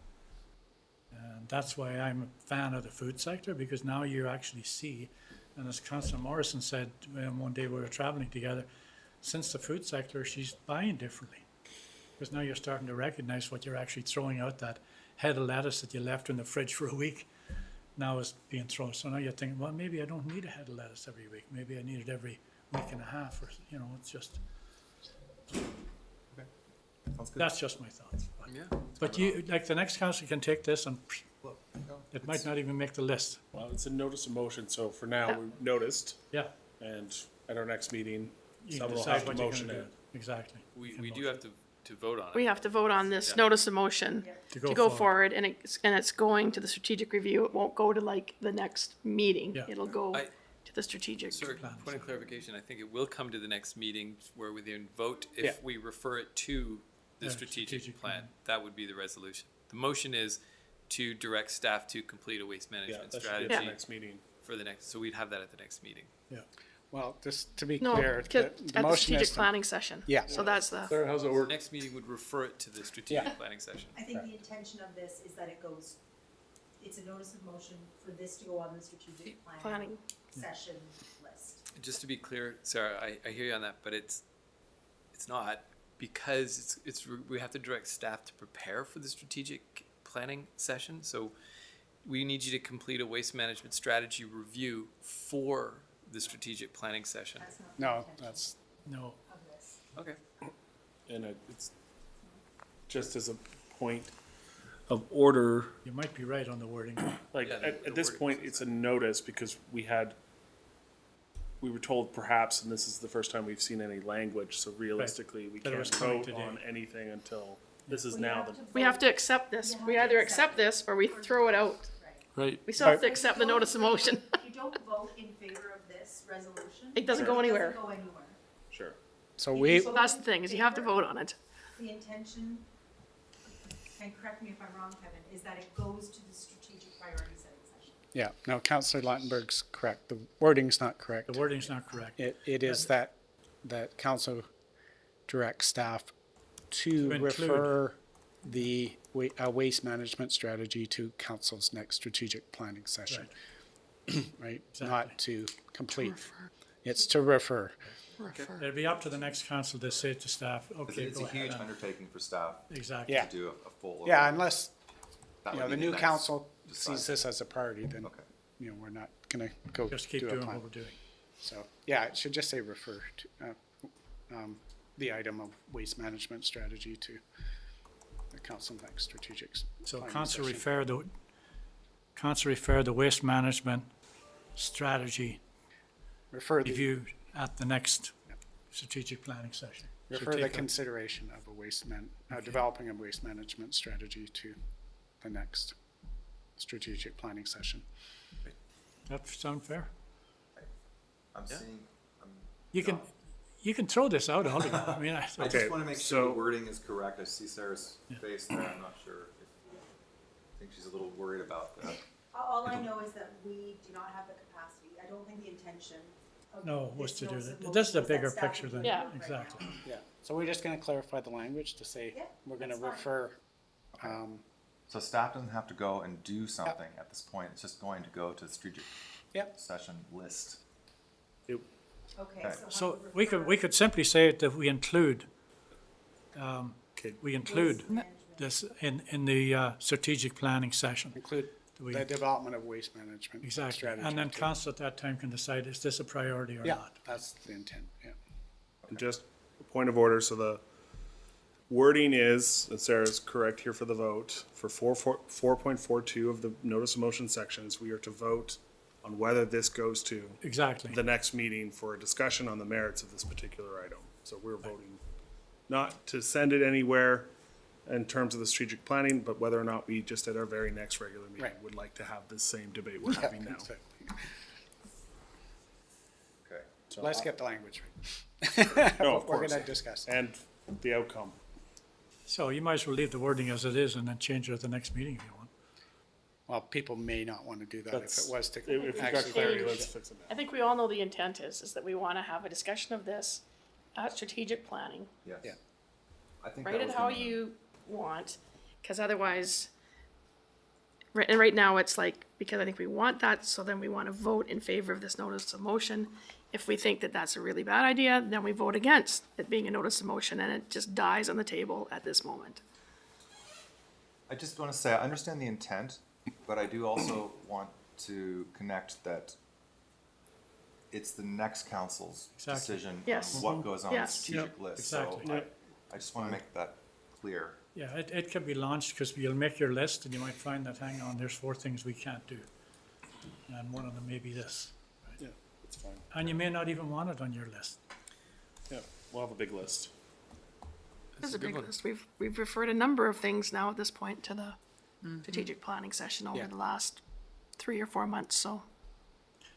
And that's why I'm a fan of the food sector, because now you actually see, and as Councillor Morrison said one day we were traveling together, since the food sector, she's buying differently. Because now you're starting to recognize what you're actually throwing out, that head of lettuce that you left in the fridge for a week, now is being thrown. So now you're thinking, well, maybe I don't need a head of lettuce every week. Maybe I need it every week and a half, or, you know, it's just, Sounds good. that's just my thoughts. But- Yeah. But you, like, the next council can take this and Well, no, it might not even make the list. Well, it's a notice of motion, so for now, Yeah. we've noticed, Yeah. and at our next meeting, You can someone will decide have to what you're motion gonna it. do. Exactly. We You can do motion have to vote on it. We have to vote on this Yeah. notice of motion to to go forward, and it's going to the strategic review. It won't go to like the next meeting. Yeah. It'll go I- to the strategic. Sorry, plan. point of clarification, I think it will come to the next meeting where we then vote Yeah. if we refer it to the Yeah, strategic strategic plan. plan. That would be the resolution. The motion is to direct staff to complete a waste Yeah, management that should be at the strategy next meeting. for the next, so we'd have that at the next meeting. Well, just to be No, clear, at the the motion strategic is to, planning session. Yeah. So that's the, Sarah, how's it The work? next meeting would refer it to the strategic Yeah. planning session. I think the intention of this is that it goes, it's a notice of motion for this to go on the strategic planning. session list. Just to be clear, Sarah, I hear you on that, but it's not, because we have to direct staff to prepare for the strategic planning session. So we need you to complete a waste management strategy review for the strategic planning session. That's not the no, intention that's, No. of this. Okay. And it's just as a point of order, You might be right on the wording. like, Yeah, at the this wording point, says it's a notice because we were told perhaps, and this is the first time we've seen any language, so realistically, we That it was can't coming vote today. on anything until, this is now the, We have to accept this. We either accept this or we throw it out. Right. We still have to accept the notice of motion. If you don't vote in favor of this resolution. It doesn't go anywhere. It doesn't go anywhere. sure. so we, So that's the thing, is you have to vote on it. The intention, and correct me if I'm wrong, Kevin, is that it goes to the strategic priority setting session. yeah, no, Councillor Lautenberg's correct. The wording's not correct. The wording's not correct. It is that council directs staff to To include. refer the waste management strategy to council's next strategic planning session. Right? Not to complete. It's to refer. It'd be up to the next council to say to staff, okay, It's go a huge ahead. undertaking for staff Exactly. Yeah. to do a full. Yeah, unless, That you would know, the be new next council decide. sees this as a priority, then, Okay. you know, we're not gonna go Just keep do a doing plan. what we're doing. So, yeah, it should just say refer to, the item of waste management strategy to the council next strategic. So planning council session. refer the waste management strategy Refer the, review at the next strategic planning session. So refer the take a- consideration of developing a waste management strategy to the next strategic planning session. That sound fair? I'm Yeah. seeing, You can, you can throw this out altogether. I mean, I Okay, just want to make sure so- the wording is correct. I see Sarah's face there. I'm not sure. I think she's a little worried about that. All I know is that we do not have the capacity. I don't think the intention of no, was this to do notice of that. motion This is a was that bigger staff picture would than, do Yeah. it right exactly. now. Yeah, so we're just gonna clarify the language to say, Yeah, we're gonna that's fine. refer, So staff doesn't have to go and do something at this point. It's just going to go to the strategic Yep. session list. Okay, Okay. so. So we could simply say it that we include, Okay. we include this in the strategic planning session. include We- the development of waste management Exactly. strategy. And then too. council at that time can decide, is this a priority or Yeah, not? that's the intent, yeah. And just a point of order, so the wording is, and Sarah's correct here for the vote, for 4.42 of the notice of motion sections, we are to vote on whether this goes to Exactly. the next meeting for a discussion on the merits of this particular item. So we're voting not to send it anywhere in terms of the strategic planning, but whether or not we just at our very next regular meeting Right. would like to have this same debate we're having now. Exactly. Okay. So Let's I- get the language right. No, of We're course. gonna discuss. And the outcome. So you might as well leave the wording as it is and then change it at the next meeting if you want. Well, people may not want to do that if That's- it was to. If you've got actually clarity, change let's it. fix it now. I think we all know the intent is that we want to have a discussion of this at strategic planning. Yes. Yeah. I think Write that it was how gonna- you want, because otherwise, and right now it's like, because I think we want that, so then we want to vote in favor of this notice of motion. If we think that that's a really bad idea, then we vote against it being a notice of motion, and it just dies on the table at this moment. I just want to say, I understand the intent, but I do also want to connect that it's the next council's Exactly. decision Yes. on what goes on the Yes. strategic list. So exactly. I just want to make that clear. Yeah, it can be launched because you'll make your list and you might find that, hang on, there's 4 things we can't do. And one of them may be this. Yeah, that's fine. And you may not even want it on your list. Yeah, we'll have a big list. This is a big list. We've referred a number of things now at this point to the strategic planning session over Yeah. the last 3 or 4 months, so.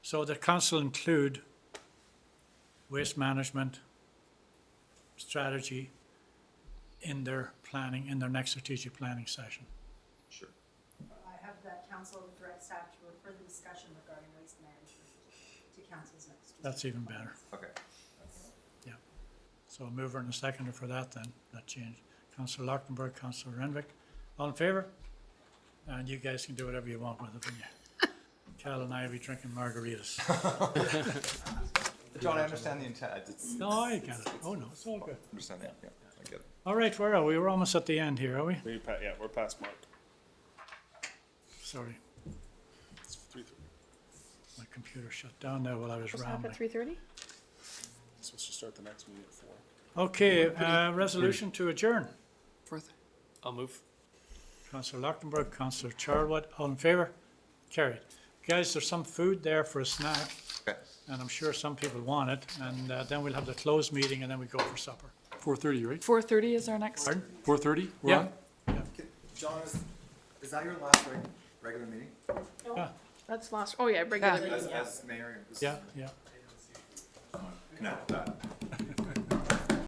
So the council include waste management strategy in their planning, in their next strategic planning session. Sure. I have that council direct staff to refer the discussion regarding waste management to council's next. That's even better. Okay. Yeah. So a mover and a seconder for that then, that change. Councillor Lachtenberg, Councillor Renwick, all in favor? And you guys can do whatever you want with it when you, Cal and I will be drinking margaritas. John, I understand the intent. It's, No, I get it. Oh, no, it's all good. understand that. Yeah, I get it. All right, where are we? We're almost at the end here, are we? Yeah, we're past Mark. Sorry, It's 3:30. my computer shut down there while I was What's up rambling. at 3:30? Supposed to start the next meeting at 4. Okay, resolution to adjourn. Fourth. I'll move. Councillor Lachtenberg, Councillor Charlwood, all in favor? Carried. Guys, there's some food there for a snack, Okay. and I'm sure some people want it, and then we'll have the closed meeting, and then we go for supper. 4:30, right? 4:30 is our next. Pardon? 4:30? We're Yeah. on? John, is that your last regular meeting? Yeah, That's last, oh yeah, regular Yeah. meeting, yeah. As mayor? yeah, yeah. Connect with that.